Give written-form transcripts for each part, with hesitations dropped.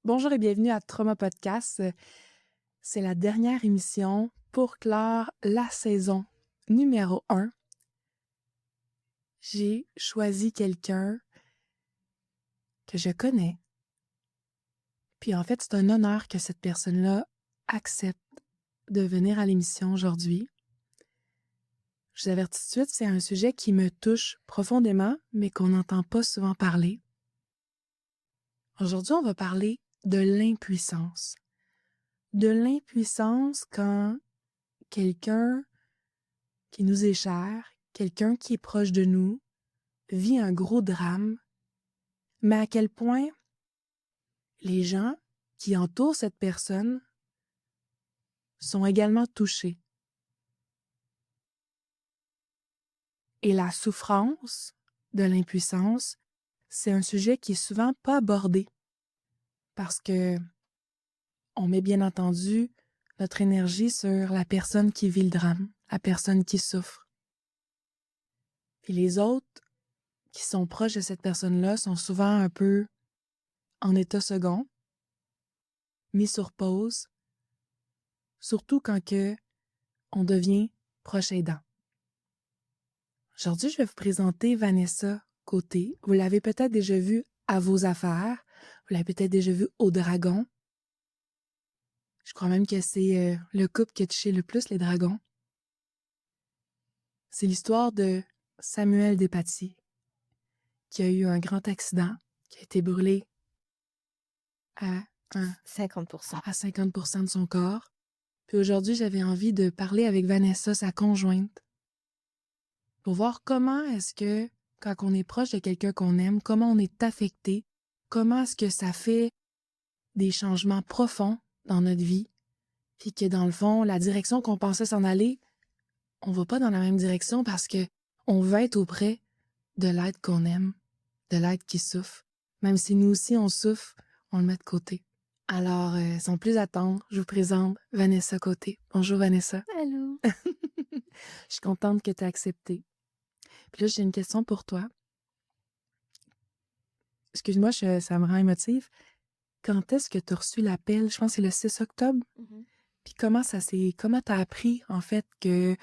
Bonjour et bienvenue à Trauma Podcast. C'est la dernière émission pour clore la saison numéro 1. J'ai choisi quelqu'un que je connais. Puis en fait, c'est un honneur que cette personne-là accepte de venir à l'émission aujourd'hui. Je vous avertis tout de suite, c'est un sujet qui me touche profondément, mais qu'on n'entend pas souvent parler. Aujourd'hui, on va parler de l'impuissance. De l'impuissance quand quelqu'un qui nous est cher, quelqu'un qui est proche de nous, vit un gros drame, mais à quel point les gens qui entourent cette personne sont également touchés. Et la souffrance de l'impuissance, c'est un sujet qui est souvent pas abordé parce que on met bien entendu notre énergie sur la personne qui vit le drame, la personne qui souffre. Puis les autres qui sont proches de cette personne-là sont souvent un peu en état second, mis sur pause, surtout quand on devient proche aidant. Aujourd'hui, je vais vous présenter Vanessa Côté. Vous l'avez peut-être déjà vue à Vos Affaires, vous l'avez peut-être déjà vue au Dragon. Je crois même que c'est le couple qui a touché le plus les dragons. C'est l'histoire de Samuel Despatie, qui a eu un grand accident, qui a été brûlé à 50%. 50% de son corps. Puis aujourd'hui, j'avais envie de parler avec Vanessa, sa conjointe, pour voir comment est-ce que, quand on est proche de quelqu'un qu'on aime, comment on est affecté, comment est-ce que ça fait des changements profonds dans notre vie, puis que dans le fond, la direction qu'on pensait s'en aller, on va pas dans la même direction parce que on veut être auprès de l'être qu'on aime, de l'être qui souffre. Même si nous aussi on souffre, on le met de côté. Alors, sans plus attendre, je vous présente Vanessa Côté. Bonjour Vanessa. Allô? Je suis contente que tu aies accepté. Puis là, j'ai une question pour toi. Excuse-moi, ça me rend émotive. Quand est-ce que tu as reçu l'appel? Je pense que c'est le 6 octobre. Mhm. Puis comment t'as appris, en fait, que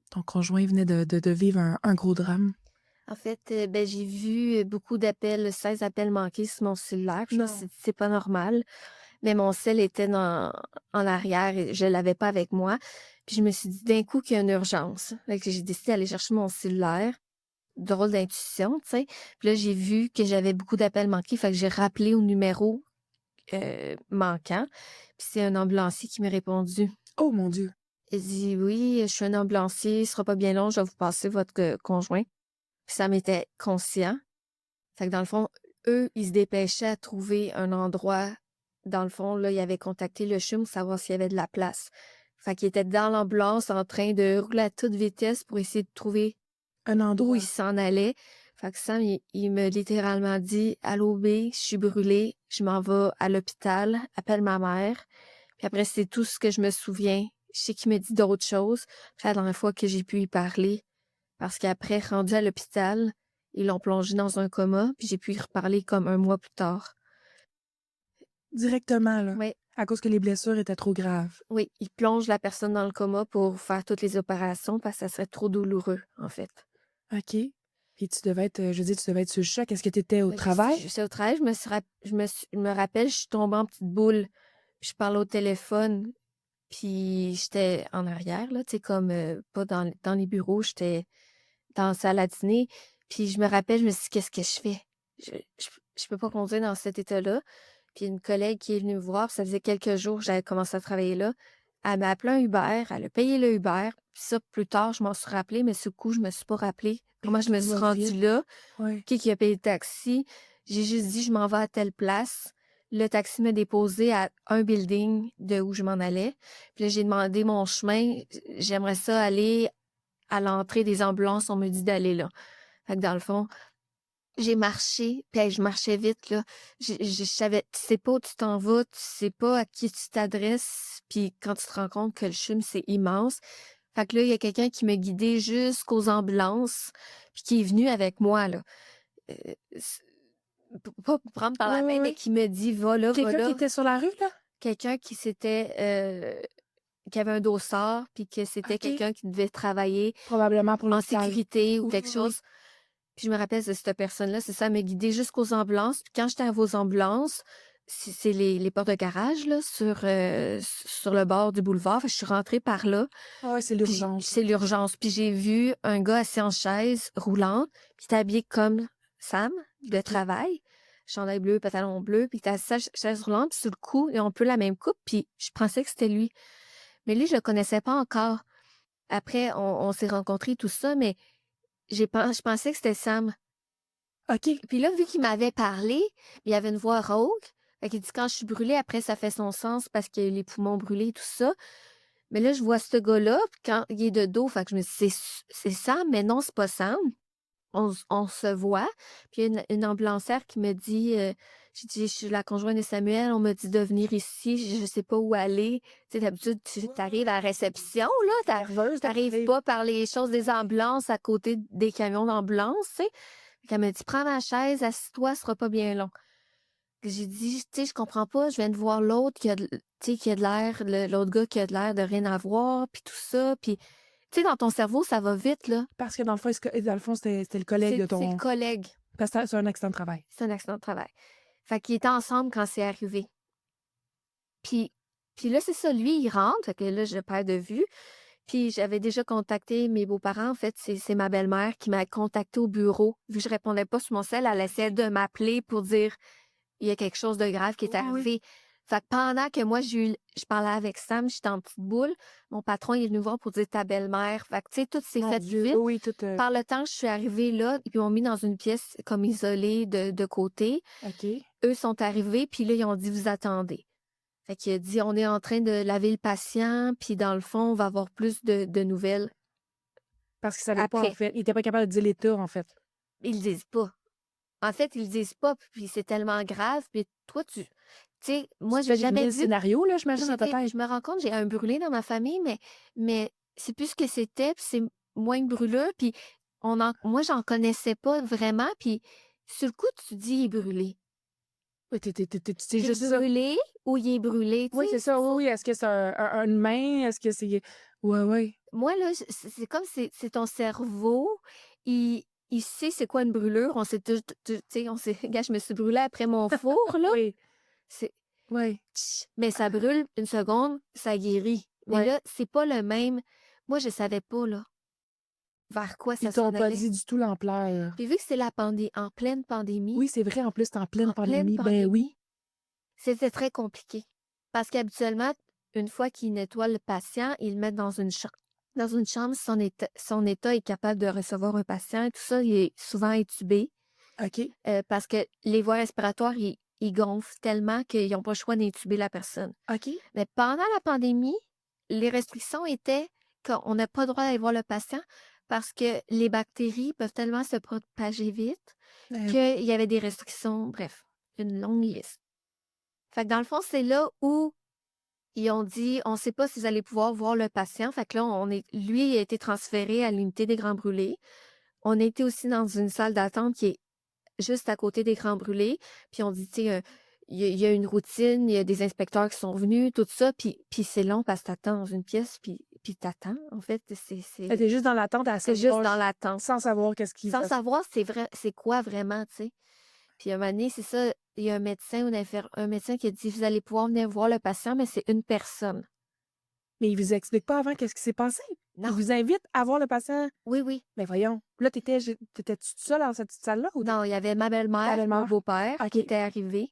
ton conjoint venait de vivre un gros drame? En fait, j'ai vu beaucoup d'appels, 16 appels manqués sur mon cellulaire. Je me suis dit, c'est pas normal. Mais mon cell était en arrière et je l'avais pas avec moi. Puis je me suis dit, d'un coup, qu'il y a une urgence. Fait que j'ai décidé d'aller chercher mon cellulaire. Drôle d'intuition, tu sais. Puis là, j'ai vu que j'avais beaucoup d'appels manqués. Fait que j'ai rappelé au numéro manquant. Puis c'est un ambulancier qui m'a répondu. Oh mon Dieu! Il dit, oui, je suis un ambulancier, ce sera pas bien long, je vais vous passer votre conjoint. Puis ça m'était conscient. Fait que dans le fond, eux, ils se dépêchaient à trouver un endroit. Dans le fond, là, ils avaient contacté le CHUM pour savoir s'il y avait de la place. Fait qu'ils étaient dans l'ambulance en train de rouler à toute vitesse pour essayer de trouver Un où endroit. ils s'en allaient. Fait que Sam, il m'a littéralement dit, allô B, je suis brûlée, je m'en vais à l'hôpital, appelle ma mère. Puis après, c'est tout ce que je me souviens. Je sais qu'il m'a dit d'autres choses. Puis la dernière fois que j'ai pu y parler, parce qu'après, rendu à l'hôpital, ils l'ont plongé dans un coma, puis j'ai pu y reparler comme un mois plus tard. Directement, là. Oui, À cause que les blessures étaient trop graves. oui, ils plongent la personne dans le coma pour faire toutes les opérations parce que ça serait trop douloureux, en fait. OK. Puis tu devais être, tu devais être sur le choc. Est-ce que tu étais au Oui, travail? j'étais au travail, je me rappelle, je suis tombée en petite boule, puis je parlais au téléphone, puis j'étais en arrière, là, tu sais, comme pas dans les bureaux, j'étais dans la salle à dîner, puis je me rappelle, je me suis dit, qu'est-ce que je fais? Je peux pas conduire dans cet état-là. Puis une collègue qui est venue me voir, ça faisait quelques jours que j'avais commencé à travailler là, elle m'a appelé un Uber, elle a payé le Uber, puis ça, plus tard, je m'en suis rappelé, mais ce coup, je me suis pas rappelé comment je me Tout suis va rendue vite. là. Ouais. Qui a payé le taxi. J'ai juste dit, je m'en vais à telle place. Le taxi m'a déposé à un building de où je m'en allais. Puis là, j'ai demandé mon chemin. J'aimerais ça aller à l'entrée des ambulances. On me dit d'aller là. Fait que dans le fond, j'ai marché, puis hey, je marchais vite, là. Je savais, tu sais pas où tu t'en vas, tu sais pas à qui tu t'adresses, puis quand tu te rends compte que le CHUM, c'est immense. Fait que là, il y a quelqu'un qui m'a guidé jusqu'aux ambulances, puis qui est venu avec moi, là. Euh, pas me prendre par Ouais, la ouais, main, mais ouais. qui me dit: «Va là, va Quelqu'un qui là». était sur la rue, là? Quelqu'un qui avait un dossard, puis que c'était OK. quelqu'un qui devait travailler Probablement pour en l'hôpital. sécurité ou Oui, quelque oui, oui. chose. Puis je me rappelle de cette personne-là, c'est ça, elle m'a guidée jusqu'aux ambulances. Puis quand j'étais arrivée aux ambulances, c'est les portes de garage là, sur le bord du boulevard. Fait que je suis rentrée par là. Ah ouais, c'est Puis l'urgence, c'est là. l'urgence. Puis j'ai vu un gars assis en chaise roulante, puis il était habillé comme Sam, de OK. travail. Chandail bleu, pantalon bleu, puis il était assis à chaise roulante, puis sur le cou, ils ont un peu la même coupe, puis je pensais que c'était lui. Mais lui, je le connaissais pas encore. Après, on s'est rencontrés, tout ça, mais je pensais que c'était Sam. OK. Puis là, vu qu'il m'avait parlé, il avait une voix rauque. Fait qu'il dit quand je suis brûlée, après, ça fait son sens parce que les poumons brûlés et tout ça. Mais là, je vois ce gars-là, puis quand il est de dos, fait que je me dis, c'est Sam, mais non, c'est pas Sam. On se voit. Puis il y a une ambulancière qui me dit, j'ai dit, je suis la conjointe de Samuel, on m'a dit de venir ici, je sais pas où aller. Tu sais, d'habitude, tu arrives à la réception, là, Nerveuse, t'arrives pas par les choses des ambulances à côté des camions d'ambulance, tu sais. Fait qu'elle m'a dit, prends ma chaise, assis-toi, ce sera pas bien long. J'ai dit, tu sais, je comprends pas, je viens de voir l'autre tu sais, qui a de l'air, l'autre gars qui a de l'air de rien avoir, puis tout ça, puis tu sais, dans ton cerveau, ça va vite, là. parce que dans le fond, c'était le collègue de C'est le ton collègue. parce que c'est un accident de travail. C'est un accident de travail. Fait qu'ils étaient ensemble quand c'est arrivé. Puis, puis là, c'est ça, lui, il rentre, fait que là, je perds de vue. Puis j'avais déjà contacté mes beaux-parents. En fait, c'est ma belle-mère qui m'a contacté au bureau. Vu que je répondais pas sur mon cell, elle essayait de m'appeler pour dire il y a quelque chose de grave qui est Oui, oui, oui. arrivé. Fait que pendant que moi, je parlais avec Sam, j'étais en petite boule, mon patron il est venu voir pour dire ta belle-mère. Fait que, tu sais, tout s'est Mon fait Dieu, vite. oui, oui, tout, Par le temps que je suis arrivée là, puis ils m'ont mis dans une pièce comme isolée de côté. OK. Eux sont arrivés, puis là, ils ont dit, vous attendez. Fait qu'il a dit, on est en train de laver le patient, puis dans le fond, on va avoir plus de nouvelles Parce qu'il savait pas, en après. fait. Il était pas capable de dire l'état, en fait. Ils le disent pas. En fait, ils le disent pas, puis c'est tellement grave. Puis toi, tu sais, moi, Tu te j'ai fais des jamais mille vu. scénarios, là, j'imagine, dans ta tête. Je me rends compte, j'ai un brûlé dans ma famille, mais c'est plus ce que c'était, puis c'est moins une brûlure, puis moi, j'en connaissais pas vraiment, puis sur le coup, tu dis, il est brûlé. Oui, c'est Il est juste ça. brûlé ou il est brûlé, tu Oui, c'est sais. ça, oui, oui. Est-ce que c'est une main? Est-ce que c'est ouais, ouais. Moi, là, c'est comme c'est ton cerveau, il sait c'est quoi une brûlure. On sait tu sais, on sait, regarde, je me suis brûlée après mon four, là. Oui, C'est, oui, mais ça brûle une seconde, ça guérit. Mais ouais. là, c'est pas le même. Moi, je savais pas, là, vers quoi Ils ça s'en t'ont pas allait. dit du tout l'ampleur. Puis vu que c'est en pleine pandémie, Oui, c'est vrai, en plus, c'est en pleine en pleine pandémie. Ben oui. pandémie, c'était très compliqué. Parce qu'habituellement, une fois qu'ils nettoient le patient, ils le mettent dans une chambre. Si son état est capable de recevoir un patient et tout ça, il est souvent intubé. OK, Parce que les voies respiratoires, ils gonflent tellement qu'ils n'ont pas le choix d'intuber la personne. OK. Mais pendant la pandémie, les restrictions étaient qu'on n'a pas le droit d'aller voir le patient parce que les bactéries peuvent tellement se propager vite Ben oui. qu'il y avait des restrictions. Bref, une longue liste. Fait que dans le fond, c'est là où ils ont dit: «On ne sait pas si vous allez pouvoir voir le patient». Fait que là, lui, il a été transféré à l'unité des grands brûlés. On était aussi dans une salle d'attente qui est juste à côté des grands brûlés. Puis on dit, tu sais, il y a une routine, il y a des inspecteurs qui sont venus, tout ça. Puis c'est long parce que t'attends dans une pièce, puis t'attends. En fait, Elle était juste dans l'attente à c'est juste savoir dans l'attente. sans savoir qu'est-ce qui Sans savoir c'est vrai, c'est quoi vraiment, tu sais. Puis à un moment donné, c'est ça, il y a un médecin ou un médecin qui a dit, vous allez pouvoir venir voir le patient, mais c'est une personne. mais il vous explique pas avant qu'est-ce qui s'est passé? Il Non. vous invite à voir le patient? Oui, oui. Mais voyons. Là, t'étais-tu toute seule dans cette petite salle-là ou Non, il y avait ma ta belle-mère, mon belle-mère? beau-père qui OK. était arrivé.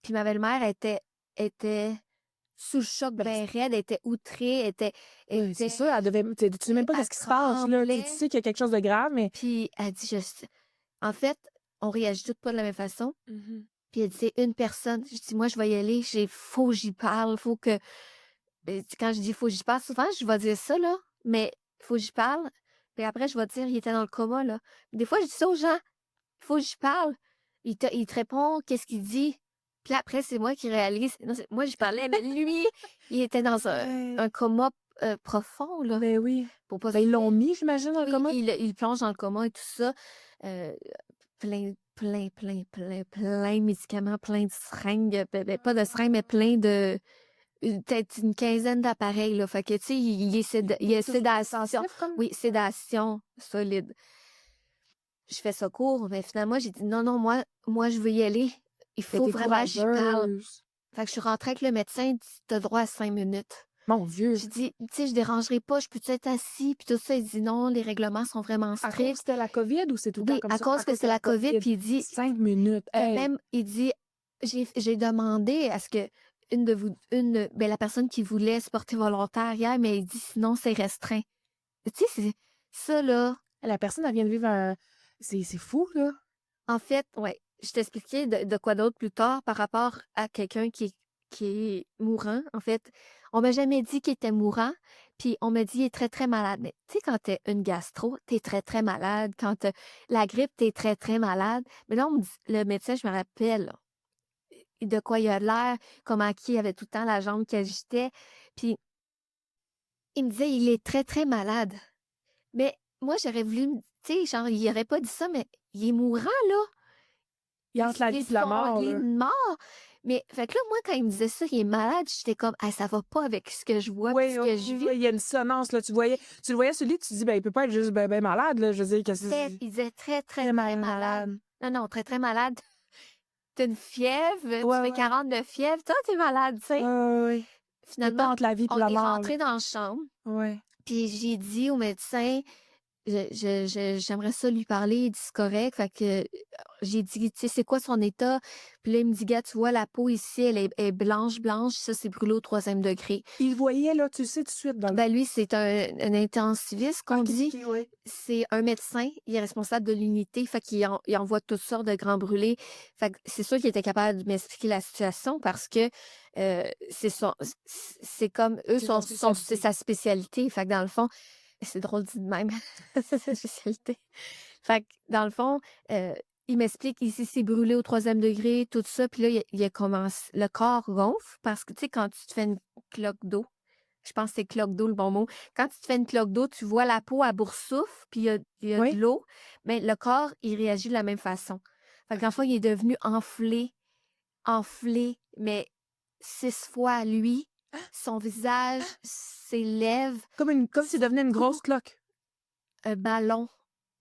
Puis ma belle-mère était sous le choc Ben, ben raide, elle était outrée, oui, c'est était sûr, elle devait tu sais même pas elle qu'est-ce qui se passe, là. Tu tremblait. sais qu'il y a quelque chose de grave, mais Puis elle dit: En fait, on réagit toutes pas de la même façon». mmh Puis elle dit: «C'est une personne». Je dis: «Moi, je vais y aller, faut que j'y parle, faut que». Quand je dis: «Faut que j'y parle», souvent, je vais dire ça, là, mais faut que j'y parle. Puis après, je vais dire: «Il était dans le coma», là. Des fois, je dis ça aux gens: «Faut que j'y parle». Il te répond: «Qu'est-ce qu'il dit?» Puis là, après, c'est moi qui réalise. Non, moi, je parlais, mais lui, il était dans Ouais. un coma, profond, là, Ben oui. pour pas Ben, ils l'ont souffrir. mis, j'imagine, dans le Oui, coma? il plonge dans le coma et tout ça, heu, plein plein, plein, plein, plein de médicaments, plein de seringues, pas de seringues, mais plein de peut-être une quinzaine d'appareils, là. Fait que, tu sais, il est sédation. Comme... Oui, sédation solide. Je fais ça court, mais finalement, j'ai dit non, non, moi, je veux y aller. Il faut T'es vraiment que j'y parle. courageuse. Fait que je suis rentrée avec le médecin, il dit, t'as droit à 5 minutes. Mon Dieu. J'ai dit, tu sais, je dérangerai pas, je peux-tu être assis? Puis tout ça, il dit non, les règlements sont vraiment À cause que stricts. c'était la COVID ou c'est tout le temps Oui, comme à ça? cause que c'est la COVID, puis il dit, 5 minutes. Hey. même, il dit, j'ai demandé à ce que la personne qui voulait se porter volontaire hier, mais il dit sinon c'est restreint. Tu sais, c'est ça, là. La personne, elle vient de vivre un... C'est fou, là. En fait, ouais, je t'expliquais de quoi d'autre plus tard par rapport à quelqu'un qui est mourant. En fait, on m'a jamais dit qu'il était mourant, puis on m'a dit il est très, très malade. Mais tu sais, quand t'as une gastro, t'es très, très malade. Quand t'as la grippe, t'es très, très malade. Mais là, on me dit, le médecin, je me rappelle, là, de quoi il a l'air, comment qui avait tout le temps la jambe qui agitait. Puis il me disait, il est très, très malade. Mais moi, j'aurais voulu, tu sais, genre, il aurait pas dit ça, mais il est mourant, là. Il entre la vie et la mort, Il est là. mort. Mais, fait que là, moi, quand il me disait ça, il est malade, j'étais comme, ah, ça va pas avec ce que je vois, Oui, ce que je vis. il y a une sonnance, là. Tu le voyais celui, tu te dis, ben, il peut pas être juste ben, ben malade, là. Je veux dire, que c'est... Il disait très, très, Très très malade. malade. Non, non, très, très malade. T'as une fièvre, tu Ouais, fais ouais. 40 de fièvre, toi, t'es malade, tu sais. Oui. T'es pas Finalement, entre la vie et on la est mort, là. rentré dans la chambre, Ouais. puis j'ai dit au médecin, j'aimerais ça lui parler, il dit c'est correct. Fait que j'ai dit, tu sais, c'est quoi son état? Puis là, il me dit, gars, tu vois, la peau ici, elle est blanche, blanche. Ça, c'est brûlé au 3e degré. Il voyait, là, tu le sais tout de suite dans le... Ben, lui, c'est un intensiviste qu'on Ok, dit. ok, ouais. C'est un médecin, il est responsable de l'unité, fait il envoie toutes sortes de grands brûlés. Fait que c'est sûr qu'il était capable de m'expliquer la situation parce que c'est comme eux, C'est son c'est spécialité. sa spécialité. Fait que dans le fond, c'est drôle dit de même, c'est sa spécialité. Fait que dans le fond, il m'explique ici, c'est brûlé au 3e degré, tout ça. Puis là, il a commencé, le corps gonfle parce que, tu sais, quand tu te fais une cloque d'eau, je pense que c'est cloque d'eau le bon mot. Quand tu te fais une cloque d'eau, tu vois la peau à boursoufle, puis il y a de Oui. l'eau, mais le corps, il réagit de la même façon. Fait que, fois, il est devenu enflé, mais 6 fois lui, son visage, ses lèvres, Comme si devenait une grosse cloque un ballon,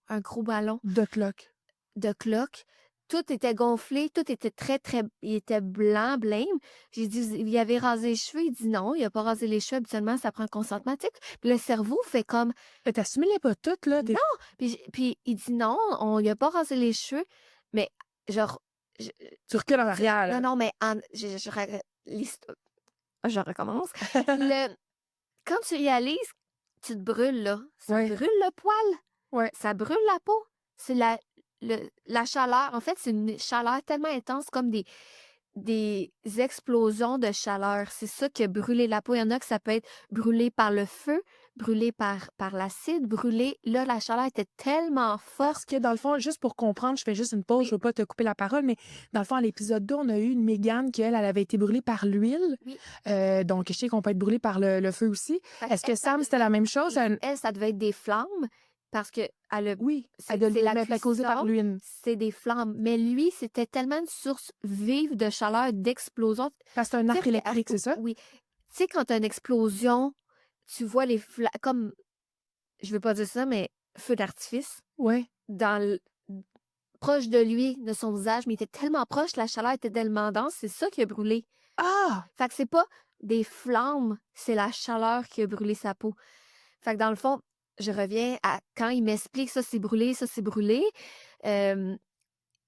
un gros ballon de cloque. de cloque. Tout était gonflé, tout était très, très... Il était blanc, blême. J'ai dit, il avait rasé les cheveux. Il dit non, il a pas rasé les cheveux. Habituellement, ça prend le consentement. Tu sais, le cerveau fait comme... Mais t'assimilais pas tout, là. Non! Puis il dit non, on lui a pas rasé les cheveux. Mais genre... je- Tu recules en arrière, là. non, non, mais je recommence. Quand tu réalises, tu te brûles, là. Ça Ouais. brûle le poil. Ouais. Ça brûle la peau. C'est la chaleur. En fait, c'est une chaleur tellement intense comme des explosions de chaleur. C'est ça qui a brûlé la peau. Il y en a que ça peut être brûlé par le feu, brûlé par l'acide, brûlé. Là, la chaleur était tellement Parce forte. que dans le fond, juste pour comprendre, je fais juste une pause, je veux pas te couper la parole, mais dans le fond, à l'épisode 2, on a eu une Mégane elle avait été brûlée par l'huile. Oui. Donc, je sais qu'on peut être brûlé par le feu aussi. Fait Est-ce que elle, ça Sam, c'était la même chose? Elle, ça devait être des flammes parce que Oui, c'est la mais causée par cuisson, l'huile. c'est des flammes. Mais lui, c'était tellement une source vive de chaleur, d'explosion. Parce que c'est un arc Tu sais, électrique, c'est ça? Oui. Tu sais, quand tu as une explosion, tu vois les flammes, comme, je veux pas dire ça, mais feu d'artifice, Oui. proche de lui, de son visage, mais il était tellement proche, la chaleur était tellement dense, c'est ça qui a brûlé. Ah! Fait que c'est pas des flammes, c'est la chaleur qui a brûlé sa peau. Fait que dans le fond, je reviens à quand il m'explique ça c'est brûlé, ça c'est brûlé.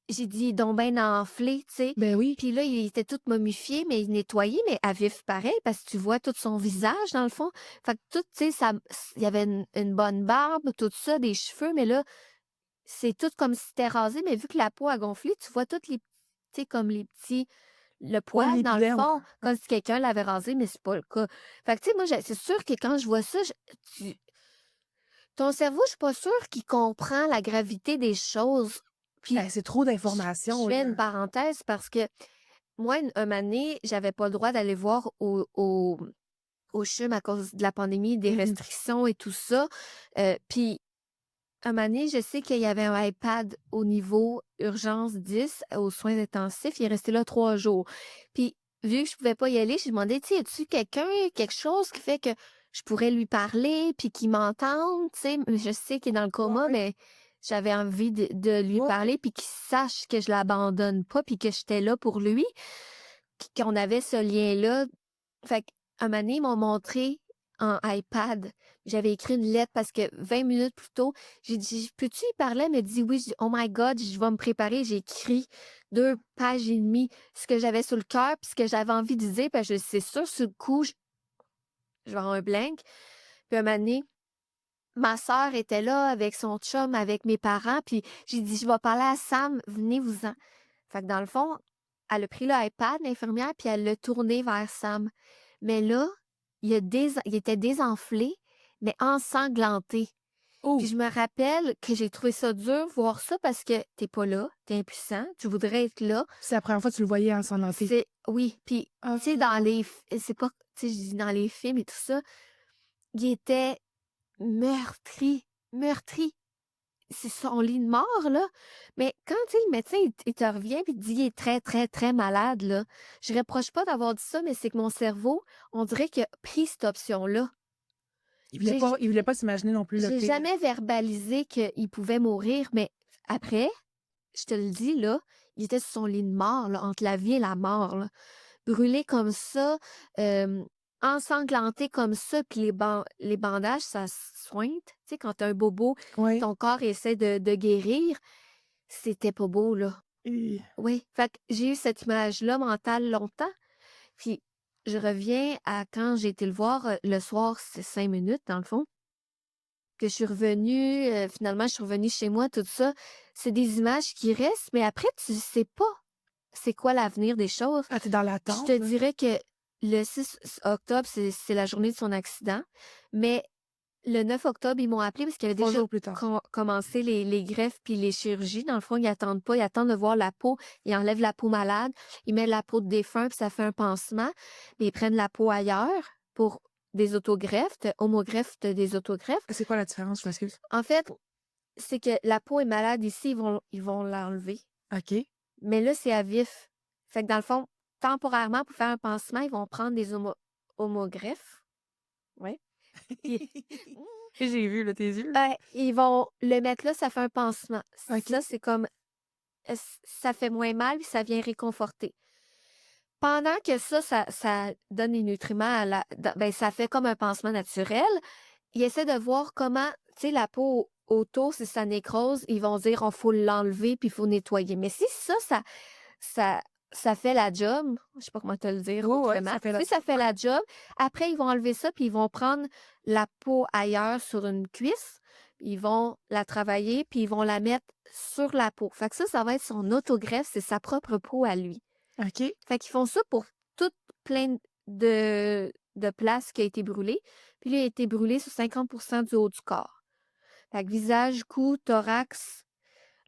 J'ai dit donc ben enflé, tu sais. Ben oui. Puis là, il était tout momifié, mais nettoyé, mais à vif pareil, parce que tu vois tout son visage, dans le fond. Fait que tout, tu sais, il y avait une bonne barbe, tout ça, des cheveux, mais là, c'est tout comme si c'était rasé, mais vu que la peau a gonflé, tu vois toutes les, tu sais, comme les petits, le poil, dans le l'épiderme. fond, comme si quelqu'un l'avait rasé, mais c'est pas le cas. Fait que, tu sais, moi, c'est sûr que quand je vois ça, ton cerveau, je suis pas sûre qu'il comprend la gravité des choses. Puis, Ben, c'est trop je d'informations, fais là. une parenthèse parce que moi, un moment donné, j'avais pas le droit d'aller voir au CHUM à cause de la pandémie, des Mhm. restrictions et tout ça. Puis un moment donné, je sais qu'il y avait un iPad au niveau urgence 10 aux soins intensifs. Il est resté là 3 jours. Puis, vu que je pouvais pas y aller, j'ai demandé, tu sais, y a-tu quelqu'un, quelque chose qui fait que je pourrais lui parler puis qu'il m'entende, tu sais? Je sais qu'il est dans le Ouais, coma, ouais. mais j'avais envie de lui Ouais, ouais. parler puis qu'il sache que je l'abandonne pas puis que j'étais là pour lui, puis qu'on avait ce lien-là. Fait qu'un moment donné, ils m'ont montré en iPad. J'avais écrit une lettre parce que 20 minutes plus tôt, j'ai dit: «Peux-tu y parler?» Elle m'a dit: «Oui». J'ai dit: «Oh my God», je vais me préparer. J'ai écrit 2 pages et demie, ce que j'avais sur le cœur puis ce que j'avais envie de dire parce que c'est sûr, sur le coup, je vais avoir un blank. Puis un moment donné, ma sœur était là avec son chum, avec mes parents, puis j'ai dit: «Je vais parler à Sam, venez-vous-en». Fait que dans le fond, elle a pris l'iPad, l'infirmière, puis elle l'a tourné vers Sam. Mais là, il était désenflé, mais ensanglanté. Puis Oh! je me rappelle que j'ai trouvé ça dur voir ça parce que t'es pas là, t'es impuissant, tu voudrais être là. C'est la première fois que tu le voyais ensanglanté. C'est oui, puis Ah! tu sais dans les c'est pas tu sais je dis dans les films et tout ça, il était meurtri, meurtri. C'est son lit de mort, là. Mais quand, tu sais, le médecin, il te revient et il te dit: «Il est très, très, très malade», là. Je reproche pas d'avoir dit ça, mais c'est que mon cerveau, on dirait qu'il a pris cette option-là. J'ai j Il voulait pas s'imaginer non plus le j'ai pire. jamais verbalisé qu'il pouvait mourir, mais après, je te le dis, là, il était sur son lit de mort, là, entre la vie et la mort, là. Brûlé comme ça, hem, ensanglanté comme ça, puis les bandages, ça se sointe. Tu sais, quand tu as un bobo, Oui. ton corps essaie de guérir. C'était pas beau, là. Et Oui, fait que j'ai eu cette image-là mentale longtemps. Puis je reviens à quand j'ai été le voir, le soir, c'est 5 minutes dans le fond, que je suis revenue, finalement je suis revenue chez moi, tout ça. C'est des images qui restent, mais après tu sais pas c'est quoi l'avenir des choses. ah, tu dans Je l'attente, te là? dirais que le 6 octobre, c'est la journée de son accident, mais le 9 octobre, ils m'ont appelé parce qu'il y avait 3 déjà jours plus tard. commencé les greffes puis les chirurgies. Dans le fond, ils attendent pas, ils attendent de voir la peau. Ils enlèvent la peau malade, ils mettent la peau de défunt puis ça fait un pansement. Mais ils prennent la peau ailleurs pour des autogreffes, homogreffes, des autogreffes. C'est quoi la différence? Je m'excuse. En fait, c'est que la peau est malade ici, ils vont l'enlever. OK. Mais là, c'est à vif. Fait que dans le fond, temporairement, pour faire un pansement, ils vont prendre des homogreffes. Ouais. J'ai vu, là, tes yeux. Ils vont le mettre là, ça fait un pansement. OK. Ça, c'est comme, ça fait moins mal, puis ça vient réconforter. Pendant que ça donne les nutriments ben, ça fait comme un pansement naturel. Ils essaient de voir comment, tu sais, la peau autour, si ça nécrose, ils vont dire, on faut l'enlever, puis il faut nettoyer. Mais si ça, ça fait la job, je sais pas comment te le dire Ouais, ouais, autrement. ça fait la Si ça fait la job, après, ils vont enlever ça, puis ils vont prendre la peau ailleurs sur une cuisse, ils vont la travailler, puis ils vont la mettre sur la peau. Fait que ça va être son autogreffe, c'est sa propre peau à lui. OK. Fait qu'ils font ça pour toute plein de places qui a été brûlée. Puis lui, il a été brûlé sur 50 du haut du corps. Fait que visage, cou, thorax,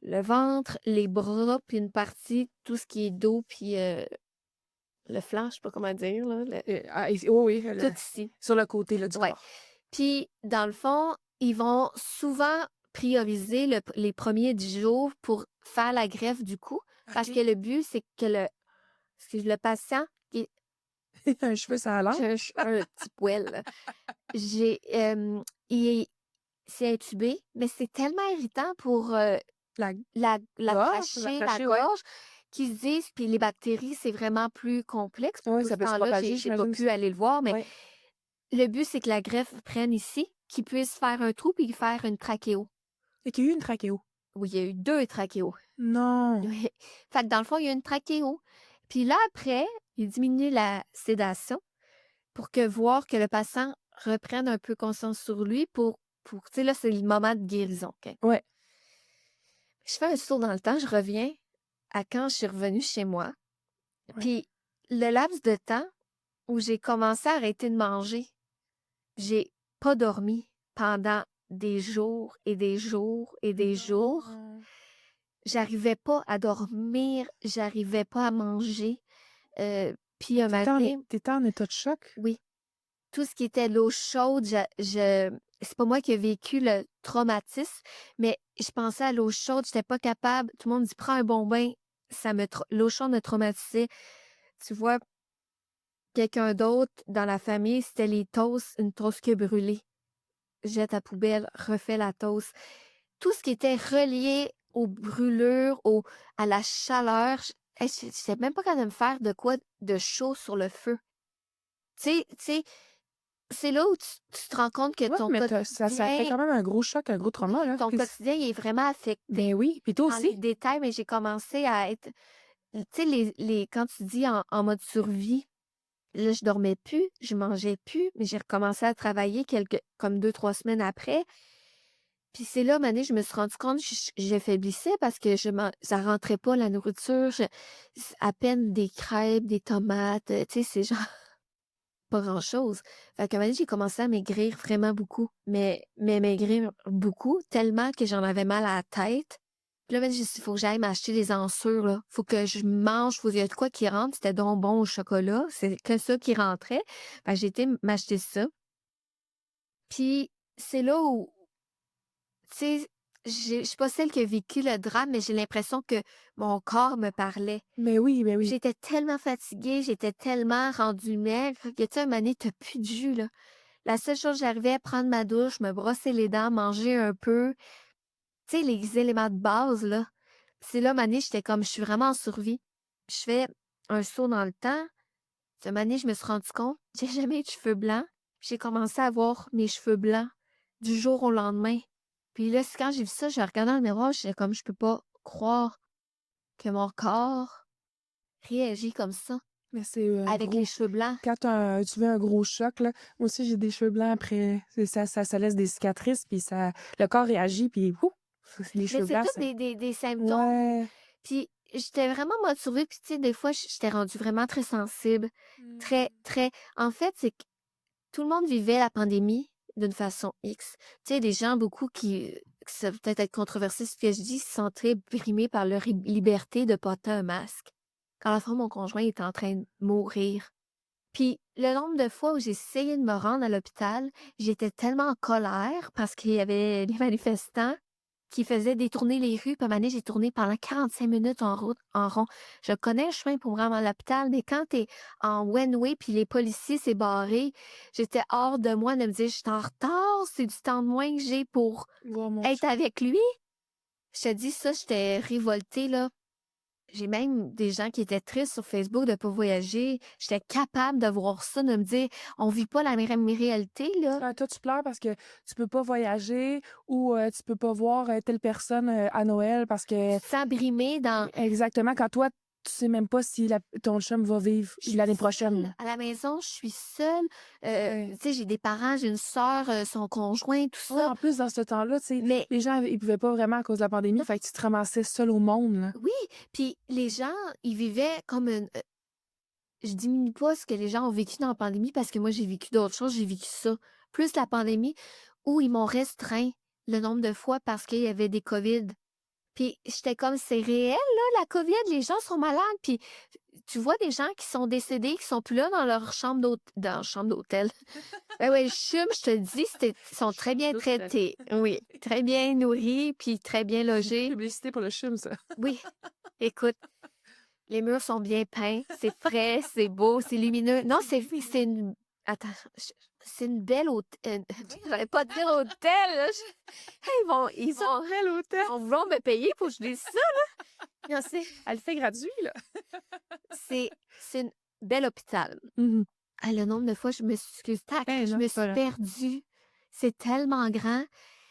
le ventre, les bras, puis une partie, tout ce qui est dos, puis le flanc, je sais pas comment dire, là, Ici oui, oui, tout ici. sur le côté, là, du Ouais. corps. Puis, dans le fond, ils vont souvent prioriser les premiers 10 jours pour faire la greffe du cou. Parce que OK. le but, c'est que le patient, Un cheveu sur la langue? j'ai un petit poil, là. J'ai, il s'est intubé, mais c'est tellement irritant pour La la gorge? cracher, la Cracher, ouais. gorge, qu'ils se disent, puis les bactéries, c'est vraiment plus complexe. Oui, Tout ce ça peut se temps-là, propager, j'ai pas j'imagine pu aussi. aller le voir, mais Ouais. le but, c'est que la greffe prenne ici, qu'ils puissent faire un trou puis faire une trachéo. Et qu'il y a eu une trachéo? Oui, il y a eu 2 trachéos. Non! Oui. Fait que dans le fond, il y a une trachéo. Puis là, après, il diminue la sédation pour voir que le patient reprenne un peu conscience sur lui tu sais, là, c'est le moment de guérison. OK? Ouais. Je fais un saut dans le temps, je reviens à quand je suis revenue chez moi. Ouais. Puis le laps de temps où j'ai commencé à arrêter de manger, j'ai pas dormi pendant des jours et des jours et des jours. Non! J'arrivais pas à dormir, j'arrivais pas à manger. Puis un matin, Tu en état de choc? oui, tout ce qui était l'eau chaude, c'est pas moi qui ai vécu le traumatisme, mais je pensais à l'eau chaude, j'étais pas capable. Tout le monde dit: «Prends un bon bain». L'eau chaude me traumatisait. Tu vois, quelqu'un d'autre dans la famille, c'était les toasts, une toast qui a brûlé. Jette à poubelle, refais la toast. Tout ce qui était relié aux brûlures, à la chaleur, j'étais même pas capable de me faire de quoi de chaud sur le feu. Tu sais, c'est là où tu te rends compte que Ouais, mais ça fait quotidien quand même un gros choc, un gros oui, trauma, là. ton quotidien, il est vraiment affecté Ben oui, puis toi dans les aussi? détails, mais j'ai commencé à être tu sais, quand tu dis en mode survie, là, je dormais plus, je mangeais plus, mais j'ai recommencé à travailler comme 2 3 semaines après. Puis c'est là, à un moment donné, je me suis rendu compte que j'affaiblissais parce que ça rentrait pas la nourriture. À peine des crêpes, des tomates, tu sais, c'est genre pas grand-chose. Fait qu'à un moment donné, j'ai commencé à maigrir vraiment beaucoup. Mais maigrir beaucoup, tellement que j'en avais mal à la tête. Puis là, ben, j'ai dit: «Il faut que j'aille m'acheter des ansures, là. Faut que je mange, faut qu'il y ait de quoi qui rentre». C'était donc bon au chocolat, c'est que ça qui rentrait. Fait que j'ai été m'acheter ça. Puis c'est là où, tu sais, je suis pas celle qui a vécu le drame, mais j'ai l'impression que mon corps me parlait. Mais oui, ben oui. J'étais tellement fatiguée, j'étais tellement rendue maigre que, tu sais, un moment donné, tu plus de jus, là. La seule chose, j'arrivais à prendre ma douche, me brosser les dents, manger un peu, tu sais, les éléments de base, là. C'est là, un moment donné, j'étais comme: «Je suis vraiment en survie». Je fais un saut dans le temps. Un moment donné, je me suis rendu compte, j'ai jamais eu de cheveux blancs. J'ai commencé à avoir mes cheveux blancs du jour au lendemain. Puis là, c'est quand j'ai vu ça, je regardais dans le miroir, j'étais comme: «Je peux pas croire que mon corps réagit comme ça Mais c'est, un avec les gros cheveux blancs». quand tu vis un gros choc, là, moi aussi j'ai des cheveux blancs après, ça laisse des cicatrices, puis ça le corps réagit, puis les Mais cheveux c'est blancs, tous c'est des symptômes. ouais. Puis j'étais vraiment en mode survie, puis tu sais, des fois, j'étais rendue vraiment très sensible, très, Mmh. très en fait, c'est que tout le monde vivait la pandémie d'une façon X. Tu sais, des gens beaucoup ça va peut-être être controversé ce que je dis, se sentaient brimés par leur liberté de porter un masque. Quand la fois, mon conjoint était en train de mourir. Puis le nombre de fois où j'ai essayé de me rendre à l'hôpital, j'étais tellement en colère parce qu'il y avait des manifestants qui faisaient détourner les rues. Puis à un moment donné, j'ai tourné pendant 45 minutes en route, en rond. Je connais le chemin pour me rendre à l'hôpital, mais quand tu es en one-way puis les policiers, c'est barré, j'étais hors de moi de me dire: «Je suis en retard, c'est du temps de moins que j'ai pour Oh mon être Dieu. avec lui». Je te dis ça, j'étais révoltée, là. J'ai même des gens qui étaient tristes sur Facebook de ne pas voyager. J'étais capable de voir ça, de me dire: «On vit pas la même réalité, là». Ah, toi, tu pleures parce que tu peux pas voyager ou tu peux pas voir, telle personne, à Noël parce que Tu te sens brimée dans exactement, quand toi, tu sais même pas si ton chum va vivre je suis l'année prochaine. seule à la maison, je suis seule. Tu sais, j'ai des parents, j'ai une sœur, son conjoint, tout Ouais, ça. en plus, dans ce temps-là, tu sais, Mais les gens, ils pouvaient pas vraiment à cause de la pandémie, non, fait que tu te ramassais seul au monde, là. oui, puis les gens, ils vivaient comme une je diminue pas ce que les gens ont vécu dans la pandémie parce que moi, j'ai vécu d'autres choses, j'ai vécu ça. Plus la pandémie où ils m'ont restreint le nombre de fois parce qu'il y avait des COVID. Puis j'étais comme: «C'est réel là, la COVID, les gens sont malades». Puis tu vois des gens qui sont décédés, qui sont plus là dans leur chambre d'hôtel. Ben ouais, le CHUM, je te le dis, ils sont très bien traités. Oui, très bien nourris, puis très bien logés. Publicité pour le chum, ça. Oui, écoute, les murs sont bien peints, c'est frais, c'est beau, c'est lumineux. Non, c'est une attends, je c'est une belle j'allais pas te dire hôtel, là, ils Ça vont fait l'hôtel. ils vont vouloir me payer pour que je dise ça. Non, Elle le fait gratuit, là. c'est une bel hôpital. Mmh. Ah, le nombre de fois, je me suis excuse, tac, Ben je non, me c'est suis pas grave. perdue. C'est tellement grand.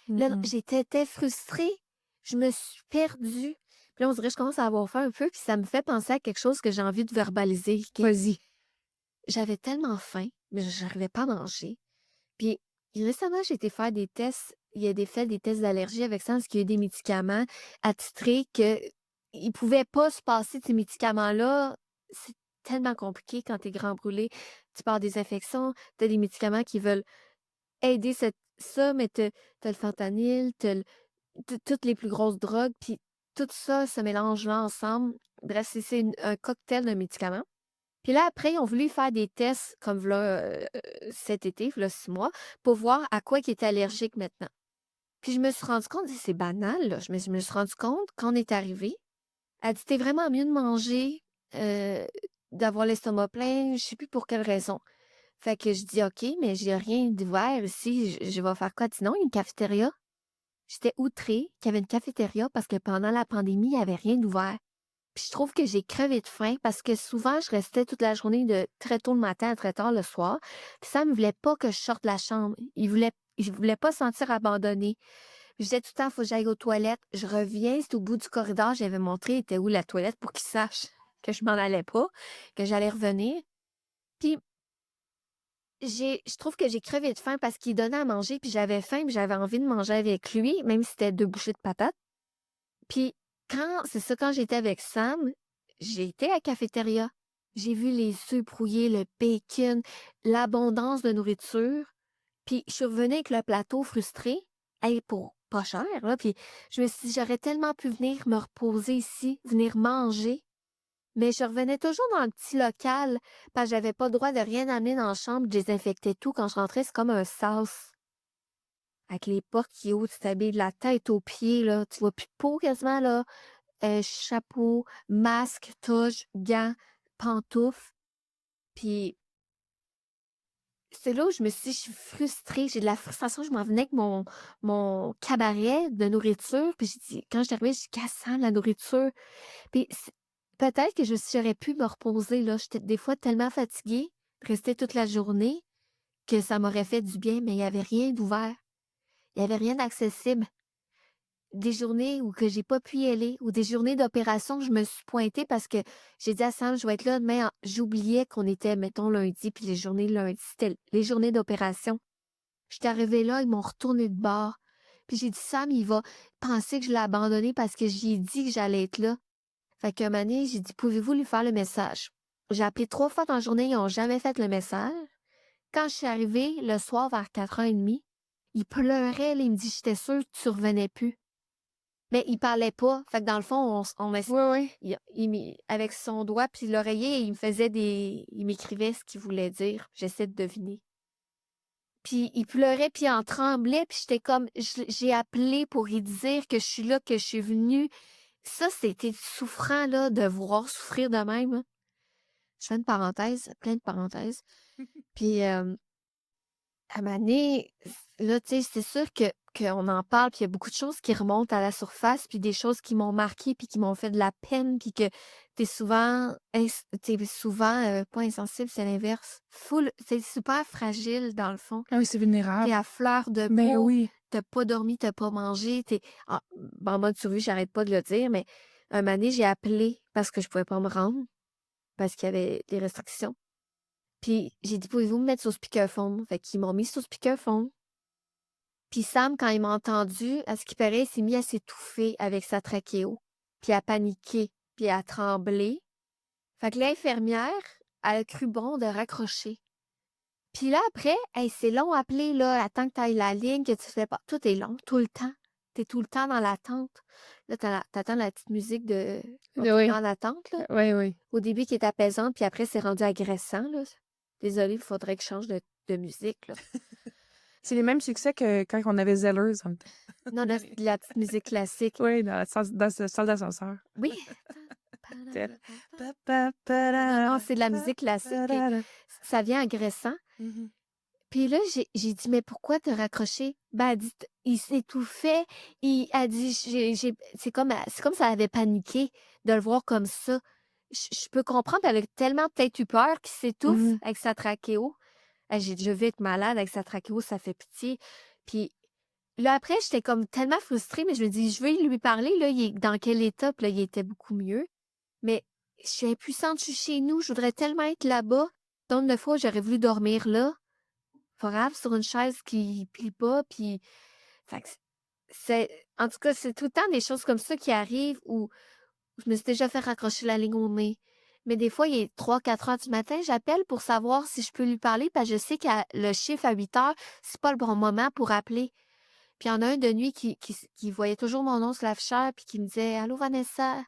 Mmh Là, mh. j'étais frustrée. Je me suis perdue. Puis là, on dirait que je commence à avoir faim un peu, puis ça me fait penser à quelque chose que j'ai envie de verbaliser, OK? Vas-y. J'avais tellement faim, mais j'arrivais pas à manger. Puis récemment, j'ai été faire des tests. Il y a des tests d'allergie avec ça, parce qu'il y a des médicaments attitrés que ils pouvaient pas se passer de ces médicaments-là. C'est tellement compliqué quand tu es grand brûlé. Tu pars des infections, tu as des médicaments qui veulent aider ça, mais tu as le fentanyl, tu as toutes les plus grosses drogues, puis tout ça se mélange là ensemble. Bref, c'est un cocktail de médicaments. Puis là, après, ils ont voulu faire des tests comme v'là, cet été, v'là 6 mois, pour voir à quoi qu'ils étaient allergiques maintenant. Puis je me suis rendu compte, c'est banal, là, je me suis rendu compte quand on est arrivé, elle dit: «Tu vraiment mieux de manger, heu, d'avoir l'estomac plein, je sais plus pour quelle raison». Fait que je dis: «OK, mais j'ai rien d'ouvert ici, je vais faire quoi?» Elle dit: «Non, il y a une cafétéria». J'étais outrée qu'il y avait une cafétéria parce que pendant la pandémie, il y avait rien d'ouvert. Puis je trouve que j'ai crevé de faim parce que souvent, je restais toute la journée de très tôt le matin à très tard le soir. Puis Sam ne voulait pas que je sorte de la chambre. Il voulait pas se sentir abandonné. Puis je disais tout le temps, il faut que j'aille aux toilettes. Je reviens, c'est au bout du corridor. J'avais montré était où la toilette pour qu'il sache que je m'en allais pas, que j'allais revenir. Puis je trouve que j'ai crevé de faim parce qu'il donnait à manger, puis j'avais faim, puis j'avais envie de manger avec lui, même si c'était 2 bouchées de patates. Puis quand j'étais avec Sam, j'ai été à la cafétéria. J'ai vu les œufs brouillés, le bacon, l'abondance de nourriture. Puis je suis revenue avec le plateau frustré, hey, pour pas cher, là. Puis je me suis dit, j'aurais tellement pu venir me reposer ici, venir manger. Mais je revenais toujours dans le petit local parce que j'avais pas le droit de rien amener dans la chambre. Je désinfectais tout. Quand je rentrais, c'est comme un sas. Avec les portes qui ouvrent, tu t'habilles de la tête aux pieds, là. Tu vois plus de peau quasiment, là. Chapeau, masque, toge, gants, pantoufles. Puis c'est là où je me suis dit, je suis frustrée, j'ai de la frustration. Je m'en venais avec mon cabaret de nourriture. Puis j'ai dit, quand je suis arrivée, j'ai dit, cassant la nourriture. Puis peut-être que j'aurais pu me reposer, là. J'étais des fois tellement fatiguée, de rester toute la journée, que ça m'aurait fait du bien, mais il n'y avait rien d'ouvert. Il n'y avait rien d'accessible. Des journées où que j'ai pas pu y aller ou des journées d'opération que je me suis pointée parce que j'ai dit à Sam: «Je vais être là demain». J'oubliais qu'on était, mettons, lundi, puis les journées lundi, c'était les journées d'opération. J'étais arrivée là, ils m'ont retournée de bord. Puis j'ai dit: «Sam, il va penser que je l'ai abandonné parce que j'y ai dit que j'allais être là». Fait qu'un moment donné, j'ai dit: «Pouvez-vous lui faire le message?» J'ai appelé 3 fois dans la journée, ils ont jamais fait le message. Quand je suis arrivée le soir vers 4h30, il pleurait, là, il me dit: «J'étais sûre que tu revenais plus». Mais il parlait pas. Fait que dans le fond, on ess Oui, oui. avec son doigt puis l'oreiller, il m'écrivait ce qu'il voulait dire. J'essaie de deviner. Puis il pleurait, puis il en tremblait, puis j'étais comme j'ai appelé pour lui dire que je suis là, que je suis venue. Ça, c'était souffrant, là, de voir souffrir de même, là. Je fais une parenthèse, plein de parenthèses. Puis, à un moment donné, là, tu sais, c'est sûr que qu'on en parle, puis il y a beaucoup de choses qui remontent à la surface, puis des choses qui m'ont marquée, puis qui m'ont fait de la peine, puis que t'es souvent, pas insensible, c'est l'inverse. Full c'est super fragile dans le fond. Ah oui, c'est T'es vulnérable. à fleur de Ben peau, oui. t'as pas dormi, t'as pas mangé, t'es en mode survie, j'arrête pas de le dire, mais un moment donné, j'ai appelé parce que je pouvais pas me rendre, parce qu'il y avait des restrictions. Puis j'ai dit: «Pouvez-vous me mettre sur speakerphone?» Fait qu'ils m'ont mis sur speakerphone. Puis Sam, quand il m'a entendu, à ce qui paraît, il s'est mis à s'étouffer avec sa trachéo, puis à paniquer, puis à trembler. Fait que l'infirmière, elle a cru bon de raccrocher. Puis là, après, hey, c'est long à appeler, là, attends que tu ailles la ligne, que tu fais pas. Tout est long, tout le temps. T'es tout le temps dans l'attente. Là, t'attends la petite musique de Oui. dans l'attente, là. Oui, oui. Au début, qui est apaisante, puis après, c'est rendu agressant, là. Désolée, il faudrait que je change de musique, là. C'est les mêmes succès que quand on avait Zellers en même temps. Non, là, c'est de la petite musique classique. Oui, dans la salle d'ascenseur. Oui. C'était Non, non, c'est de la musique classique, puis ça vient agressant. Mhm. Puis là, j'ai dit: «Mais pourquoi te raccroché?» Ben, elle dit: «Il s'étouffait». Elle dit: J'ai c'est comme ça elle avait paniqué de le voir comme ça. Je peux comprendre, elle a tellement peut-être eu peur qu'il s'étouffe Mhm. avec sa trachéo. J'ai dit: «Je vais être malade avec sa trachéo, ça fait pitié». Puis là, après, j'étais comme tellement frustrée, mais je me dis: «Je vais lui parler, là, il est dans quel état?» Puis là, il était beaucoup mieux. Mais je suis impuissante, je suis chez nous, je voudrais tellement être là-bas. Nombre de fois, j'aurais voulu dormir là. Pas grave, sur une chaise qui plie pas, puis fait que en tout cas, c'est tout le temps des choses comme ça qui arrivent où je me suis déjà fait raccrocher la ligne au nez. Mais des fois, il est 3-4 heures du matin, j'appelle pour savoir si je peux lui parler parce que je sais que le chiffre à 8 heures, c'est pas le bon moment pour appeler. Puis il y en a un de nuit qui voyait toujours mon nom sur l'afficheur puis qui me disait: «Allô Vanessa?»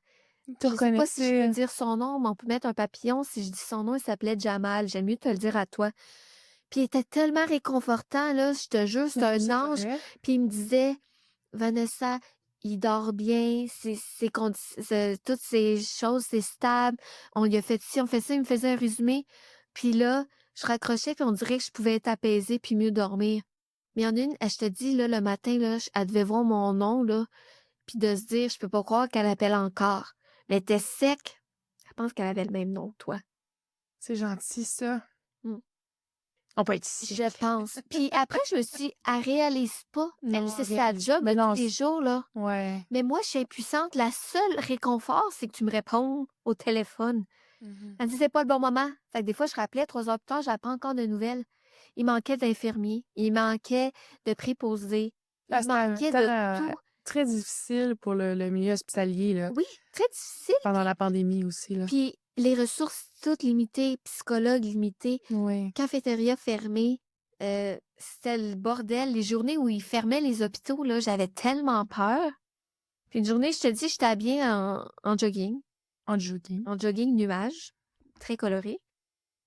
Il te Je sais pas si je peux reconnaissait. dire son nom, mais on peut mettre un papillon. Si je dis son nom, il s'appelait Jamal. J'aime mieux te le dire à toi. Puis il était tellement réconfortant, là, je te jure, c'est Mais je trouve un ça ange. correct. Puis il me disait, Vanessa, il dort bien, toutes ces choses, c'est stable. On lui a fait ci, on fait ça, il me faisait un résumé. Puis là, je raccrochais, puis on dirait que je pouvais être apaisée puis mieux dormir. Mais il y en a une, je te dis, là, le matin, là, elle devait voir mon nom, là, puis de se dire, je peux pas croire qu'elle appelle encore. Mais elle était sec. Je pense qu'elle avait le même nom que toi. C'est gentil, ça. Mm. On peut être ici. Je pense. Puis après, je me suis dit, elle réalise pas. Elle, Non, c'est sa réalise job de mais non, tous les jours, là. ouais. Mais moi, je suis impuissante. La seule réconfort, c'est que tu me réponds au téléphone. Mmh. Elle me dit, c'est pas le bon moment. Fait que des fois, je rappelais 3 heures plus tard, j'avais pas encore de nouvelles. Il manquait d'infirmiers. Il manquait de préposés. Ah, Il c'était un manquait de temps, tout. très difficile pour le milieu hospitalier, là, Oui, très difficile. pendant la pandémie aussi, là. Puis les ressources toutes limitées, psychologues limités, Oui. cafétéria fermée. C'était le bordel. Les journées où ils fermaient les hôpitaux, là, j'avais tellement peur. Puis une journée, je te dis, j'étais habillée En jogging. en jogging nuage, très coloré.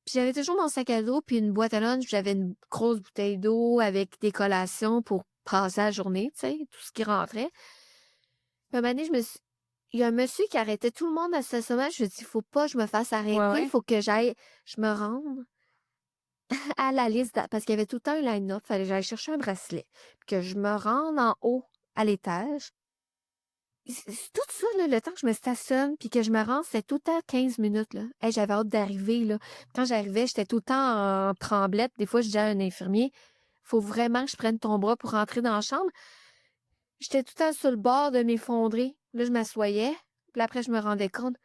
Puis j'avais toujours mon sac à dos, puis une boîte à lunch, puis j'avais une grosse bouteille d'eau avec des collations pour passer la journée, tu sais, tout ce qui rentrait. Puis un moment donné, il y a un monsieur qui arrêtait tout le monde à ce sommet. Je me dis, il faut pas que je me fasse arrêter, Ouais, il ouais. faut que je me rende à la liste, parce qu'il y avait tout le temps un line-up, fallait que j'aille chercher un bracelet, puis que je me rende en haut à l'étage. C'est tout ça, là, le temps que je me stationne puis que je me rende, c'est tout le temps 15 minutes, là. Hey, j'avais hâte d'arriver, là. Quand j'arrivais, j'étais tout le temps en tremblette. Des fois, je disais à un infirmier, faut vraiment que je prenne ton bras pour rentrer dans la chambre. J'étais tout le temps sur le bord de m'effondrer. Là, je m'assoyais. Puis après, je me rendais compte,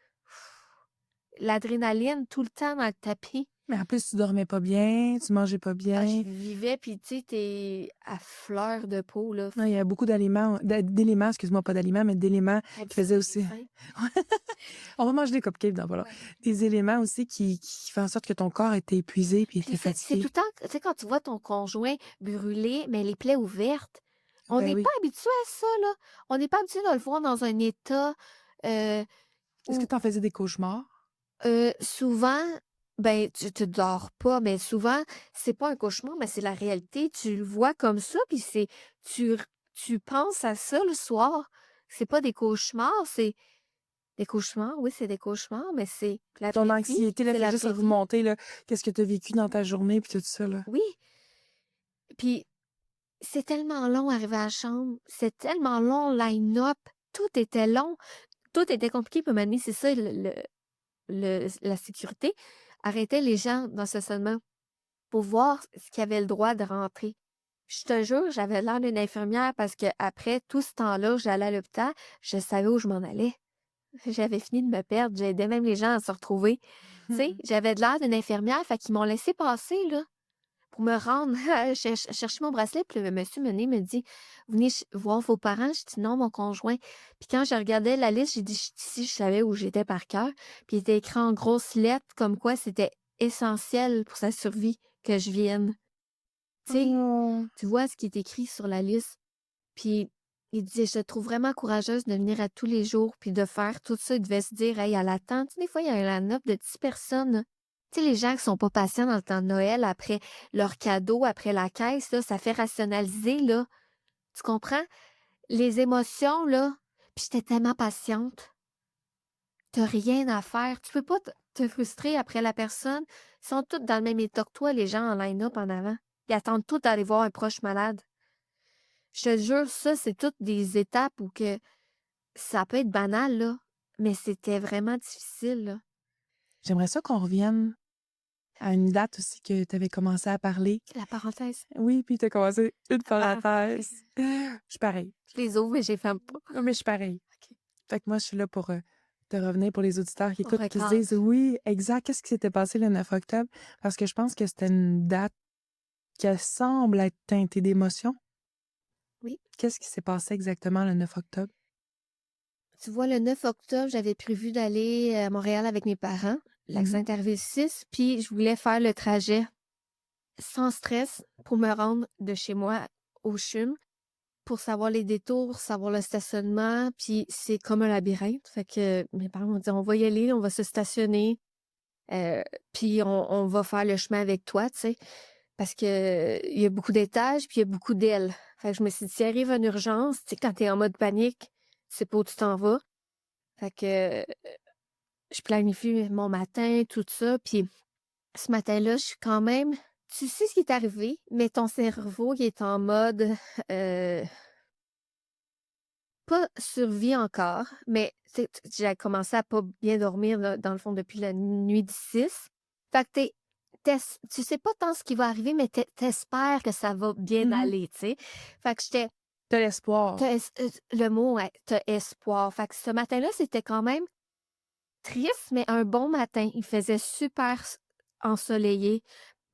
l'adrénaline tout le temps dans le tapis. Mais en plus, tu dormais pas bien, tu mangeais pas Ah, je bien. vivais, puis tu sais, t'es à fleur de peau, là. Non, il y a beaucoup d'éléments, excuse-moi, pas d'aliments, mais d'éléments Hey, qui puis ça, faisaient j'ai aussi. faim. On va manger des cupcakes dans pas long. Ouais. Des éléments aussi qui font en sorte que ton corps était épuisé puis était Puis c'est tout fatigué. le temps, tu sais, quand tu vois ton conjoint brûlé, mais les plaies ouvertes, on Ben n'est pas oui. habitué à ça, là. On n'est pas habitué de le voir dans un état euh, Est-ce que où tu en faisais des cauchemars? souvent, ben, tu te dors pas, mais souvent, c'est pas un cauchemar, mais c'est la réalité. Tu le vois comme ça, puis tu, tu penses à ça le soir. C'est pas des cauchemars, c'est des cauchemars, oui, c'est des cauchemars, mais c'est la Ton vraie vie, anxiété, là, c'est fait la juste vraie vie. remonter, là, qu'est-ce que tu as vécu dans ta journée puis tout ça, là. Oui, puis c'est tellement long arriver à la chambre, c'est tellement long line-up, tout était long, tout était compliqué. Puis à un moment donné, c'est ça la sécurité, arrêtait les gens dans ce stationnement pour voir ce qui avait le droit de rentrer. Je te jure, j'avais l'air d'une infirmière parce que après tout ce temps-là, j'allais à l'hôpital, je savais où je m'en allais. J'avais fini de me perdre, j'aidais même les gens à se retrouver. Tu sais, j'avais de l'air d'une infirmière, fait qu'ils m'ont laissé passer, là, pour me rendre à chercher mon bracelet. Puis le monsieur me dit, vous venez voir vos parents? Je dis non, mon conjoint. Puis quand je regardais la liste, j'ai dit, si je savais où j'étais par cœur. Puis il était écrit en grosses lettres comme quoi c'était essentiel pour sa survie que je vienne. Tu sais, Oh! tu vois ce qui est écrit sur la liste. Puis il disait, je te trouve vraiment courageuse de venir à tous les jours puis de faire tout ça. Il devait se dire, hey, à l'attente, tu sais, des fois, il y a un line-up de 10 personnes, là. Tu sais, les gens qui sont pas patients dans le temps de Noël, après leur cadeau, après la caisse, là, ça fait rationaliser, là. Tu comprends? Les émotions, là. Puis j'étais tellement patiente. T'as rien à faire. Tu peux pas te frustrer après la personne. Ils sont tous dans le même état que toi, les gens en line-up en avant. Ils attendent tous d'aller voir un proche malade. Je te jure, ça, c'est toutes des étapes où que ça peut être banal, là, mais c'était vraiment difficile, là. J'aimerais ça qu'on revienne à une date aussi que tu avais commencé à parler. La parenthèse. Oui, puis tu as commencé une Ah, parenthèse. Je suis pareille. je les ouvre, mais je les ferme pas. Non, mais je suis pareille. OK. Fait que moi, je suis là pour te revenir pour les auditeurs qui On écoutent, qui se recasse. disent oui, exact, qu'est-ce qui s'était passé le 9 octobre? Parce que je pense que c'était une date qui semble être teintée d'émotion. Oui. Qu'est-ce qui s'est passé exactement le 9 octobre? Tu vois, le 9 octobre, j'avais prévu d'aller à Montréal avec mes parents. L'accident est arrivé le 6, puis je voulais faire le trajet sans stress pour me rendre de chez moi au CHUM. pour savoir les détours, savoir le stationnement, puis c'est comme un labyrinthe. Fait que mes parents m'ont dit: «On va y aller, on va se stationner, puis on va faire le chemin avec toi», tu sais? Parce que il y a beaucoup d'étages, puis il y a beaucoup d'ailes. Fait que je me suis dit: «S'il arrive une urgence», tu sais, quand t'es en mode panique, tu sais pas où tu t'en vas. Fait que, je planifie mon matin, tout ça, puis ce matin-là, je suis quand même tu sais ce qui est arrivé, mais ton cerveau, il est en mode, heu pas survie encore, mais tu sais, j'ai commencé à pas bien dormir là, dans le fond depuis la nuit du 6. Fait que tu sais pas tant ce qui va arriver, mais tu que ça va bien Mhm. aller, tu sais? Fait que j'étais T'as l'espoir. le mot, ouais, tu espoir. Fait que ce matin-là, c'était quand même triste, mais un bon matin. Il faisait super ensoleillé.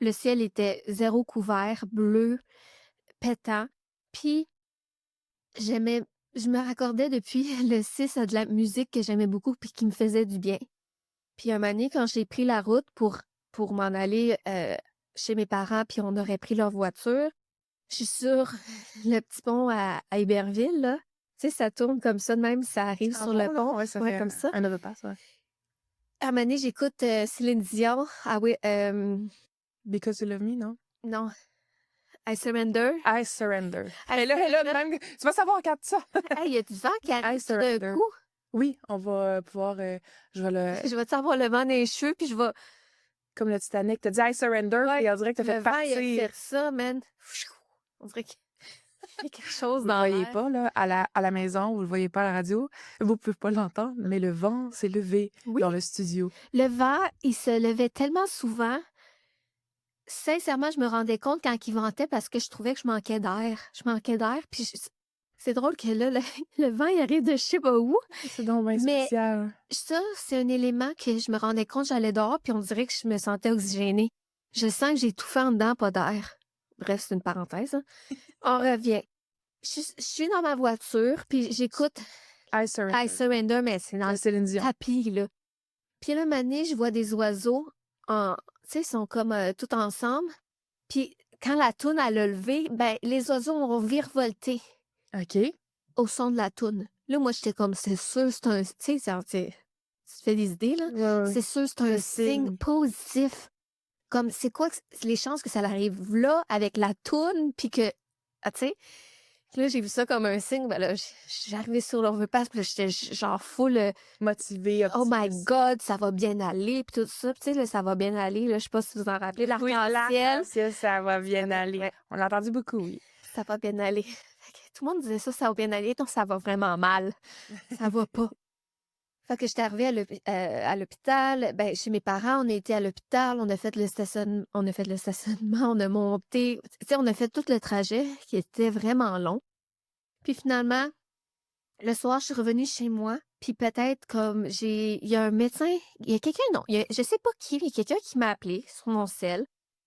Le ciel était zéro couvert, bleu, pétant. Puis J'aimais je me raccordais depuis le 6 à de la musique que j'aimais beaucoup puis qui me faisait du bien. Puis un moment donné, quand j'ai pris la route pour m'en aller, chez mes parents, puis on aurait pris leur voiture, je suis sur le petit pont à Iberville, là. Tu sais, ça tourne comme ça de même, ça arrive Ah sur le bon, là? pont. Ouais, ça Ouais, fait comme ça. un overpass, ouais. À un moment donné, j'écoute, Céline Dion. Ah oui, Because you love me, non? non, I Surrender. I surrender. I Et là, Surrender. même, tu vas savoir quand ça. Hey, il y a du vent qui I arrive tout d'un surrender. coup. Oui, on va pouvoir, je vais le, Je vais-tu avoir le vent dans les cheveux, puis je vais comme le Titanic, t'as dit I surrender, ouais, et on dirait que t'as le fait vent, il a partir. fait ça, man. On dirait qu'il y a quelque chose Vous le dans voyez l'air. pas, là, à la maison, vous le voyez pas à la radio, vous pouvez pas l'entendre, mais le vent s'est levé Oui, dans le studio. le vent, il se levait tellement souvent. Sincèrement, je me rendais compte quand il ventait parce que je trouvais que je manquais d'air. Je manquais d'air, puis c'est drôle que là, le, le vent, il arrive de je sais pas où. C'est donc bien Mais spécial. ça, c'est un élément que je me rendais compte, j'allais dehors, puis on dirait que je me sentais oxygénée. Je sens que j'ai tout fait en dedans, pas d'air. Bref, c'est une parenthèse, hein. On revient. Je suis dans ma voiture, puis j'écoute I I surrender. Surrender, mais c'est dans De le Céline Dion. tapis, là. Puis là, un moment donné, je vois des oiseaux en tu sais, ils sont comme, tout ensemble. Puis quand la toune, elle a levé, ben, les oiseaux ont virevolté OK. au son de la toune. Là, moi, j'étais comme: «C'est sûr, c'est un» tu sais, tu te fais des idées, là. Ouais, ouais. «C'est sûr, c'est C'est un un signe signe. positif». Comme, c'est quoi que les chances que ça arrive là, avec la toune, puis que tu sais? Puis là, j'ai vu ça comme un signe. Ben là, j'arrivais sur l'overpass, puis là, j'étais genre full, Motivé, «Oh my optimiste. God, ça va bien aller», puis tout ça. Puis tu sais, là, ça va bien aller, là, je sais pas si vous en rappelez, Oui, l'arc-en-ciel. l'arc-en-ciel, ça va Ça bien va aller. ouais, On l'a entendu beaucoup, oui. ça va bien aller. Fait que tout le monde disait ça va bien aller. Non, ça va vraiment mal. Ça va pas. Fait que j'étais arrivée à l'hôpital, ben, chez mes parents, on a été à l'hôpital, on a fait le stationnement, on a monté, tu sais, on a fait tout le trajet qui était vraiment long. Puis finalement, le soir, je suis revenue chez moi, puis peut-être comme il y a un médecin, il y a quelqu'un, non, je sais pas qui, mais il y a quelqu'un qui m'a appelé sur mon sel.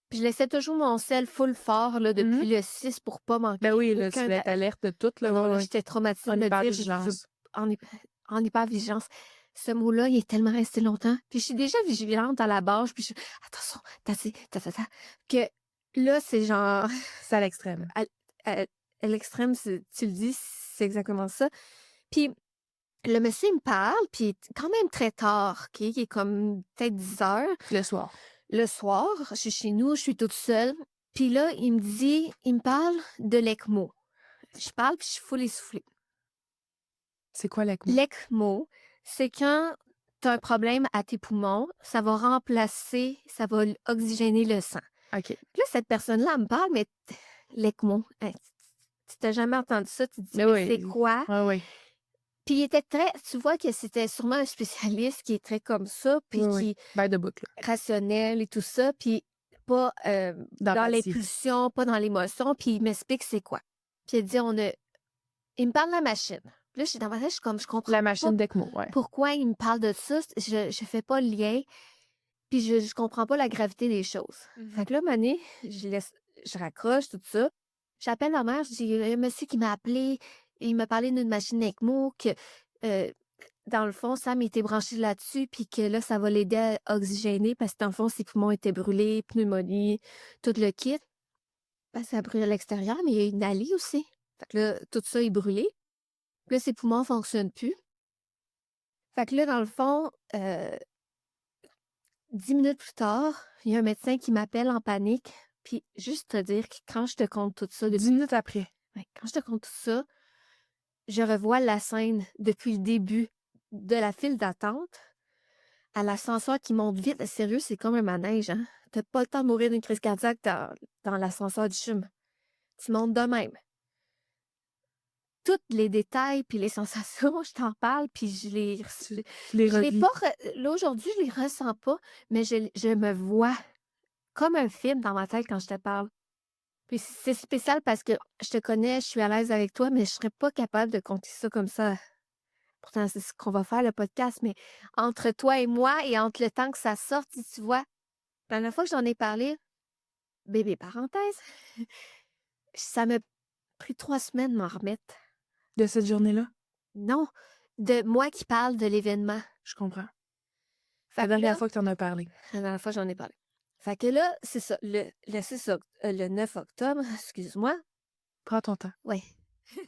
Puis je laissais toujours mon sel full fort là, Mhm. depuis le 6 pour pas Ben manquer oui, là, tu aucun voulais être alerte de tout, Ah là, non, ouais, là, ouais. j'étais traumatisée On de est me pas en dire, vigilance. en, en hypervigilance. Ce mot-là, il est tellement resté longtemps. Puis je suis déjà vigilante à la base, puis attention, que là, c'est genre, C'est à l'extrême. à, à- à l'extrême, tu le dis, c'est exactement ça. Puis le monsieur, il me parle, puis quand même très tard, OK? Il est comme peut-être 10 heures. Le soir. Le soir, je suis chez nous, je suis toute seule. Puis là, il me parle de l'ECMO. Je parle, puis je suis full essoufflée. C'est quoi l'ECMO? L'ECMO, c'est quand tu as un problème à tes poumons, ça va remplacer, ça va oxygéner le sang. OK. Puis là, cette personne-là elle me parle, mais l'ECMO, hein, tu t'as jamais entendu ça, tu te dis, Mais mais c'est oui. quoi? Ouais, ouais. Puis il était très, tu vois que c'était sûrement un spécialiste qui est très comme ça, puis Oui, oui. qui By the book, là. rationnel et tout ça, puis pas dans D'empathie. l'impulsion, pas dans l'émotion, puis il m'explique c'est quoi. Puis il me parle de la machine. Puis là, je suis dans ma tête, je suis comme, je comprends La pas machine d'ECMO, ouais. pourquoi il me parle de ça. Je fais pas le lien, puis je comprends pas la gravité des choses. Fait que là, Mané, je raccroche, tout ça. J'appelle ma mère, je dis, il y a un monsieur qui m'a appelé, il m'a parlé d'une machine ECMO, que euh, dans le fond, Sam était branché là-dessus, puis que là, ça va l'aider à oxygéner parce que dans le fond, ses poumons étaient brûlés, pneumonie, tout le kit. Ben, ça brûle à l'extérieur, mais il y a une allée aussi. Fait que là, tout ça est brûlé. Puis là, ses poumons fonctionnent plus. Fait que là, dans le fond, 10 minutes plus tard, il y a un médecin qui m'appelle en panique. Puis juste te dire que quand je te compte tout ça, 10 minutes après. ouais, quand je te compte tout ça, je revois la scène depuis le début de la file d'attente à l'ascenseur qui monte vite. Sérieux, c'est comme un manège, hein? T'as pas le temps de mourir d'une crise cardiaque dans l'ascenseur du CHUM. Tu montes de même. Tous les détails puis les sensations, je t'en parle, puis Tu les je l'ai revis. pas là, aujourd'hui, je les ressens pas, mais je me vois comme un film dans ma tête quand je te parle. Puis c'est spécial parce que je te connais, je suis à l'aise avec toi, mais je serais pas capable de compter ça comme ça. Pourtant, c'est ce qu'on va faire, le podcast, mais entre toi et moi et entre le temps que ça sorte, si tu vois, la dernière fois que j'en ai parlé, bébé parenthèse, ça m'a pris 3 semaines de m'en remettre. De cette journée-là? Non, de moi qui parle de l'événement. Je comprends. Fait La que dernière là, fois que tu en as parlé. la dernière fois, j'en ai parlé. Fait que là, c'est ça, le 9 octobre, excuse-moi. Prends ton temps. Ouais.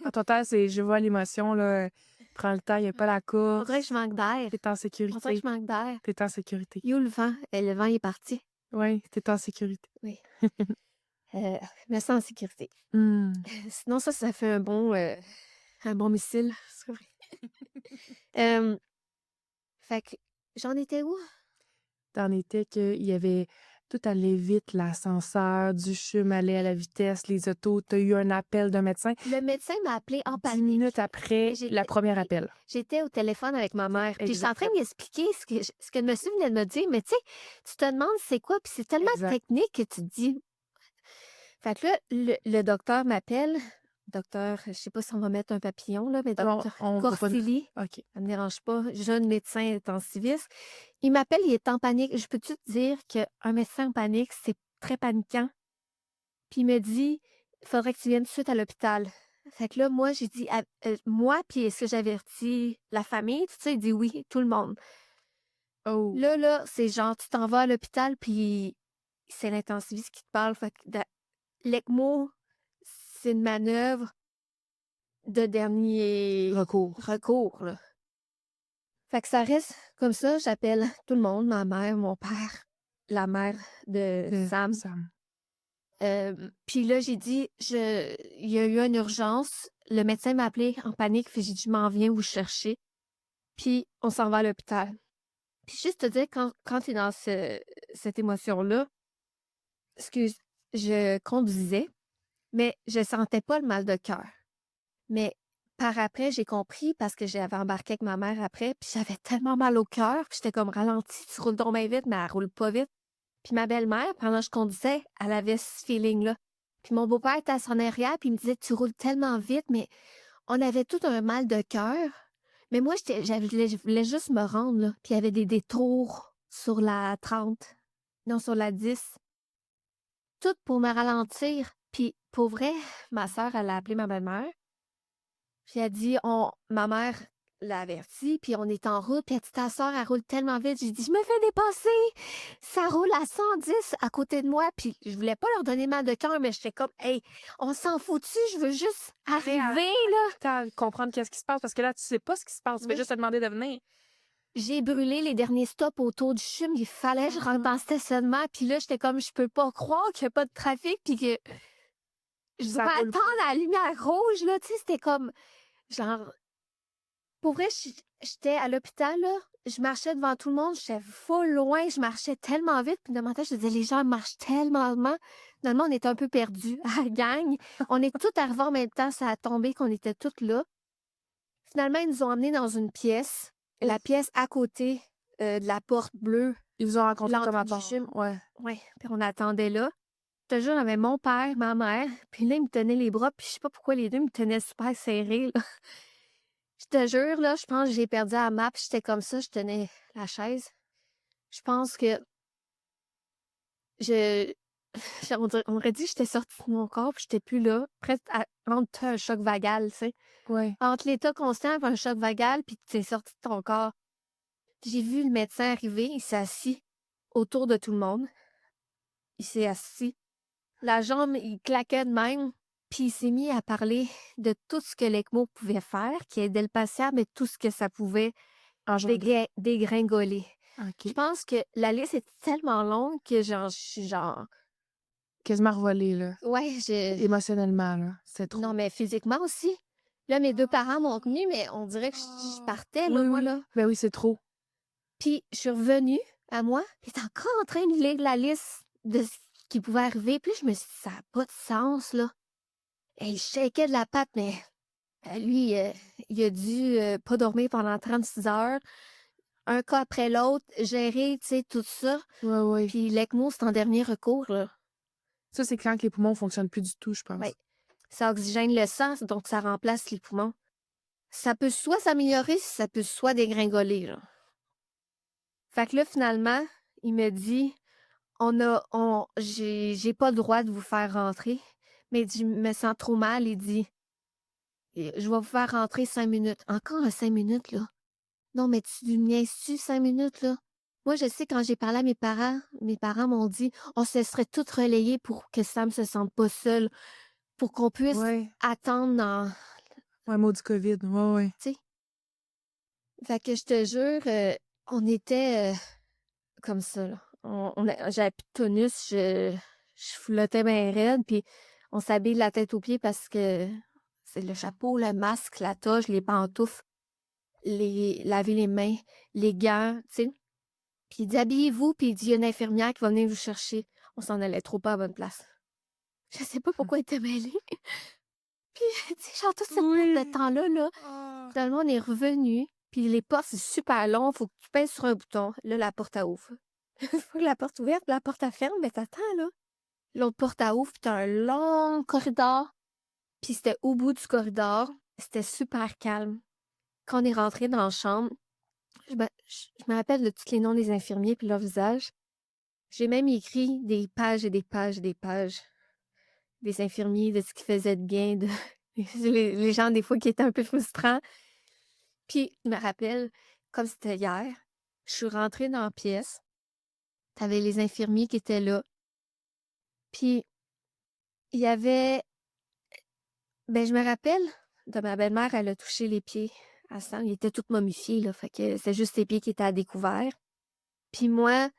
Prends ton temps, je vois l'émotion, là. Prends le temps, il n'y a pas la On dirait que course. je manque d'air. T'es en On dirait que sécurité. je manque d'air. T'es en sécurité. Il y a où le vent? Le vent est parti. Oui, t'es en sécurité. Oui. Je me sens en sécurité. Hmm. Sinon, ça fait un bon missile. C'est vrai. Fait que j'en étais où? T'en étais qu'il y avait tout allait vite, l'ascenseur, du CHUM allait à la vitesse, les autos, t'as eu un appel d'un médecin. Le médecin m'a appelé en 10 panique. minutes après J'étais- la première appel. J'étais au téléphone avec ma mère. Puis je suis en train de lui expliquer ce que le monsieur venait de me dire. Mais tu sais, tu te demandes c'est quoi. Puis c'est tellement Exact. technique que tu te dis. Fait que là, le docteur m'appelle. Docteur, je sais pas si on va mettre un papillon, là, mais Non, docteur on va pas... Corsilli. OK. Ça me dérange pas. Jeune médecin intensiviste. Il m'appelle, il est en panique. Je peux-tu te dire qu'un médecin en panique, c'est très paniquant? Puis il me dit, il faudrait que tu viennes tout de suite à l'hôpital. Fait que là, moi, j'ai dit, moi, puis est-ce que j'avertis la famille? Tu sais, il dit oui, tout le monde. Oh, Là, c'est genre, tu t'en vas à l'hôpital, puis c'est l'intensiviste qui te parle. Fait que l'ECMO, c'est une manœuvre de dernier recours, là. Fait que ça reste comme ça, j'appelle tout le monde, ma mère, mon père, la mère de Sam. Sam. Puis là, j'ai dit, il y a eu une urgence. Le médecin m'a appelé en panique. Puis j'ai dit, je m'en viens vous chercher. Puis on s'en va à l'hôpital. Puis juste te dire, quand tu es dans cette émotion-là, excuse, je conduisais, mais je sentais pas le mal de cœur. Mais par après, j'ai compris parce que j'avais embarqué avec ma mère après, puis j'avais tellement mal au cœur, puis j'étais comme ralenti, tu roules donc bien vite, mais elle roule pas vite. Puis ma belle-mère, pendant que je conduisais, elle avait ce feeling-là. Puis mon beau-père était à son arrière, puis il me disait, tu roules tellement vite, mais on avait tout un mal de cœur. Mais moi, je voulais juste me rendre, là. Puis il y avait des détours sur la 30, non, sur la 10. Tout pour me ralentir. Puis pour vrai, ma sœur, elle a appelé ma belle-mère. Puis elle dit, ma mère l'a averti, puis on est en route, puis elle dit, ta soeur, elle roule tellement vite. J'ai dit, je me fais dépasser! Ça roule à 110 à côté de moi, puis je voulais pas leur donner mal de cœur, mais j'étais comme, hey, on s'en fout-tu? Je veux juste arriver, là! T'as comprendre qu'est-ce qui se passe, parce que là, tu sais pas ce qui se passe. Tu fais Oui. juste te demander de venir. J'ai brûlé les derniers stops autour du CHUM, il fallait que je rentre dans le stationnement, puis là, j'étais comme, je peux pas croire qu'il y a pas de trafic, puis que je Ça dois roule attendre la lumière rouge, là, tu sais, c'était comme, genre, pour vrai, j'étais à l'hôpital, là, je marchais devant tout le monde, j'étais full loin, je marchais tellement vite, puis de mon temps, je disais, les gens marchent tellement lentement. Finalement, on était un peu perdus à la gang. On est tous arrivés en même temps, ça a tombé qu'on était toutes là. Finalement, ils nous ont emmenés dans une pièce, la pièce à côté de la porte bleue. Ils vous ont rencontré L'entrée comme à du bord. gym. Ouais. Ouais, puis on attendait là. Je te jure, j'avais mon père, ma mère, puis là, ils me tenaient les bras, puis je sais pas pourquoi les deux me tenaient super serrés, là. Je te jure, là, je pense que j'ai perdu la map. J'étais comme ça, je tenais la chaise. Je pense que je... on aurait dit que j'étais sortie de mon corps, puis j'étais plus là. Presque entre un choc vagal, tu sais. Ouais. Entre l'état constant et un choc vagal, puis tu es sorti de ton corps. J'ai vu le médecin arriver, il s'est assis autour de tout le monde. Il s'est assis. La jambe, il claquait de même. Puis il s'est mis à parler de tout ce que l'ECMO pouvait faire, qui aidait le patient, mais tout ce que ça pouvait Engendrer. dégringoler. Je OK. pense que la liste est tellement longue que genre, je suis genre, Quasiment revolé, là, ouais, émotionnellement, là. C'est non, trop. mais physiquement aussi. Là, mes deux parents m'ont tenue, mais on dirait que je partais, là, Oui, moi, oui. là. Ben oui, c'est trop. Puis je suis revenue à moi, puis il était encore en train de lire la liste de ce qui pouvait arriver. Puis là, je me suis dit, ça n'a pas de sens, là. Et il shakeait de la patte, mais lui, il a dû pas dormir pendant 36 heures, un cas après l'autre, gérer, tu sais, tout ça. Ouais, ouais. Puis l'ECMO, c'est en dernier recours, là. Ça, c'est quand que les poumons fonctionnent plus du tout, je Ouais, pense. ça oxygène le sang, donc ça remplace les poumons. Ça peut soit s'améliorer, ça peut soit dégringoler, là. Fait que là, finalement, il me dit, j'ai pas le droit de vous faire rentrer, mais il dit, je me sens trop mal. Il dit, je vais vous faire rentrer 5 minutes. Encore 5 minutes, là. Non, mais tu me niaises-tu 5 minutes, là? Moi, je sais, quand j'ai parlé à mes parents m'ont dit, on se serait toutes relayées pour que Sam se sente pas seul, pour qu'on puisse Ouais. attendre dans, Ouais, maudit COVID. Ouais, ouais. tu sais. Fait que je te jure, on était comme ça, là. J'avais plus de tonus, je flottais bien raide, puis on s'habille de la tête aux pieds parce que c'est le chapeau, le masque, la toge, les pantoufles, laver les mains, les gants, tu sais. Puis il dit, habillez-vous, puis il dit, il y a une infirmière qui va venir vous chercher. On s'en allait trop pas à bonne place. Je sais pas pourquoi il était mêlé. Puis, tu sais, genre, toute cette perte de Oui. temps-là, là, Ah. finalement, on est revenu. Puis les portes, c'est super long. Faut que tu pèses sur un bouton. Là, la porte, à ouvre. Faut que la porte ouverte, la porte, à ferme. Mais t'attends, là. L'autre porte, à ouvre. Puis t'as un long corridor. Puis c'était au bout du corridor. C'était super calme. Quand on est rentré dans la chambre, je me rappelle de tous les noms des infirmiers puis leur visage. J'ai même écrit des pages et des pages et des pages des infirmiers, de ce qu'ils faisaient de bien, de les gens, des fois, qui étaient un peu frustrants. Puis, je me rappelle, comme c'était hier, je suis rentrée dans la pièce. T'avais les infirmiers qui étaient là. Puis, il y avait... Ben, je me rappelle de ma belle-mère, elle a touché les pieds à Sam. Il était tout momifié, là. Fait que c'est juste ses pieds qui étaient à découvert. Puis moi,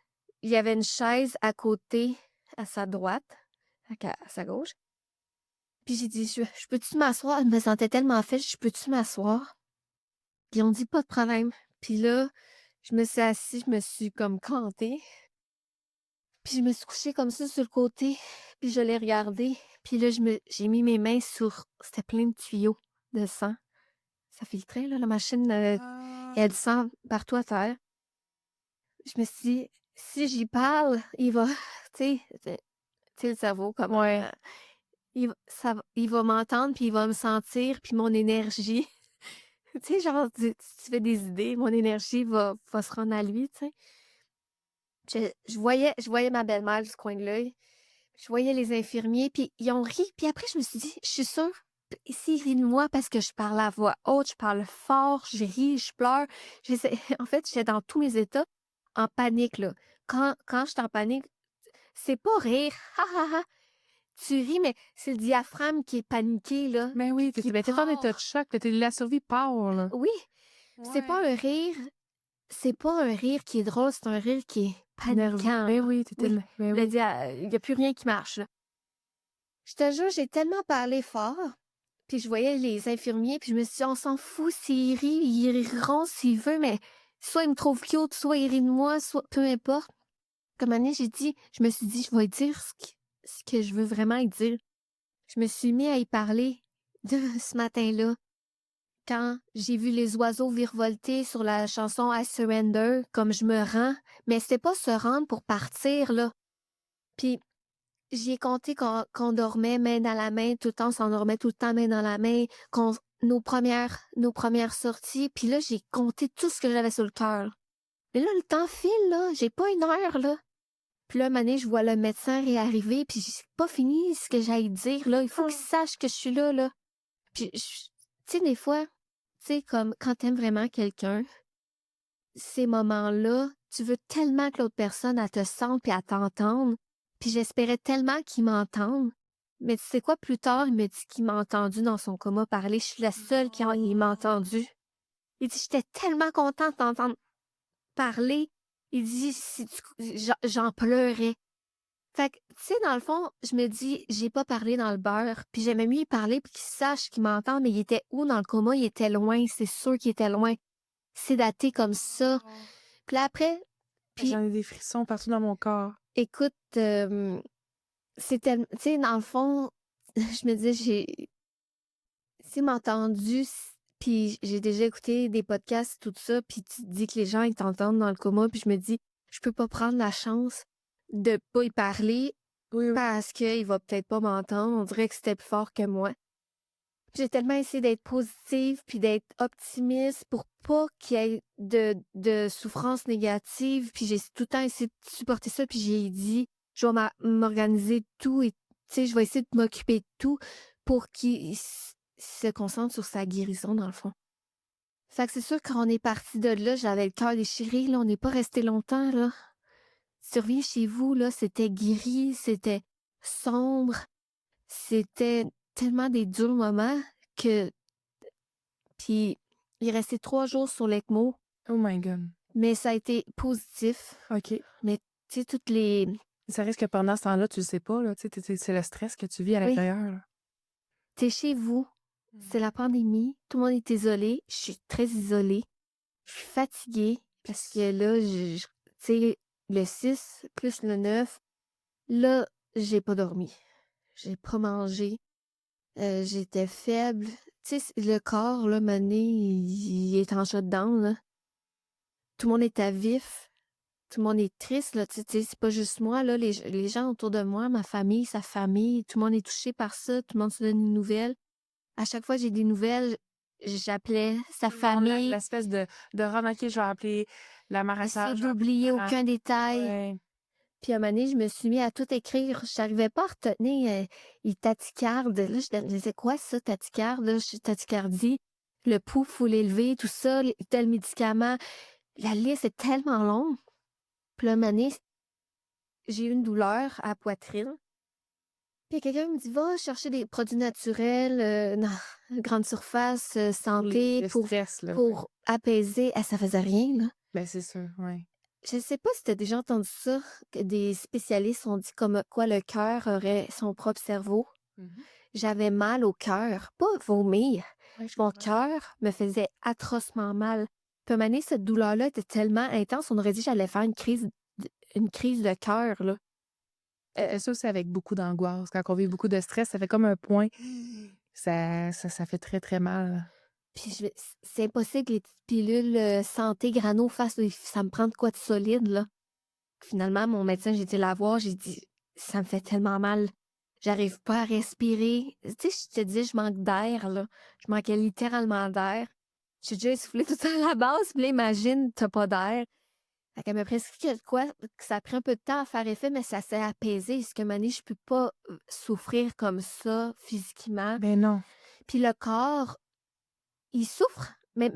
il y avait une chaise à côté, à sa droite, à sa gauche. Puis j'ai dit, je peux-tu m'asseoir? Je me sentais tellement faible, je peux-tu m'asseoir? Puis on dit pas de problème. Puis là, je me suis assise, je me suis comme cantée. Puis je me suis couchée comme ça sur le côté. Puis je l'ai regardé. Puis là, j'ai mis mes mains sur... C'était plein de tuyaux de sang. Ça filtrait, là, la machine. Il y a Ah. du sang partout à terre. Je me suis dit, si j'y parle, il va... Tu sais, le cerveau, comment... Ouais. il va m'entendre, puis il va me sentir, puis mon énergie... Tu sais, genre, tu fais des idées, mon énergie va se rendre à lui, tu sais. Je voyais ma belle-mère du coin de l'œil. Je voyais les infirmiers, puis ils ont ri. Puis après, je me suis dit, je suis sûre, s'ils rient de moi parce que je parle à voix haute, je parle fort, je ris, je pleure. En fait, j'étais dans tous mes états en panique, là. Quand je suis en panique, c'est pas rire, ha ha ha. Tu ris, mais c'est le diaphragme qui est paniqué, là, Mais oui, qui t'étais en état de part. choc. La survie part, là. Oui, c'est Ouais. pas un rire C'est pas un rire qui est drôle, c'est un rire qui est Nerveux. paniquant, Ben là. oui, Oui, ben je le oui. dis, il y a plus rien qui marche, là. Je te jure, j'ai tellement parlé fort, puis je voyais les infirmiers, puis je me suis dit: «On s'en fout s'ils rient, ils riront s'ils veulent, mais soit ils me trouvent cute, soit ils rient de moi, soit peu importe». Comme un moment je me suis dit: «Je vais lui dire ce que je veux vraiment lui dire». Je me suis mis à y parler de ce matin-là. Quand j'ai vu les oiseaux virevolter sur la chanson I Surrender, comme je me rends, mais c'était pas se rendre pour partir, là. Puis j'y ai compté qu'on dormait main dans la main, tout le temps, on s'endormait tout le temps main dans la main, nos premières sorties, puis là, j'ai compté tout ce que j'avais sur le cœur. Mais là, le temps file, là, j'ai pas une heure, là. Puis là, un moment donné, je vois le médecin réarriver, puis j'ai pas fini ce que j'allais dire, là. Il faut qu'il sache que je suis là, là. Puis, tu sais, des fois, tu sais, comme quand t'aimes vraiment quelqu'un, ces moments-là, tu veux tellement que l'autre personne, elle te sente puis elle t'entende. Puis j'espérais tellement qu'il m'entende. Mais tu sais quoi? Plus tard, il me dit qu'il m'a entendu dans son coma parler. Je suis la seule qui il m'a entendu. Il dit: «J'étais tellement contente de t'entendre parler». Il dit: «Si tu j'en pleurais». Fait que, tu sais, dans le fond, je me dis: «J'ai pas parlé dans le beurre», puis j'aimais mieux y parler puis qu'il sache qu'il m'entend, mais il était où dans le coma? Il était loin, c'est sûr qu'il était loin. C'est daté comme ça. Oh. Puis là après puis J'en ai des frissons partout dans mon corps. écoute, c'est tu sais, dans le fond, je me disais: S'il m'a entendu, puis j'ai déjà écouté des podcasts, tout ça, puis tu te dis que les gens, ils t'entendent dans le coma, puis je me dis: «Je peux pas prendre la chance de pas y parler Oui, oui. parce qu'il va peut-être pas m'entendre». On dirait que c'était plus fort que moi. Puis j'ai tellement essayé d'être positive puis d'être optimiste pour pas qu'il y ait de souffrance négative, puis j'ai tout le temps essayé de supporter ça, puis j'ai dit: «Je vais m'organiser de tout et tu sais, je vais essayer de m'occuper de tout pour qu'il se concentre sur sa guérison», dans le fond. Fait que c'est sûr, quand on est parti de là, j'avais le cœur déchiré, là, on n'est pas resté longtemps, là. Tu reviens chez vous, là, c'était gris, c'était sombre, c'était tellement des durs moments que puis il est resté 3 jours sur l'ECMO, Oh my God. mais ça a été positif. OK. Mais tu sais, toutes les Ça risque que pendant ce temps-là, tu le sais pas, là, tu sais, c'est le stress que tu vis à oui, l'intérieur, là. tu chez vous, Mmh. c'est la pandémie, tout le monde est isolé, je suis très isolée, je suis fatiguée parce que là, tu sais, le 6 plus le 9, là, j'ai pas dormi. J'ai pas mangé, j'étais faible. Tu sais, le corps, là, à il est en shutdown, là. Tout le monde est à vif. Tout le monde est triste, là, tu sais, c'est pas juste moi, là, les gens autour de moi, ma famille, sa famille, tout le monde est touché par ça, tout le monde se donne une nouvelle. À chaque fois que j'ai des nouvelles, j'appelais sa Tout le monde, famille, l'espèce de rendre: «OK, je vais appeler la essayer maraîchère, je vais appeler d'oublier les parents». aucun détail. Ouais. Puis à un moment donné, je me suis mis à tout écrire. J'arrivais pas à retenir, il tachycarde. Là, je disais: «Quoi ça, tachycarde?» Là, je tachycardie, le pouls, faut l'élever, tout ça, tel médicament. La liste est tellement longue. Puis là, un moment donné, j'ai eu une douleur à la poitrine. Puis quelqu'un me dit: «Va chercher des produits naturels, dans grande surface, Pour les santé le pour stress, là, ouais. pour apaiser». Ça faisait rien, là. Ben, c'est sûr, ouais. Je sais pas si tu as déjà entendu ça, que des spécialistes ont dit comme quoi le cœur aurait son propre cerveau. Mmh. J'avais mal au cœur, pas vomir. Ouais, je Mon comprends. cœur me faisait atrocement mal. Puis à un moment donné, cette douleur-là était tellement intense, on aurait dit que j'allais faire une crise de cœur, là. Ça fait ça aussi avec beaucoup d'angoisse. Quand on vit beaucoup de stress, ça fait comme un point. Ça fait très, très mal. Puis c'est impossible que les petites pilules, santé grano fassent ça me prend de quoi de solide, là. Finalement, mon médecin, j'ai été la voir, j'ai dit: «Ça me fait tellement mal, j'arrive pas à respirer». Tu sais, je te dis, je manque d'air, là. Je manquais littéralement d'air. J'ai déjà essoufflé tout ça à la base, puis là, imagine, tu pas d'air. Fait qu'elle m'a prescrit de quoi que ça a pris un peu de temps à faire effet, mais ça s'est apaisé. Parce que maintenant, je peux pas, souffrir comme ça physiquement. Ben non. Puis le corps, il souffre, mais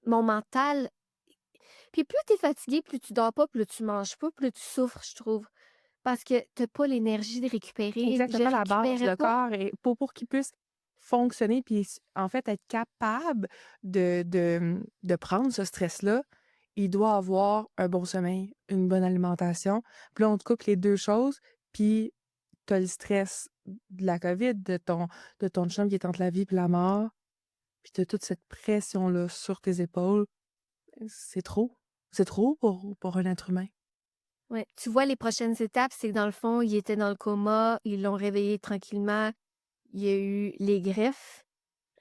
mon mental puis plus tu es fatigué, plus tu dors pas, plus tu manges pas, plus tu souffres, je trouve. Parce que tu pas l'énergie de récupérer. Je Exactement la base, récupérais le pas. corps et pour qu'il puisse fonctionner puis en fait être capable de prendre ce stress-là, il doit avoir un bon sommeil, une bonne alimentation. Puis là, on te coupe les 2 choses, puis tu as le stress de la COVID, de ton chum qui est entre la vie et la mort, puis tu toute cette pression-là sur tes épaules. C'est trop. C'est trop pour un être humain. Ouais. Tu vois, les prochaines étapes, c'est que dans le fond, il était dans le coma, ils l'ont réveillé tranquillement. Il y a eu les greffes.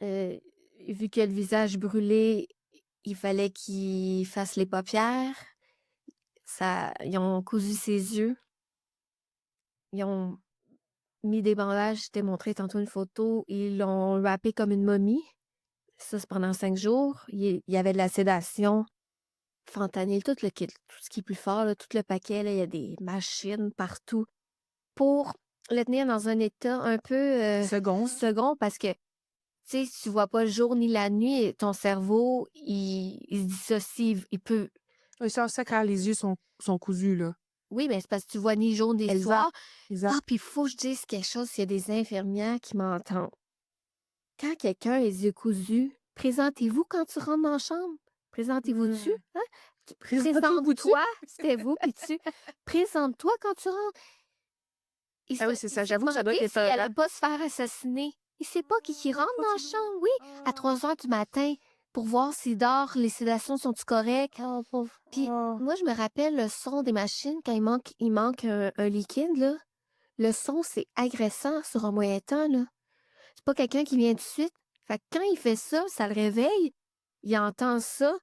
Heu, Vu que le visage brûlé, il fallait qu'il fasse les paupières. Ils ont cousu ses yeux. Ils ont mis des bandages, je t'ai montré tantôt une photo. Ils l'ont wrappé comme une momie. Ça, c'est pendant 5 jours. Il y avait de la sédation, fentanyl, tout le kit, tout ce qui est plus fort, là, tout le paquet, là. Il y a des machines partout pour le tenir dans un état un peu, Seconde. second parce que, tu sais, tu vois pas le jour ni la nuit et ton cerveau, il se dissocie, il peut Oui, ça quand les yeux sont cousus, là. Oui, mais c'est parce que tu vois ni jour ni Exact, soir. Ah, exact. puis il faut que je dise quelque chose s'il y a des infirmières qui m'entendent. Quand quelqu'un a les yeux cousus, présentez-vous quand tu rentres dans la chambre. Présentez-vous dessus, Mmh. hein? Présenté Boutu? Présente-toi, c'était vous, puis tu présente-toi quand tu rentres. Ah oui, c'est Il ça, s'est j'avoue que ça doit demandé être si elle épeurant. allait pas se faire assassiner. Il sait pas qui rentre dans la chambre, oui, à Ah! 3 heures du matin pour voir s'il dort, les sédations sont-tu correctes. Oh, pauvre. Puis Oh! moi, je me rappelle le son des machines quand il manque un liquide, là. Le son, c'est agressant sur un moyen temps, là. C'est pas quelqu'un qui vient tout de suite. Fait que quand il fait ça, ça le réveille. Il entend ça.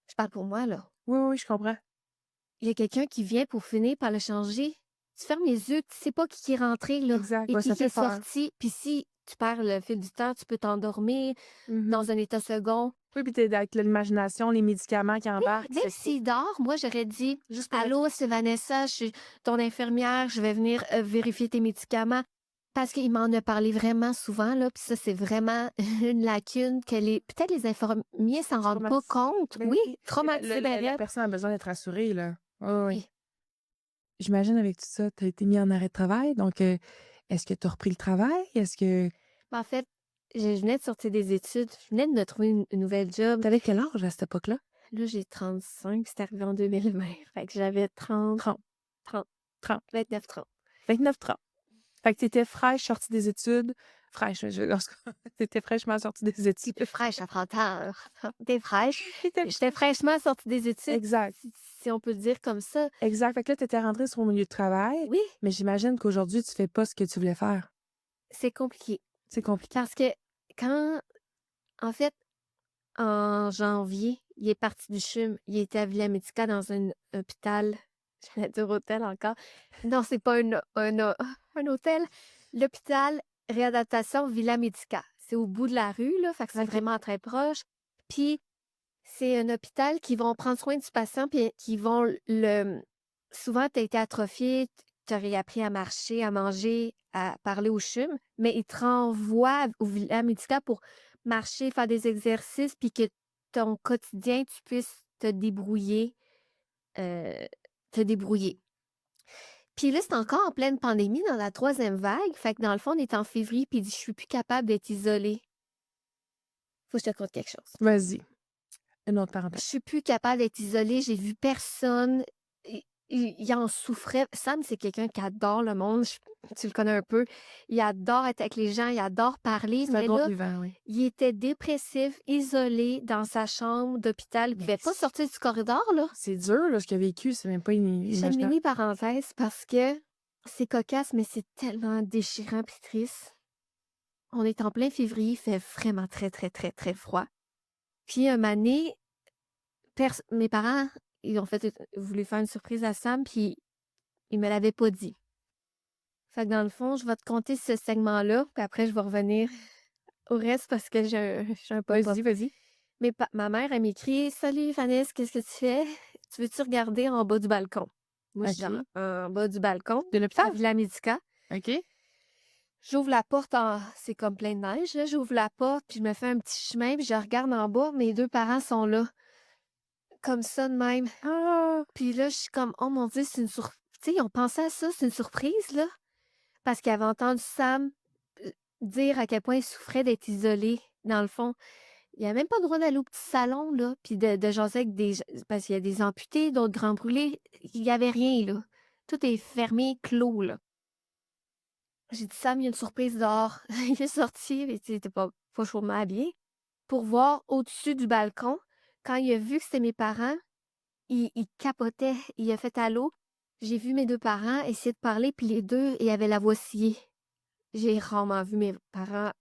Je parle pour moi, là. Oui, oui, je comprends. Il y a quelqu'un qui vient pour finir par le changer. Tu fermes les yeux, tu sais pas qui est rentré, là, Exact, et ouais, qui ça fait est peur. sorti. Puis si tu perds le fil du temps, tu peux t'endormir Mmh. dans un état second. Oui, puis tu es avec l'imagination, les médicaments qui embarquent, Même fait que s'il dort, moi, j'aurais dit juste pour être allô, c'est Vanessa, je suis ton infirmière, je vais venir vérifier tes médicaments. Parce qu'il m'en a parlé vraiment souvent, là, puis ça, c'est vraiment une lacune que peut-être les infirmiers s'en rendent pas traumatisé. compte. Ben Oui, oui, le traumatisé, ben la raide. personne a besoin d'être rassurée, là. Oui, oui. Oui. J'imagine avec tout ça, tu as été mis en arrêt de travail, donc est-ce que tu as repris le travail? Est-ce que En fait, je venais de sortir des études, je venais de me trouver une nouvelle job. tu avais quel âge à cette époque-là? Là, j'ai 35, c'est arrivé en 2020. Fait que j'avais 30, 30, 30, 30, 29, 30. 29, 30. Fait que tu étais fraîche, sortie des études. Fraîche, je en tout cas, tu étais fraîchement sortie des Petit études. peu fraîche à 30 ans. T'es fraîche. Tu étais J'étais fraîchement sortie des études, exact, si on peut le dire comme ça. exact. Fait que là, tu étais rentrée sur le milieu de travail, Oui, mais j'imagine qu'aujourd'hui, tu fais pas ce que tu voulais faire. c'est compliqué. C'est compliqué. Parce que quand, en fait, en janvier, il est parti du CHUM. Il était à Villa Medica dans un hôpital. Je vais dire hôtel encore. Non, c'est pas un hôtel. L'hôpital Réadaptation Villa Medica. C'est au bout de la rue, là. Fait que c'est OK. vraiment très proche. Puis, c'est un hôpital qui vont prendre soin du patient, puis qui vont le. Souvent, tu as été atrophié, tu aurais appris à marcher, à manger, à parler au CHUM, mais ils te renvoient au Villa Medica pour marcher, faire des exercices, puis que ton quotidien, tu puisses euh, te débrouiller. Puis là, c'est encore en pleine pandémie, dans la 3e vague. Fait que dans le fond, on est en février, puis il dit, je suis plus capable d'être isolée. Faut que je te conte quelque chose. Vas-y, une autre Je parenthèse. suis plus capable d'être isolée, j'ai vu personne. Il en souffrait. Sam, c'est quelqu'un qui adore le monde. Tu le connais un peu. Il adore être avec les gens, il adore parler. C'est un Mais drôle là, vivant, oui. il était dépressif, isolé dans sa chambre d'hôpital. Il Mais pouvait pas sortir du corridor, là. c'est dur, là, ce qu'il a vécu, c'est même pas Je fais une imaginable. mini parenthèse parce que c'est cocasse, mais c'est tellement déchirant et triste. On est en plein février, il fait vraiment très, très, très, très froid. Puis un moment donné, mes parents, ils ont voulu faire une surprise à Sam, puis ils me l'avaient pas dit. Fait que dans le fond, je vais te conter ce segment-là, puis après, je vais revenir au reste parce que j'ai un pop-up. Vas-y, vas-y. Mais ma mère, elle m'écrit: Salut Vanessa, qu'est-ce que tu fais? Tu veux-tu regarder en bas du balcon? Moi, je suis OK. en bas du balcon, De à l'hôpital? Villa Medica. OK. J'ouvre la porte c'est comme plein de neige, là. J'ouvre la porte, puis je me fais un petit chemin, puis je regarde en bas. Mes 2 parents sont là, comme ça de même. Ah! Puis là, je suis comme: Oh mon Dieu, c'est une surprise. Tu sais, ils ont pensé à ça, c'est une surprise, là. Parce qu'ils avaient entendu Sam dire à quel point il souffrait d'être isolé, dans le fond. Il a même pas le droit d'aller au petit salon, là, puis de jaser avec des gens, parce qu'il y a des amputés, d'autres grands brûlés. Il y avait rien, là. Tout est fermé, clos, là. J'ai dit: «Sam, il y a une surprise dehors». Il est sorti, mais tu sais, il était pas chaudement habillé, pour voir au-dessus du balcon. Quand il a vu que c'était mes parents, il capotait. Il a fait «Allô?» J'ai vu mes 2 parents essayer de parler, puis les 2, ils avaient la voix sciée. J'ai rarement vu mes parents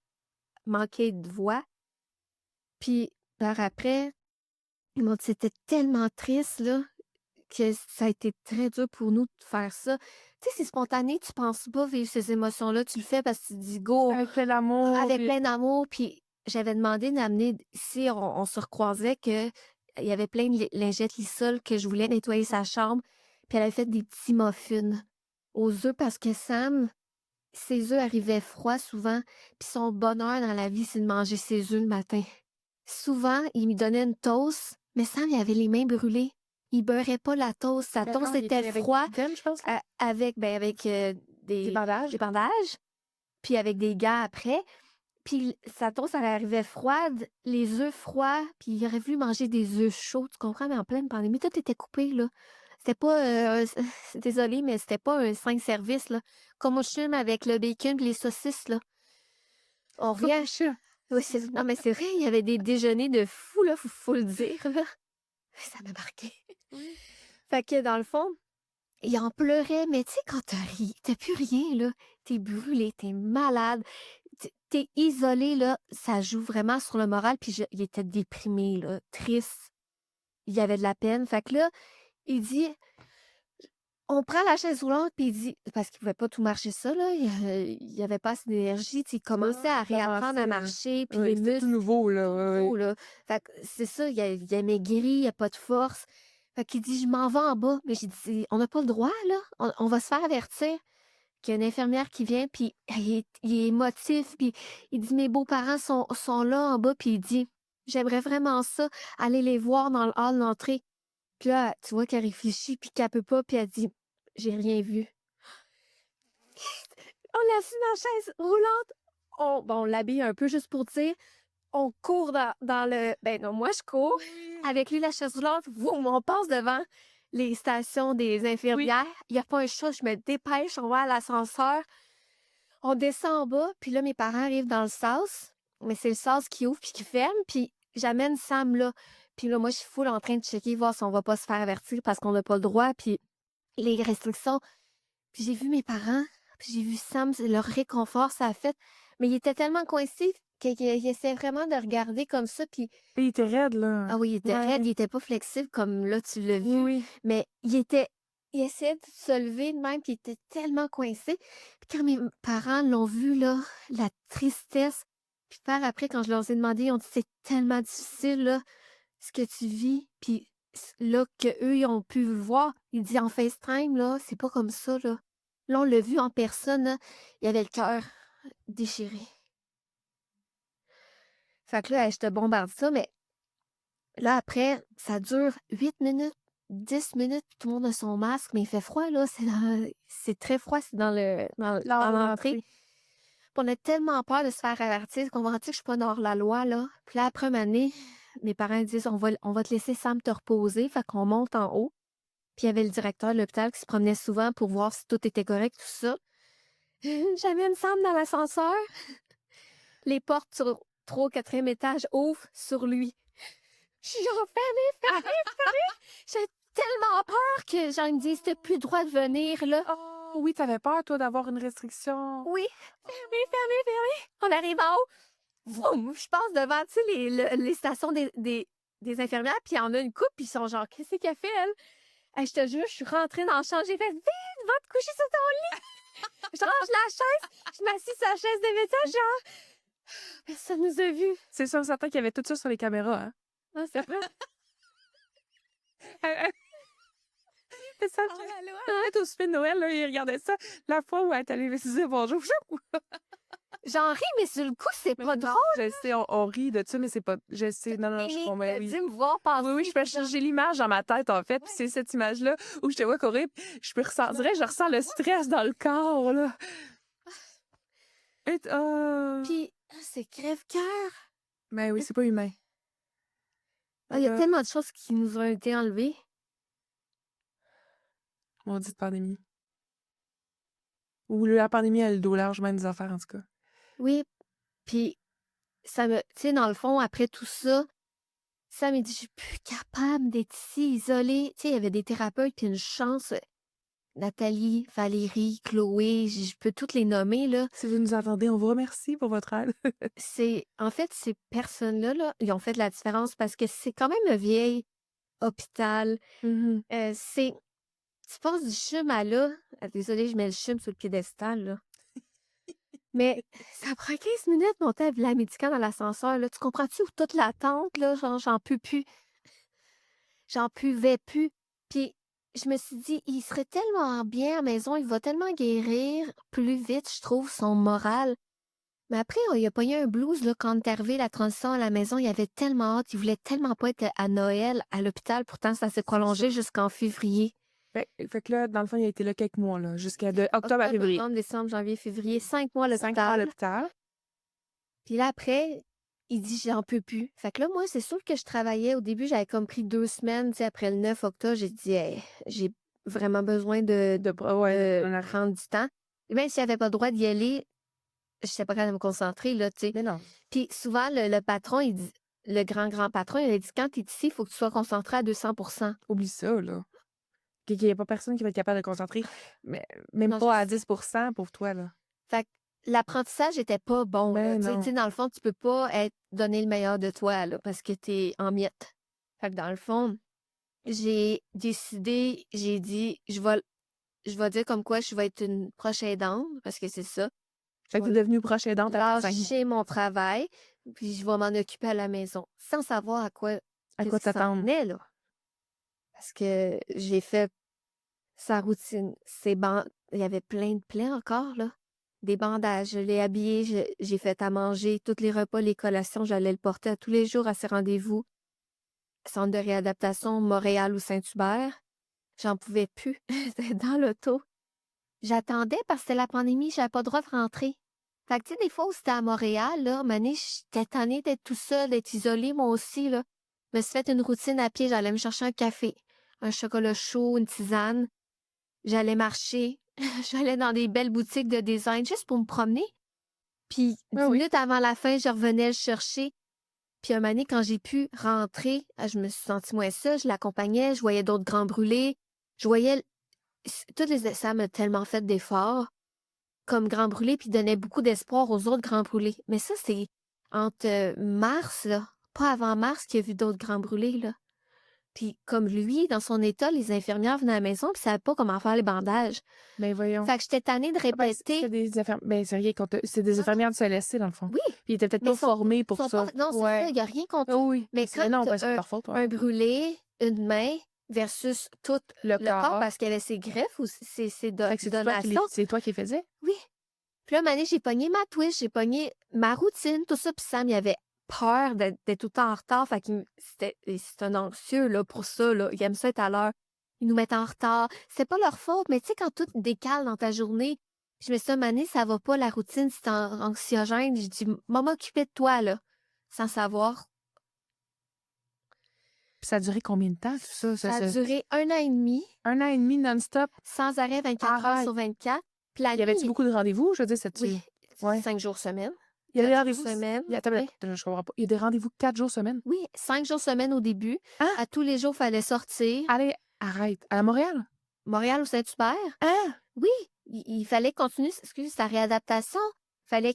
manquer de voix. Puis par après, ils m'ont dit: «C'était tellement triste, là, que ça a été très dur pour nous de faire ça». Tu sais, c'est spontané, tu penses pas vivre ces émotions-là, tu le fais parce que tu te dis: «Go!» Avec plein d'amour, avec puis plein d'amour. Puis j'avais demandé d'amener, si on se recroisait, qu'il y avait plein de lingettes Lissol, que je voulais nettoyer sa chambre. Puis elle avait fait des petits muffins aux œufs parce que Sam, ses œufs arrivaient froids souvent, puis son bonheur dans la vie, c'est de manger ses œufs le matin. Souvent, il me donnait une toast, mais Sam, il avait les mains brûlées. il beurrait pas la toast. Sa D'accord, toast il était était avec froid du gluten, je pense, là? avec Des bandages? des bandages, puis avec des gants après. Puis sa toast, elle arrivait froide, les œufs froids, puis il aurait voulu manger des œufs chauds, tu comprends? Mais en pleine pandémie, tout était coupé, là. C'était pas, désolée, mais c'était pas un 5 services, là. Comme au film avec le bacon et les saucisses, là. On revient. Oui, non, mais c'est vrai, il y avait des déjeuners de fou, là, faut le dire, là. Ça m'a marqué. Oui. Fait que dans le fond, il en pleurait, mais tu sais, quand t'as plus rien, là, t'es brûlé, t'es malade, t'es isolé, là, ça joue vraiment sur le moral, puis il était déprimé, là, triste, il y avait de la peine. Fait que là, il dit, on prend la chaise roulante, puis il dit, parce qu'il pouvait pas tout marcher ça, là, il avait pas assez d'énergie, tu sais, il commençait à réapprendre à marcher, puis Oui, les c'était tout muscles, nouveau, là, ouais, ouais. nouveaux, là. Fait que c'est ça, il a maigri, il a pas de force. Fait qu'il dit, je m'en vais en bas. Mais j'ai dit, on n'a pas le droit, là. On va se faire avertir qu'il y a une infirmière qui vient, puis il est émotif, puis il dit, mes beaux-parents sont là en bas, puis il dit, j'aimerais vraiment ça, aller les voir dans le hall d'entrée. Puis là, tu vois qu'elle réfléchit, puis qu'elle peut pas, puis elle dit, j'ai rien vu. On l'a assis dans la chaise roulante, on l'habille un peu juste pour dire, on court dans le... Ben non, moi, je cours. Oui. Avec lui, la chaise roulante, voum, on passe devant les stations des Oui. infirmières. Il n'y a pas un chat, je me dépêche, on va à l'ascenseur. On descend en bas, puis là, mes parents arrivent dans le sas. Mais c'est le sas qui ouvre puis qui ferme, puis j'amène Sam là. Puis là, moi, je suis full en train de checker, voir si on va pas se faire avertir parce qu'on n'a pas le droit, puis les restrictions. Puis j'ai vu mes parents, puis j'ai vu Sam, c'est leur réconfort, ça a fait. Mais il était tellement coincé qu'il essaie vraiment de regarder comme ça, puis Il était raide, là. ah oui, il était raide, Ouais. il était pas flexible comme là, tu l'as vu. Oui. Mais il essayait de se lever de même, puis il était tellement coincé. Puis quand mes parents l'ont vu, là, la tristesse, puis par après, quand je leur ai demandé, ils ont dit, c'est tellement difficile, là, ce que tu vis. Puis là, qu'eux, ils ont pu le voir, il dit en FaceTime, là, c'est pas comme ça, là. Là, on l'a vu en personne, là, il avait le cœur déchiré. Fait que là, je te bombarde ça, mais là, après, ça dure 8 minutes, 10 minutes, puis tout le monde a son masque, mais il fait froid, là. C'est très froid, c'est dans l'entrée. L'entrée. Puis on a tellement peur de se faire avertir, comprends-tu que je suis pas dans la loi, là? Puis là, après une année, mes parents disent, on va te laisser Sam te reposer. Fait qu'on monte en haut. Puis il y avait le directeur de l'hôpital qui se promenait souvent pour voir si tout était correct, tout ça. J'amène Sam dans l'ascenseur. Les portes sur 3 ou 4e étage ouvrent sur lui. Je suis genre, fermé. J'ai tellement peur que genre, ils me disent, t'as plus le droit de venir, là. Oh, oui, t'avais peur, toi, d'avoir une restriction. Oui, fermé. On arrive en haut. Vroom, je passe devant, tu sais, les stations des infirmières, puis il y en a une couple, puis ils sont genre, qu'est-ce qu'elle fait, elle? Hey, je te jure, je suis rentrée dans le champ, j'ai fait, vite, va te coucher sur ton lit. Je range la chaise, je m'assis sur la chaise de médecin, genre, personne nous a vus. C'est sûr, certain qu'il y avait tout ça sur les caméras, hein. Ah, c'est vrai. C'est ça, Oh là là. peut-être au souper de Noël, là, il regardait ça. La fois où elle est allée me dire bonjour. J'en ris, mais sur le coup, c'est pas drôle. Je sais, on rit de ça, mais c'est pas. Je sais, non, je comprends. Mais, Oui. tu me voir passer. Oui, je peux changer l'image dans ma tête, en fait. Puis c'est cette image-là où je te vois courir. Je peux ressentir, je ressens le stress dans le corps, là. Puis, c'est crève-cœur. Ben oui, c'est pas humain. Il y a tellement de choses qui nous ont été enlevées. Maudite pandémie. Ou la pandémie a le dos large, même des affaires, en tout cas. Oui, puis ça me... Tu sais, dans le fond, après tout ça, ça m'a dit, je suis plus capable d'être ici, isolée. Tu sais, il y avait des thérapeutes, puis une chance. Nathalie, Valérie, Chloé, je peux toutes les nommer, là. Si vous nous entendez, on vous remercie pour votre aide. En fait, ces personnes-là, là, ils ont fait de la différence parce que c'est quand même un vieil hôpital. C'est... Tu passes du chum à là. Désolée, je mets le chum sur le piédestal, là. Mais ça prend 15 minutes de monter à Villa Médicale dans l'ascenseur, là. Tu comprends-tu? Où toute l'attente, là, genre, j'en peux plus. J'en pouvais plus. Puis je me suis dit, il serait tellement bien à la maison, il va tellement guérir plus vite, je trouve, son moral. Mais après, il a pogné un blues là, quand on est arrivé, la transition à la maison. Il avait tellement hâte. Il voulait tellement pas être à Noël à l'hôpital. Pourtant, ça s'est C'est ça. prolongé jusqu'en février. Fait que là, dans le fond, il a été là quelques mois, là, jusqu'à de octobre à Octobre, février. novembre, décembre, janvier, février. 5 mois à 5 mois à l'hôpital. l'hôpital. Puis là, après, il dit, j'en peux plus. Fait que là, moi, c'est sûr que je travaillais. Au début, j'avais comme pris 2 semaines. Tu sais, après le 9 octobre, j'ai dit, hey, j'ai vraiment besoin Ouais, de prendre du temps. Et même s'il avait pas le droit d'y aller, je sais pas quand de me concentrer, là, tu sais. Mais non. Puis souvent, le patron, il dit, le grand patron, il a dit, quand tu es ici, il faut que tu sois concentré à 200%. Oublie ça, là. Qu'il n'y a pas personne qui va être capable de concentrer. Mais même Non, pas à je sais. 10% pour toi, là. Fait que l'apprentissage était pas bon, là. Ben Tu sais, non. dans le fond, tu peux pas donner le meilleur de toi, là, parce que tu es en miettes. Fait que dans le fond, j'ai décidé, j'ai dit, je vais dire comme quoi je vais être une proche aidante, parce que c'est ça. Je Fait que t'es vais devenue proche aidante après 5 mois. lâcher mon travail, puis je vais m'en occuper à la maison, sans savoir À qu'est-ce quoi qui s'en t'attendre? venait, là. Parce que j'ai fait sa routine. Il y avait plein de plaies encore, là. Des bandages. Je l'ai habillé, j'ai fait à manger. Tous les repas, les collations, j'allais le porter à tous les jours à ses rendez-vous. Centre de réadaptation, Montréal ou Saint-Hubert. J'en pouvais plus. J'étais dans l'auto. J'attendais parce que c'était la pandémie, j'avais pas le droit de rentrer. Fait que, tu sais, des fois où c'était à Montréal, là, mané, j'étais tannée d'être tout seul, d'être isolée, moi aussi, là. Je me suis fait une routine à pied, j'allais me chercher un café, un chocolat chaud, une tisane. J'allais marcher, j'allais dans des belles boutiques de design juste pour me promener. Puis, Ah 10 oui. minutes avant la fin, je revenais le chercher. Puis, un moment donné, quand j'ai pu rentrer, je me suis sentie moins seule, je l'accompagnais, je voyais d'autres grands brûlés. Je voyais ça m'a tellement fait d'efforts comme grand brûlé, puis donnait beaucoup d'espoir aux autres grands brûlés. Mais ça, c'est entre mars, là, pas avant mars qu'il y a vu d'autres grands brûlés, là. Puis comme lui, dans son état, les infirmières venaient à la maison puis ne savaient pas comment faire les bandages. Ben voyons. Fait que j'étais tannée de Ah ben, c'est répéter. des infirmières. Ben, c'est rien contre. C'est des Non, infirmières du CLSC, dans le fond. oui, Puis ils étaient peut-être mais pas formés pour sont ça. pas. Non, c'est ça, Ouais. il n'y a rien contre Ah eux. oui. Mais Mais quand non, tu ben, c'est as leur faute, ouais. un brûlé, une main versus tout Le le corps corps. parce qu'elle a ses greffes ou ses Fait que donations. c'est toi qui les faisais? Oui. Puis là, Mané, j'ai pogné ma twist, j'ai pogné ma routine, tout ça. Puis Sam, il avait peur d'être tout le temps en retard. Fait qu'il c'est un anxieux là, pour ça. Là. Il aime ça être à l'heure. Ils nous mettent en retard. C'est pas leur faute, mais tu sais, quand tout décale dans ta journée, je me suis dit, Mané, ça va pas, la routine, c'est anxiogène. J'ai dit, maman, occupée de toi, là, sans savoir. Puis ça a duré combien de temps, tout ça? Ça a duré 1 an et demi, 1 an et demi non-stop. sans arrêt, 24 heures sur 24. Puis la Y avait-tu nuit, beaucoup de rendez-vous? Je veux dire, c'était-tu... oui, Ouais. 5 jours semaine. Il y a des 4 jours rendez-vous... semaine. Attends, Oui. je comprends pas. Il y a des rendez-vous 4 jours semaine? Oui, 5 jours semaine au début. Hein? À tous les jours, il fallait sortir. Allez, arrête. À Montréal? Montréal ou Saint-Hubert. Hein? Oui, il fallait continuer, sa réadaptation. Fallait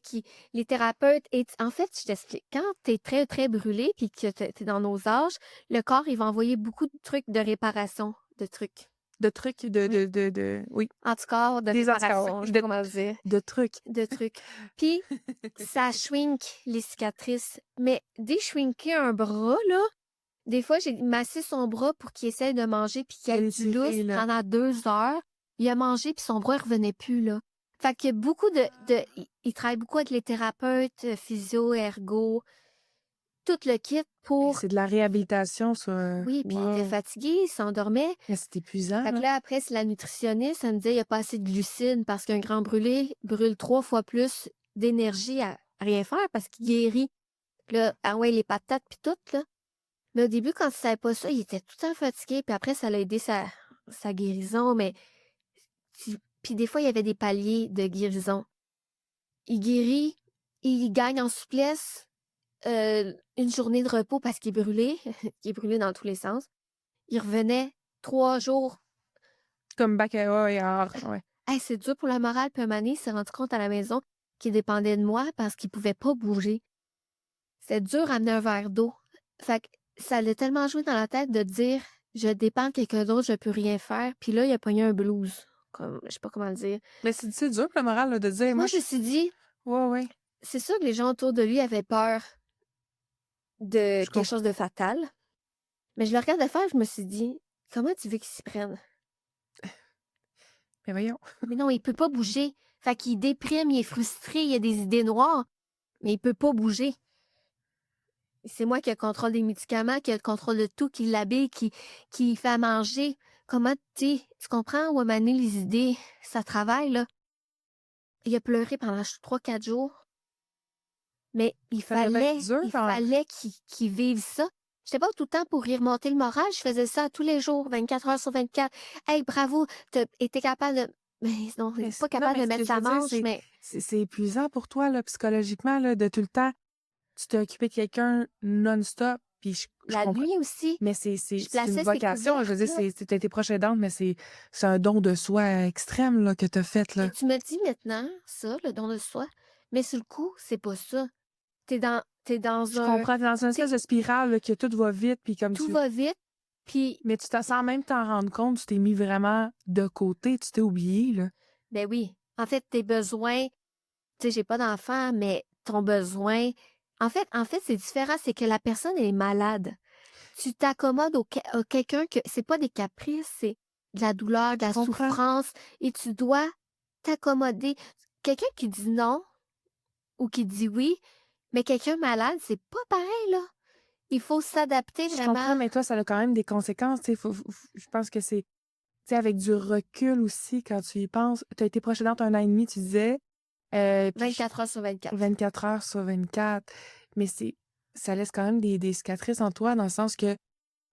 les thérapeutes. En fait, je t'explique. Quand tu es très, très brûlé puis que tu es dans nos âges, le corps, il va envoyer beaucoup de trucs de réparation, de trucs. De trucs, oui. Anticorps de Des réparation, anticorps, je sais pas comment le dire. de trucs. De trucs. Puis, ça shrink les cicatrices. Mais déshrinker un bras, là, des fois, j'ai massé son bras pour qu'il essaye de manger puis qu'il ait du lousse pendant 2 heures. Il a mangé puis son bras ne revenait plus, là. Fait qu'il y a beaucoup il travaille beaucoup avec les thérapeutes, physio, ergo, tout le kit pour... C'est de la réhabilitation, ça. Oui, puis il était fatigué, il s'endormait. Mais c'est épuisant. Fait que là, après, c'est la nutritionniste, elle me disait il n'y a pas assez de glucides parce qu'un grand brûlé brûle 3 fois plus d'énergie à rien faire parce qu'il guérit. Puis là, ah ouais, les patates puis tout, là. Mais au début, quand il ne savait pas ça, il était tout le temps fatigué. Puis après, ça l'a aidé sa guérison. Mais puis des fois, il y avait des paliers de guérison. Il guérit, il gagne en souplesse une journée de repos parce qu'il est brûlé. Il est brûlé dans tous les sens. Il revenait 3 jours. Comme bac à ouais. Hey, c'est dur pour le moral. Puis un moment donné, il s'est rendu compte à la maison qu'il dépendait de moi parce qu'il pouvait pas bouger. C'était dur à amener un verre d'eau. Fait que ça l'a tellement joué dans la tête de dire je dépends de quelqu'un d'autre, je peux rien faire. Puis là, il a pogné un blues. Comme, je sais pas comment le dire. Mais c'est dur pour le moral là, de dire. Moi, je me suis dit, ouais. c'est sûr que les gens autour de lui avaient peur de quelque chose de fatal. Mais je le regardais faire, je me suis dit, comment tu veux qu'il s'y prenne? Mais voyons. Mais non, il peut pas bouger. Fait qu'il déprime, il est frustré, il a des idées noires. mais il peut pas bouger. C'est moi qui ai le contrôle des médicaments, qui ai le contrôle de tout, qui l'habille, qui fait à manger. Comment, tu sais, tu comprends? Où amener les idées, ça travaille, là. Il a pleuré pendant 3, 4 jours, mais il Ça devait être fallait, dur il quand fallait qu'il vive ça. J'étais pas tout le temps pour y remonter le moral. Je faisais ça tous les jours, 24 heures sur 24. Hey, bravo, t'as été capable de. Mais non, mais pas non, capable mais de ce que mettre je veux sa dire, manche, mais c'est épuisant pour toi, là, psychologiquement, là, de tout le temps, tu t'es occupé de quelqu'un non-stop, puis je la comprends. nuit aussi, Mais je c'est une plaçais ses vocation, je veux dire, couvertes, là. t'as été proche aidante, mais c'est un don de soi extrême, là, que t'as fait, Et là. tu me dis maintenant, ça, le don de soi, mais sur le coup, c'est pas ça. T'es dans Je un. comprends, t'es dans une espèce T'es, de spirale, là, que tout va vite, puis comme tout tu... va vite, puis, Mais tu sans même t'en rendre compte, tu t'es mis vraiment de côté, tu t'es oublié, là. ben oui. En fait, tes besoins, tu sais, j'ai pas d'enfant, mais ton besoin. En fait, c'est différent, c'est que la personne est malade. Tu t'accommodes au quelqu'un que c'est pas des caprices, c'est de la douleur, de Je la comprends. souffrance, et tu dois t'accommoder. Quelqu'un qui dit non ou qui dit oui, mais quelqu'un malade, c'est pas pareil, là. Il faut s'adapter Je comprends, vraiment. mais toi, ça a quand même des conséquences, tu sais, je pense que c'est, tu sais, avec du recul aussi, quand tu y penses, t'as été proche aidante 1 an et demi, tu disais, puis 24 heures sur 24. 24 heures sur 24, mais ça laisse quand même des cicatrices en toi, dans le sens que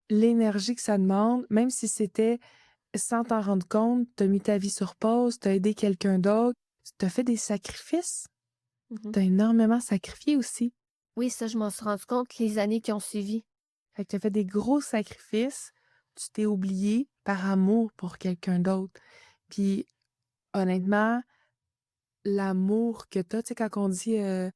l'énergie que ça demande, même si c'était sans t'en rendre compte, t'as mis ta vie sur pause, t'as aidé quelqu'un d'autre, t'as fait des sacrifices, Mhm. t'as énormément sacrifié aussi. Oui, ça, je m'en suis rendu compte les années qui ont suivi. Fait que t'as fait des gros sacrifices, tu t'es oublié par amour pour quelqu'un d'autre. Puis honnêtement, l'amour que t'as, tu sais, quand on dit à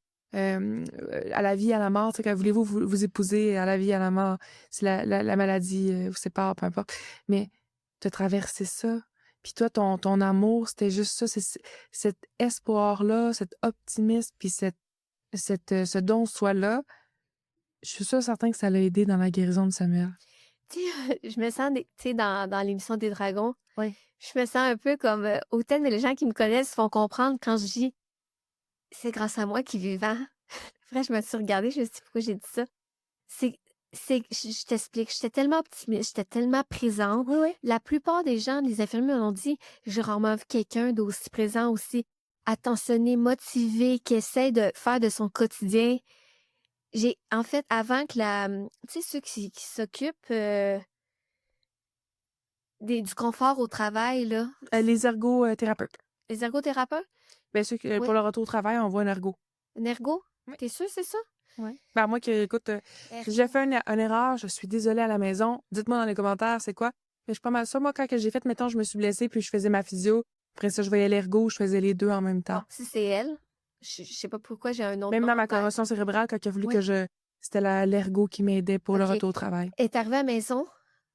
la vie, à la mort, tu sais, quand voulez-vous vous épouser à la vie, à la mort, si la maladie vous sépare, peu importe. Mais t'as traversé ça. Puis toi, ton amour, c'était juste ça, cet espoir-là, cet optimisme, puis ce don soi-là. Je suis sûre certain que ça l'a aidé dans la guérison de Samuel. Tu sais, je me sens, tu sais, dans l'émission des dragons, Oui. je me sens un peu comme autant les gens qui me connaissent vont comprendre quand je dis c'est grâce à moi qu'il est vivant. Après, je me suis regardée, je me suis dit pourquoi j'ai dit ça. C'est, je t'explique, j'étais tellement optimiste, j'étais tellement présente. Oui, oui. La plupart des gens, les infirmiers m'ont dit, j'ai rarement vu quelqu'un d'aussi présent, aussi attentionné, motivé, qui essaie de faire de son quotidien. En fait, avant que tu sais, ceux qui s'occupent du confort au travail, là, Les ergothérapeutes. les ergothérapeutes, Bien sûr que oui, pour le retour au travail, on voit un ergo. un ergo, Oui. t'es sûr, c'est ça? Oui. Ben, moi, écoute, si j'ai fait une erreur, je suis désolée à la maison. Dites-moi dans les commentaires, c'est quoi? Mais je suis pas mal sûre. Moi, quand que j'ai fait, mettons, je me suis blessée, puis je faisais ma physio. Après ça, je voyais l'ergo, je faisais les deux en même Bon, temps. si c'est elle, je sais pas pourquoi j'ai un autre Même nom dans en ma tête. commotion cérébrale, quand il a voulu Oui, c'était l'ergo qui m'aidait pour le OK. retour au travail. Elle est arrivée à la maison,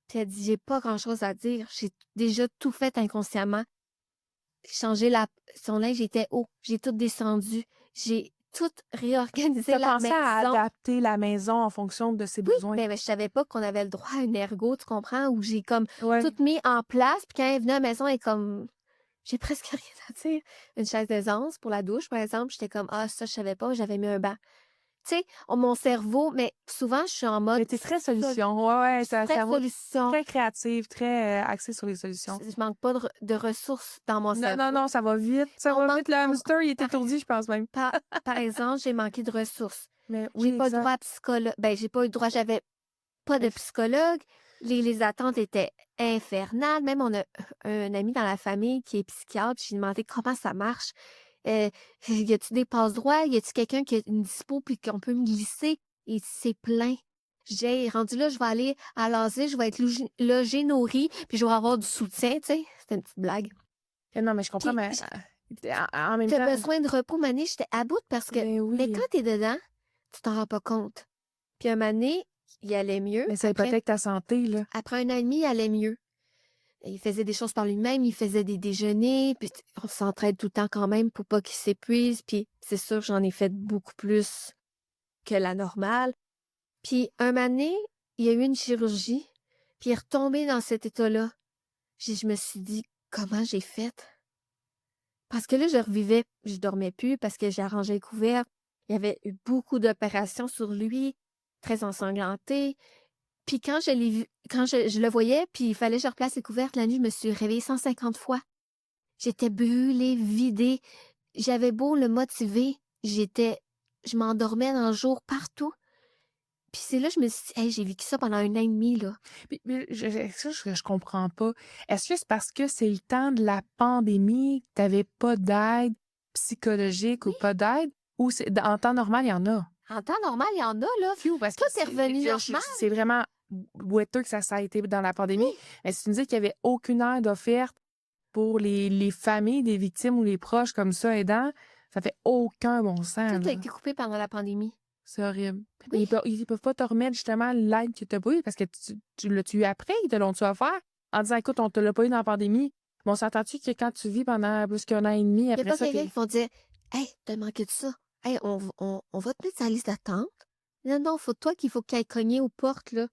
puis elle dit, j'ai pas grand-chose à dire. J'ai déjà tout fait inconsciemment. J'ai changé son linge était haut. J'ai tout descendu. J'ai tout réorganisé T'as la pensé à maison. adapter la maison en fonction de ses Oui, besoins. mais je savais pas qu'on avait le droit à une ergo, tu comprends? Où j'ai comme Ouais. tout mis en place. Puis quand elle est venue à la maison, elle est comme, j'ai presque rien à dire. Une chaise d'aisance pour la douche, par exemple. J'étais comme, ah, ça, je savais pas, j'avais mis un banc. Tu sais, mon cerveau, mais souvent, je suis en mode Mais t'es très sol- solution. Ouais, ouais, je suis t'as un très cerveau solution. très créatif, très axé sur les solutions. Je manque pas de ressources dans mon Non, non, cerveau. non, ça va vite. Ça On va manque, vite. Le hamster, il est par, étourdi, je pense même. par, par exemple, j'ai manqué de ressources. Mais J'ai oui, pas eu droit exact. à psychologue. Ben, j'ai pas eu droit, j'avais pas de Mais psychologue. Les attentes étaient infernales. Même, on a un ami dans la famille qui est psychiatre. J'ai demandé comment ça marche. Y a-tu des passe-droits? Y a-tu quelqu'un qui a une dispo puis qu'on peut me glisser? Et c'est plein. J'ai rendu là, je vais aller à l'asile, je vais être logée, nourrie, puis je vais avoir du soutien, tu sais. C'était une petite blague. non, mais je comprends, Puis, mais en même t'as temps, besoin de repos, Mané, j'étais à bout parce que, ben mais quand oui. t'es dedans, tu t'en rends pas compte. Puis un Mané, il allait mieux. Mais ça hypothèque ta santé, là. Après 1 an et demi, il allait mieux. Il faisait des choses par lui-même, il faisait des déjeuners, puis on s'entraide tout le temps quand même pour pas qu'il s'épuise. Puis c'est sûr, j'en ai fait beaucoup plus que la normale. Puis un année, il y a eu une chirurgie, puis il est retombé dans cet état-là. Je me suis dit, comment j'ai fait? Parce que là, je revivais, je dormais plus parce que j'ai arrangé les couverts. Il y avait eu beaucoup d'opérations sur lui, très ensanglanté. Puis quand je l'ai vu, quand je le voyais, puis il fallait que je replace les couvertes la nuit, je me suis réveillée 150 fois. J'étais brûlée, vidée. J'avais beau le motiver, je m'endormais dans le jour partout. Puis c'est là que je me suis dit, hey, j'ai vécu ça pendant 1 an et demi, là. Mais ça, je comprends pas. Est-ce que c'est parce que c'est le temps de la pandémie que t'avais pas d'aide psychologique ou Oui, pas d'aide? Ou en temps normal, il y en a? en temps normal, il y en a, là. Phew, parce que Tout est revenu normal. c'est vraiment boiteux que ça a été dans la pandémie. Oui, Mais si tu me dis qu'il n'y avait aucune aide offerte pour les familles des victimes ou les proches comme ça aidants, ça fait aucun bon sens, tout a là. été coupé pendant la pandémie. C'est horrible. Mais Oui, ils peuvent pas te remettre justement l'aide que tu as pas eue parce que tu l'as-tu eu après, ils te l'ont-tu offert en disant écoute, on te l'a pas eu dans la pandémie. Mais on s'entend-tu que quand tu vis pendant plus qu'un an et demi, il n'y a après pas ça, quelqu'un qui va dire, hey, t'as manqué de ça. Hey, on va te mettre sur la liste d'attente. Non, non, faut toi qu'il faut qu'elle cogner aux portes, là.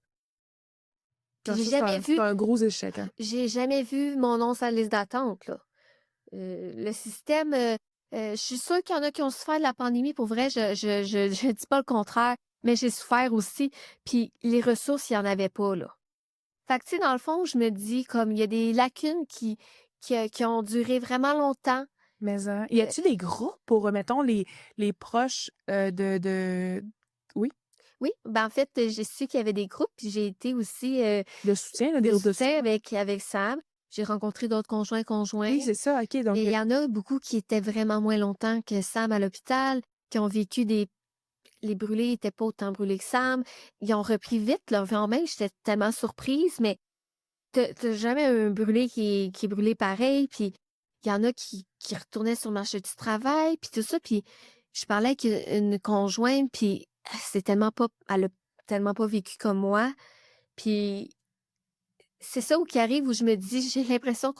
Puis non, ça, c'est un gros échec. Hein. j'ai jamais vu mon nom sur la liste d'attente, là. Le système, je suis sûre qu'il y en a qui ont souffert de la pandémie. Pour vrai, je dis pas le contraire, mais j'ai souffert aussi. Puis les ressources, il y en avait pas, là. Fait que, tu sais, dans le fond, je me dis, comme, il y a des lacunes qui ont duré vraiment longtemps. Mais y a-tu des groupes pour, mettons, les proches oui, Oui, ben en fait, j'ai su qu'il y avait des groupes, puis j'ai été aussi de soutien, là, des de groupes de soutien soutien? avec Sam. J'ai rencontré d'autres conjoints. Oui, c'est ça, OK. Donc, Et il y en a beaucoup qui étaient vraiment moins longtemps que Sam à l'hôpital, qui ont vécu les brûlés n'étaient pas autant brûlés que Sam. Ils ont repris vite leur vie en main. J'étais tellement surprise, mais t'as jamais un brûlé qui est brûlé pareil. Puis il y en a qui retournaient sur le marché du travail, puis tout ça. Puis je parlais avec une conjointe, puis elle a tellement pas vécu comme moi. Puis c'est ça qui arrive où je me dis, j'ai l'impression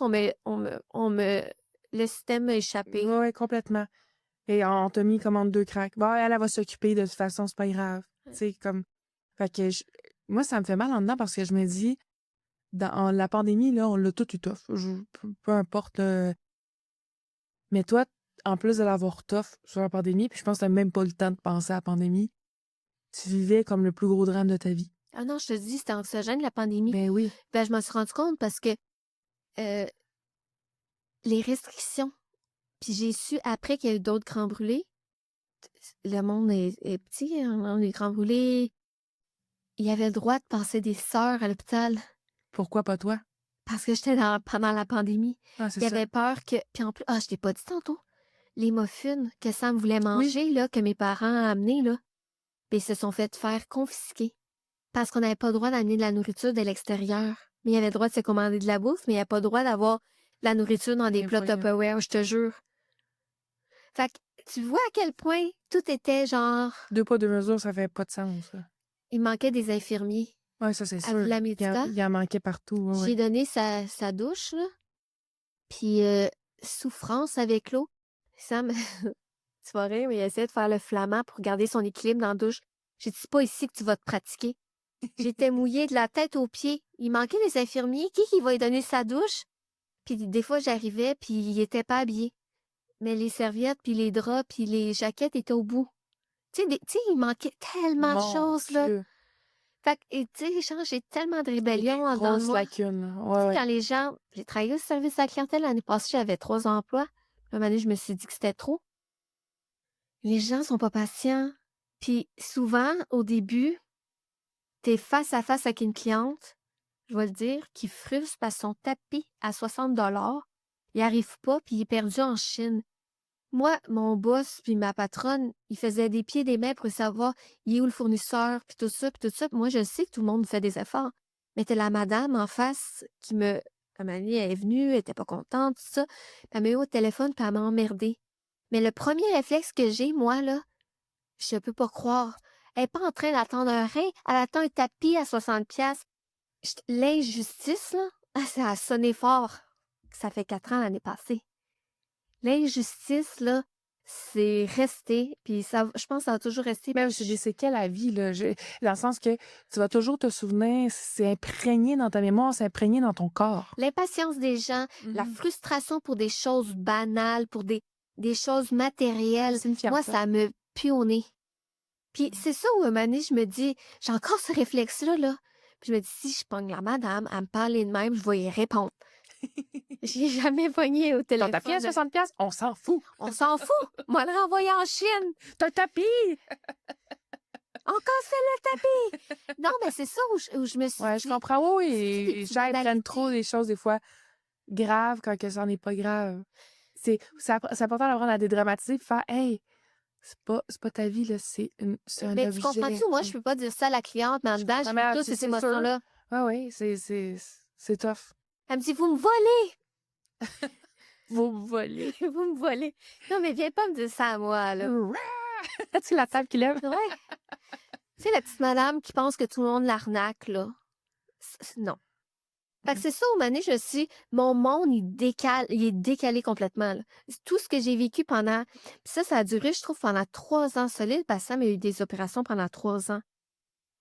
le système m'a échappé. ouais, complètement. Et on t'a mis comme entre deux cracks. Bon, elle va s'occuper de toute façon, c'est pas grave. Tu sais, comme. Fait que moi, ça me fait mal en dedans parce que je me dis, dans la pandémie, là, on l'a tout eu tough. Peu importe. Mais toi, en plus de l'avoir tough sur la pandémie, puis je pense que t'as même pas le temps de penser à la pandémie, tu vivais comme le plus gros drame de ta vie. Ah non, je te dis, c'était anxiogène, la pandémie. Ben oui. Ben, je m'en suis rendu compte parce que euh, les restrictions, puis j'ai su après qu'il y a eu d'autres grands brûlés. Le monde est petit, hein, on est grands brûlés. Il y avait le droit de passer des sœurs à l'hôpital Pourquoi pas toi? parce que pendant la pandémie. Ah, c'est Il y ça. avait peur que. Puis en plus, je t'ai pas dit tantôt, les muffins que Sam voulait Oui. manger, là, que mes parents ont amenés, là, ben, ils se sont fait faire confisquer parce qu'on n'avait pas le droit d'amener de la nourriture de l'extérieur. Mais il y avait le droit de se commander de la bouffe, mais il n'y avait pas le droit d'avoir de la nourriture dans des Ben plats voyons. Tupperware, je te jure. Fait que tu vois à quel point tout était genre. Deux pas, deux mesures, ça fait pas de sens, ça. Il manquait des infirmiers. Ouais, ça, c'est À sûr. la médica, Il en manquait partout, ouais, ouais. j'ai donné sa douche, là. Puis souffrance avec l'eau. Sam, tu vas rire, mais il essaie de faire le flamand pour garder son équilibre dans la douche. J'ai dit, c'est pas ici que tu vas te pratiquer. J'étais mouillée de la tête aux pieds. Il manquait des infirmiers. Qui va lui donner sa douche? Puis des fois, j'arrivais, puis il était pas habillé. Mais les serviettes, puis les draps, puis les jaquettes étaient au bout. Tu sais, il manquait tellement de Mon choses, là. Dieu. Fait que, et tu sais, genre, j'ai tellement de rébellion Des en dedans de grosses moi. lacunes. là. Tu sais, Ouais, ouais. quand les gens. J'ai travaillé au service à la clientèle l'année passée, j'avais 3 emplois. Un moment donné, je me suis dit que c'était trop. Les gens sont pas patients. Puis souvent, au début, t'es face à face avec une cliente, je vais le dire, qui frustre parce que son tapis à 60 $, il arrive pas, puis il est perdu en Chine. Moi, mon boss puis ma patronne, ils faisaient des pieds et des mains pour savoir il est où le fournisseur, puis tout ça, puis tout ça. Puis moi, je sais que tout le monde fait des efforts. Mais t'as la madame en face qui me... À un moment donné, elle est venue, elle était pas contente, tout ça. Puis elle m'a eu au téléphone, puis elle m'a emmerdée. Mais le premier réflexe que j'ai, moi, là, je peux pas croire. Elle est pas en train d'attendre un rein, elle attend un tapis à 60$. L'injustice, là, ça a sonné fort. Ça fait 4 ans l'année passée. L'injustice, là, c'est resté, puis ça, je pense que ça va toujours rester. Ben, c'est des séquelles à vie, là. Dans le sens que tu vas toujours te souvenir, c'est imprégné dans ta mémoire, c'est imprégné dans ton corps. L'impatience des gens, la Mhm. frustration pour des choses banales, pour des choses matérielles. C'est une Moi, fierté. ça me puis au nez. Puis c'est ça où, un moment donné, je me dis, j'ai encore ce réflexe-là, là. Puis je me dis, si je pogne la madame à me parler de même, je vais y répondre. J'ai jamais pogné au Ton tapis à téléphone. 60$, on s'en fout. On s'en fout. Moi, le renvoyer en Chine. T'as un tapis! On cancelle le tapis. Non, mais c'est ça où je me suis Ouais, je dit, comprends. Oui, c'est des et les petites gens ils prennent banalités. trop des choses, des fois, graves quand que ça n'en est pas grave. C'est important d'apprendre à dédramatiser et faire hey, c'est pas ta vie, là, c'est un Mais tu objet. comprends-tu? Moi, je peux pas dire ça à la cliente, mais en Je dedans, comprends, j'ai mais toutes c'est ces c'est sûr. émotions-là. Ouais, oui, c'est tough. Elle me dit, vous me volez. Vous me volez. Vous me volez. Non, mais viens pas me dire ça à moi, là. C'est la table qui lève. Ouais. Tu sais, la petite madame qui pense que tout le monde l'arnaque, là. Non. Fait que c'est ça, au moment donné, mon monde, il est décalé complètement, là. C'est tout ce que j'ai vécu pendant, puis ça a duré, je trouve, pendant 3 ans solides, parce que Sam a eu des opérations pendant 3 ans.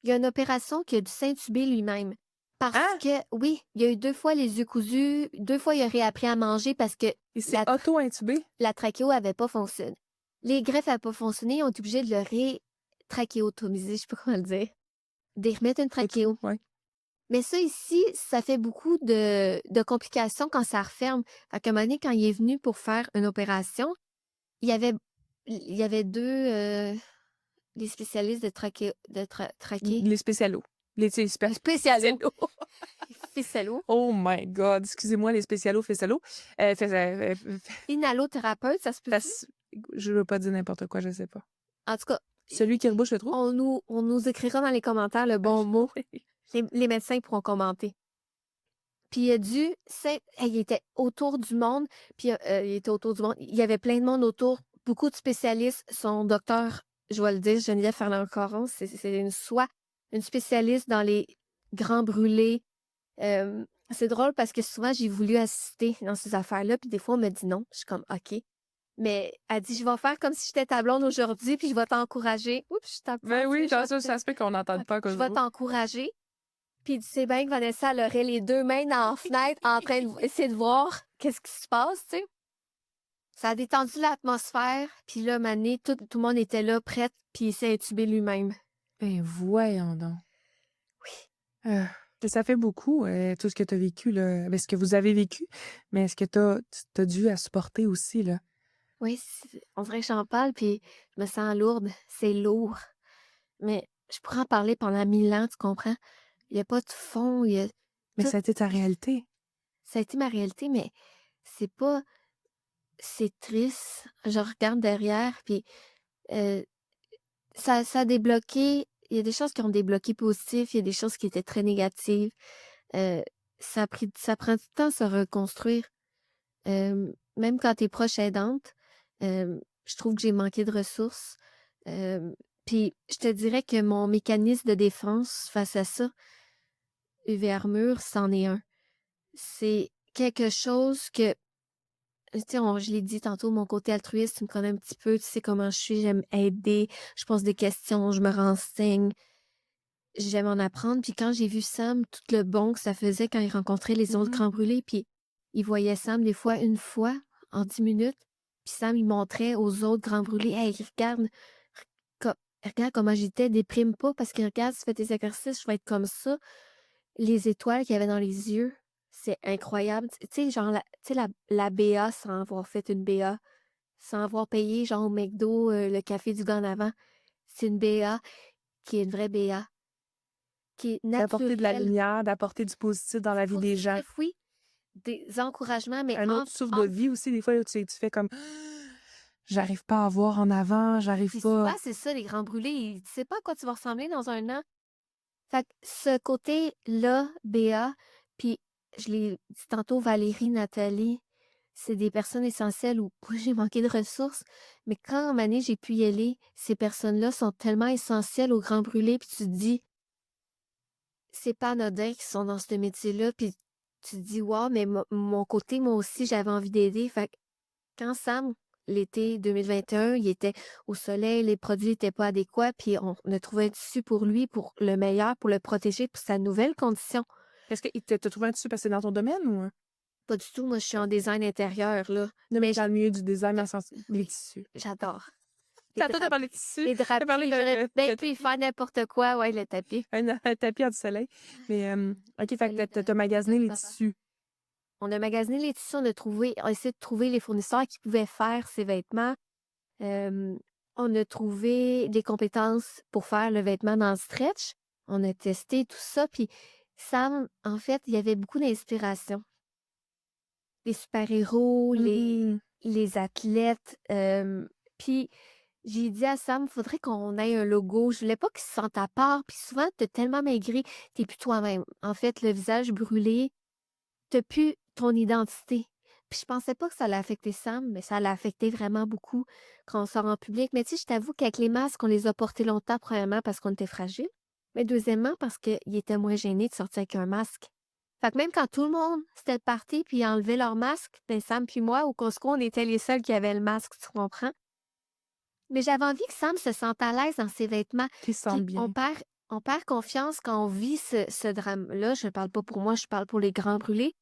Il y a une opération qui a dû s'intuber lui-même. Parce Hein? que, oui, il a eu 2 fois les yeux cousus, 2 fois il a réappris à manger parce que Il s'est auto-intubé. la trachéo avait pas fonctionné. Les greffes n'avaient pas fonctionné, ils ont été obligés de le trachéotomiser, je sais pas comment le dire. De remettre une trachéo. Ouais. Mais ça ici, ça fait beaucoup de complications quand ça referme. Fait qu'à un moment donné, quand il est venu pour faire une opération, il y avait deux les spécialistes de trachée. Les spécialos. Les Les spécialistes. spécialos. Spécialo. Oh my God. Excusez-moi, les spécialos, fessalos. Inhalothérapeute, ça se peut. Je veux pas dire n'importe quoi, je sais pas. En tout cas, Celui qui rebouche le trou? on nous écrira dans les commentaires le bon mot. Les médecins pourront commenter. Puis il a dû, il était autour du monde, puis il était autour du monde. Il y avait plein de monde autour, beaucoup de spécialistes. Son docteur, je vais le dire, Geneviève Ferland-Caron, c'est une spécialiste dans les grands brûlés. C'est drôle parce que souvent, j'ai voulu assister dans ces affaires-là, puis des fois, on me dit non. Je suis comme, OK. Mais elle dit, je vais faire comme si j'étais ta blonde aujourd'hui, puis je vais t'encourager. Oups, je tape. Ben oui, ça se peut qu'on n'entende pas. Je vais t'encourager. Puis il dit, c'est bien que Vanessa, elle aurait les 2 mains dans la fenêtre en train d'essayer de voir qu'est-ce qui se passe, tu sais. Ça a détendu l'atmosphère. Puis là, Mané, tout le monde était là, prête, puis il s'est intubé lui-même. Ben voyons donc. Oui. Ça fait beaucoup, tout ce que tu as vécu, là. Ben, ce que vous avez vécu, mais ce que tu as dû à supporter aussi, là. Oui, on dirait que j'en parle, puis je me sens lourde. C'est lourd. Mais je pourrais en parler pendant 1000 ans, tu comprends? Il n'y a pas de fond. Mais ça a été ta réalité. Ça a été ma réalité, mais c'est pas... C'est triste. Je regarde derrière, puis ça a débloqué. Il y a des choses qui ont débloqué positif, il y a des choses qui étaient très négatives. Ça prend du temps à se reconstruire. Même quand tu es proche aidante, je trouve que j'ai manqué de ressources. Puis je te dirais que mon mécanisme de défense face à ça, UV Armure, c'en est un. C'est quelque chose que, tu sais, je l'ai dit tantôt, mon côté altruiste, tu me connais un petit peu, tu sais comment je suis, j'aime aider, je pose des questions, je me renseigne, j'aime en apprendre. Puis quand j'ai vu Sam, tout le bon que ça faisait quand il rencontrait les autres grands brûlés, puis il voyait Sam des fois une fois en 10 minutes, puis Sam, il montrait aux autres grands brûlés, hey, regarde comment j'étais, déprime pas, parce que regarde, si tu fais tes exercices, je vais être comme ça. Les étoiles qu'il y avait dans les yeux, c'est incroyable. Tu sais, genre, la BA sans avoir fait une BA, sans avoir payé, genre, au McDo, le café du gars en avant. C'est une BA qui est une vraie BA, qui est D'apporter de la naturelle. lumière, d'apporter du positif dans la vie des gens. Positif, oui, des encouragements, mais Un autre souffle de vie aussi, des fois, tu fais comme j'arrive pas à voir en avant, j'arrive puis pas. souvent, c'est ça, les grands brûlés. Tu sais pas à quoi tu vas ressembler dans un an. Fait que ce côté-là, BA, puis je l'ai dit tantôt, Valérie, Nathalie, c'est des personnes essentielles où moi, j'ai manqué de ressources, mais quand, à un moment donné, j'ai pu y aller, ces personnes-là sont tellement essentielles au Grand Brûlé, puis tu te dis, c'est pas anodin qui sont dans ce métier-là, puis tu te dis, wow, mais mon côté, moi aussi, j'avais envie d'aider. Fait que quand Sam, l'été 2021, il était au soleil, les produits n'étaient pas adéquats, puis on a trouvé un tissu pour lui, pour le meilleur, pour le protéger, pour sa nouvelle condition. Est-ce que t'as trouvé un tissu parce que c'est dans ton domaine ou? Pas du tout, moi, je suis en design intérieur, là. Non, mais dans le milieu du design, dans le sens les tissus. J'adore. Les Tantôt, t'as draps parlé de tissu, les t'as parlé draperies, j'aurais bien pu y faire n'importe quoi, ouais, le tapis. un tapis à du soleil. Mais, OK, fait que t'as magasiné les tissus. On a magasiné les tissus, on a essayé de trouver les fournisseurs qui pouvaient faire ces vêtements. On a trouvé des compétences pour faire le vêtement dans le stretch. On a testé tout ça, puis Sam, en fait, il y avait beaucoup d'inspiration. Les super-héros, Mmh. les athlètes, puis j'ai dit à Sam: «Faudrait qu'on ait un logo». Je voulais pas qu'il se sente à part, puis souvent, tu tellement maigri, tu plus toi-même. En fait, le visage brûlé, tu plus ton identité. Puis je pensais pas que ça allait affecter Sam, mais ça l'a affecté vraiment beaucoup quand on sort en public. Mais tu sais, je t'avoue qu'avec les masques, on les a portés longtemps, premièrement, parce qu'on était fragiles, mais deuxièmement, parce qu'il était moins gêné de sortir avec un masque. Fait que même quand tout le monde s'était parti puis enlevait leur masque, ben Sam puis moi, au Costco, on était les seuls qui avaient le masque, tu comprends? Mais j'avais envie que Sam se sente à l'aise dans ses vêtements. Qu'ils se sentent Puis bien. on perd confiance quand on vit ce drame-là. Je parle pas pour moi, je parle pour les grands brûlés.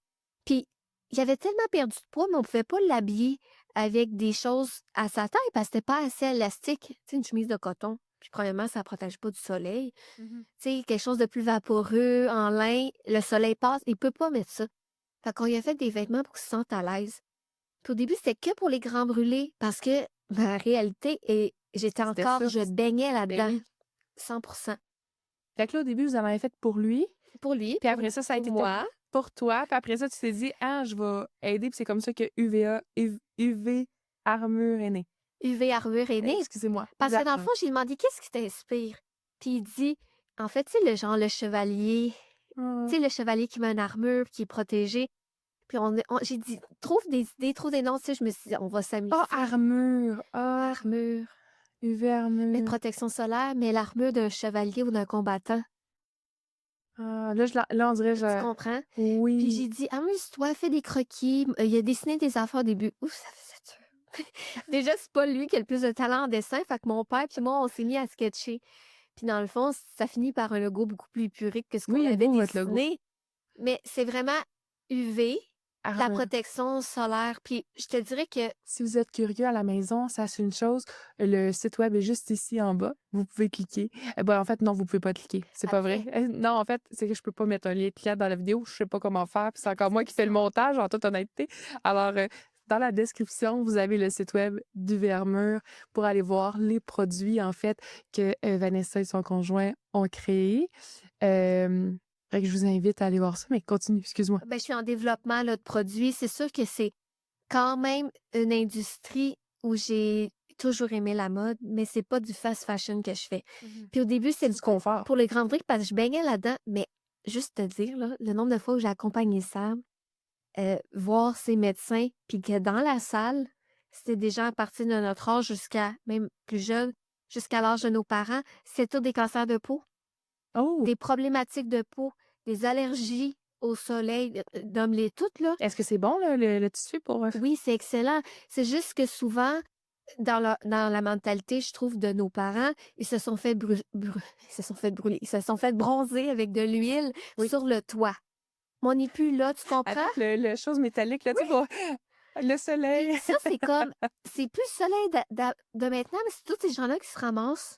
Puis il avait tellement perdu de poids, mais on pouvait pas l'habiller avec des choses à sa taille parce que c'était pas assez élastique. Tu sais, une chemise de coton. Puis premièrement, ça protège pas du soleil. Mmh. Tu sais, quelque chose de plus vaporeux, en lin, le soleil passe, il peut pas mettre ça. Fait qu'on lui a fait des vêtements pour qu'il se sente à l'aise. Puis au début, c'était que pour les grands brûlés parce que ma réalité est j'étais C'était encore, ça. je baignais Ben là-dedans, oui. 100%. Fait que là, au début, vous en avez fait pour lui, Pour lui, puis après ça, ça a pour été moi, pour toi, puis après ça, tu t'es dit: «Ah, je vais aider», puis c'est comme ça que UV Armure est né. UV Armure est né. Excusez-moi. Parce que dans le Armure. fond, j'ai demandé: «Qu'est-ce qui t'inspire?» Puis il dit, en fait, tu sais, le genre le chevalier, Ah. tu sais, le chevalier qui met une armure, qui est protégé. Puis j'ai dit: «Trouve des idées, trouve des noms», tu sais, je me suis dit: «On va s'amuser». Ah, Armure! Ah, Armure, UV mettre Armure. protection solaire, mais l'armure d'un chevalier ou d'un combattant. Ah, là, là, on dirait Tu je comprends? Puis oui. j'ai dit: «Amuse-toi, fais des croquis». Il a dessiné des affaires au début. Ouf, ça faisait dur. Déjà, c'est pas lui qui a le plus de talent en dessin, fait que mon père puis moi, on s'est mis à sketcher. Puis dans le fond, ça finit par un logo beaucoup plus épuré que ce Oui, qu'on il est avait beau votre logo. dessiné, mais c'est vraiment UV, la Armure. protection solaire. Puis je te dirais que Si vous êtes curieux à la maison, sachez une chose, le site web est juste ici en bas. Vous pouvez cliquer. En fait, non, vous pouvez pas cliquer. C'est pas vrai. après Non, en fait, c'est que je peux pas mettre un lien de client dans la vidéo. Je sais pas comment faire. Puis c'est encore moi qui fais le montage, en toute honnêteté. Alors, dans la description, vous avez le site web du Vermeur pour aller voir les produits, en fait, que Vanessa et son conjoint ont créés. Euh, Fait que je vous invite à aller voir ça, mais continue, excuse-moi. ben, je suis en développement là, de produits. C'est sûr que c'est quand même une industrie où j'ai toujours aimé la mode, mais c'est pas du fast fashion que je fais. Mhm. Puis au début, C'est c'est du confort. pour les grands briques parce que je baignais là-dedans, mais juste te dire, là, le nombre de fois où j'ai accompagné Sam, voir ses médecins, puis que dans la salle, c'était des gens à partir de notre âge jusqu'à même plus jeune, jusqu'à l'âge de nos parents, c'est tous des cancers de peau, Oh! des problématiques de peau, des allergies au soleil, nomme-les toutes, là. Est-ce que c'est bon, là, le tissu pour... Oui, c'est excellent. C'est juste que souvent, dans la mentalité, je trouve, de nos parents, ils se sont fait ils se sont fait brûler, ils se sont fait bronzer avec de l'huile Oui. sur le toit. Mais on n'est plus là, tu comprends? Avec le chose métallique, là, tu sais, pour le Puis soleil. ça, c'est comme, c'est plus le soleil de maintenant, mais c'est tous ces gens-là qui se ramassent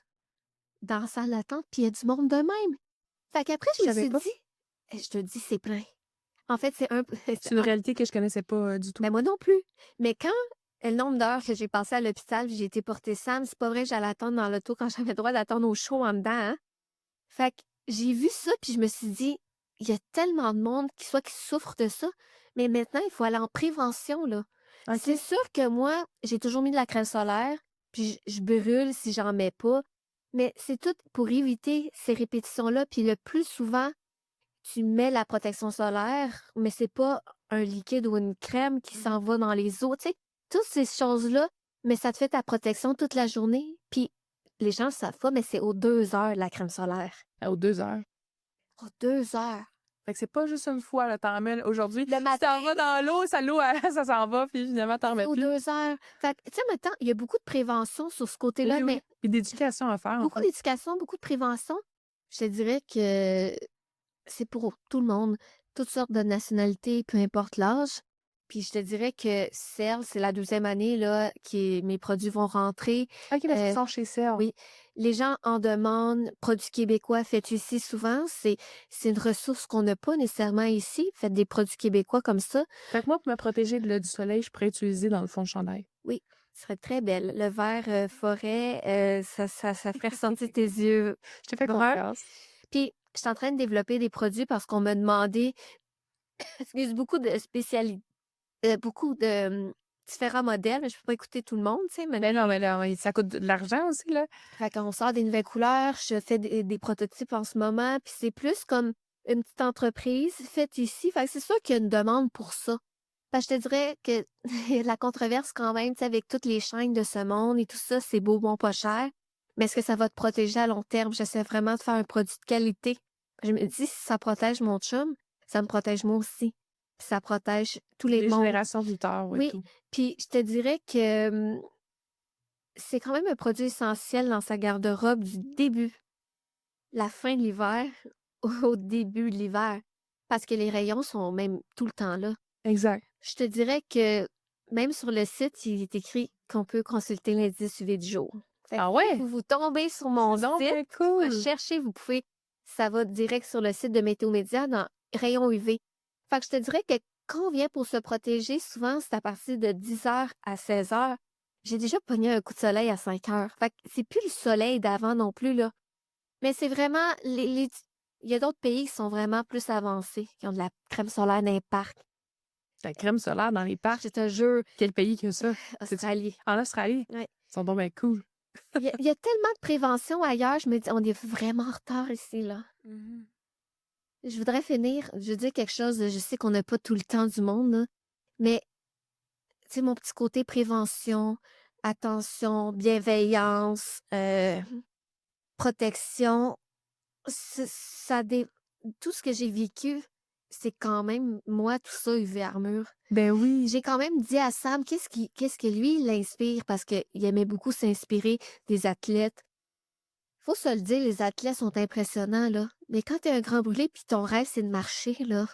dans la salle d'attente, puis il y a du monde de même. Fait qu'après, Je je me savais suis pas. dit, je te dis, c'est plein. En fait, c'est un, C'est une réalité que je connaissais pas, du tout. mais moi non plus. Mais quand le nombre d'heures que j'ai passé à l'hôpital, puis j'ai été porter Sam, c'est pas vrai, j'allais attendre dans l'auto quand j'avais le droit d'attendre au show en dedans, hein. Fait que j'ai vu ça, puis je me suis dit, il y a tellement de monde qui souffre de ça, mais maintenant, il faut aller en prévention, là. C'est OK. sûr que moi, j'ai toujours mis de la crème solaire, puis je brûle si j'en mets pas, mais c'est tout pour éviter ces répétitions-là. Puis le plus souvent, tu mets la protection solaire, mais c'est pas un liquide ou une crème qui s'en va dans les os, tu sais, toutes ces choses-là, mais ça te fait ta protection toute la journée. Puis les gens le savent pas, mais c'est aux 2 heures la crème solaire. Aux 2 heures. Aux 2 heures. Fait que c'est pas juste une fois, là, t'en mets aujourd'hui. Le Si matin, t'en vas dans l'eau, ça s'en va, puis finalement, t'en c'est remets aux plus. 2 heures. Fait que, tu sais, maintenant, il y a beaucoup de prévention sur ce côté-là, Oui, oui. mais Puis d'éducation à faire, en beaucoup fait. d'éducation, beaucoup de prévention. Je te dirais que c'est pour tout le monde, toutes sortes de nationalités, peu importe l'âge. Puis je te dirais que Cell, c'est la deuxième année là, mes produits vont rentrer. OK, parce qu'ils Euh, sont chez Cell. oui, les gens en demandent, produits québécois faits ici souvent. C'est une ressource qu'on n'a pas nécessairement ici. Faites des produits québécois comme ça. Fait que moi, pour me protéger du soleil, je pourrais utiliser dans le fond de chandail. Oui, ce serait très belle. Le vert forêt, ça ferait ressortir tes yeux Je te fais bruns. confiance. Puis, je suis en train de développer des produits parce qu'on m'a demandé, excuse, beaucoup de différents modèles, mais je peux pas écouter tout le monde, tu sais. Mais non, mais là, ça coûte de l'argent aussi, là. Fait qu'on sort des nouvelles couleurs, je fais des prototypes en ce moment, puis c'est plus comme une petite entreprise faite ici. Fait que c'est sûr qu'il y a une demande pour ça. Fait que je te dirais que il y a de la controverse quand même, tu sais, avec toutes les chaînes de ce monde et tout ça, c'est beau, bon, pas cher. Mais est-ce que ça va te protéger à long terme? J'essaie vraiment de faire un produit de qualité. Je me dis, si ça protège mon chum, ça me protège moi aussi. Puis ça protège tous les Les mondes. générations plus tard, et Oui, tout. puis je te dirais que c'est quand même un produit essentiel dans sa garde-robe du début, la fin de l'hiver, au début de l'hiver. Parce que les rayons sont même tout le temps là. Exact. Je te dirais que même sur le site, il est écrit qu'on peut consulter l'indice UV du jour. Fait que Ah si ouais? vous tombez sur mon C'est donc site, bien cool. cherchez, ça va direct sur le site de Météo Média dans rayon UV. Fait que je te dirais que quand on vient pour se protéger, souvent, c'est à partir de 10 heures à 16 heures. J'ai déjà pogné un coup de soleil à 5 heures. Fait que c'est plus le soleil d'avant non plus, là. Mais c'est vraiment, il y a d'autres pays qui sont vraiment plus avancés, qui ont de la crème solaire dans les parcs. La crème solaire dans les parcs. Je te jure, Quel pays que ça? Australie. En Australie? Ouais. Ils sont donc bien cool. Il y a tellement de prévention ailleurs, je me dis, on est vraiment en retard ici, là. Je voudrais finir, je veux dire quelque chose, je sais qu'on n'a pas tout le temps du monde, là, mais, tu sais, mon petit côté prévention, attention, bienveillance, protection, ça, tout ce que j'ai vécu, c'est quand même, moi, tout ça, UV Armure. Ben oui. J'ai quand même dit à Sam qu'est-ce que lui l'inspire parce qu'il aimait beaucoup s'inspirer des athlètes. Faut se le dire, les athlètes sont impressionnants, là. Mais quand t'es un grand brûlé puis ton rêve, c'est de marcher, là,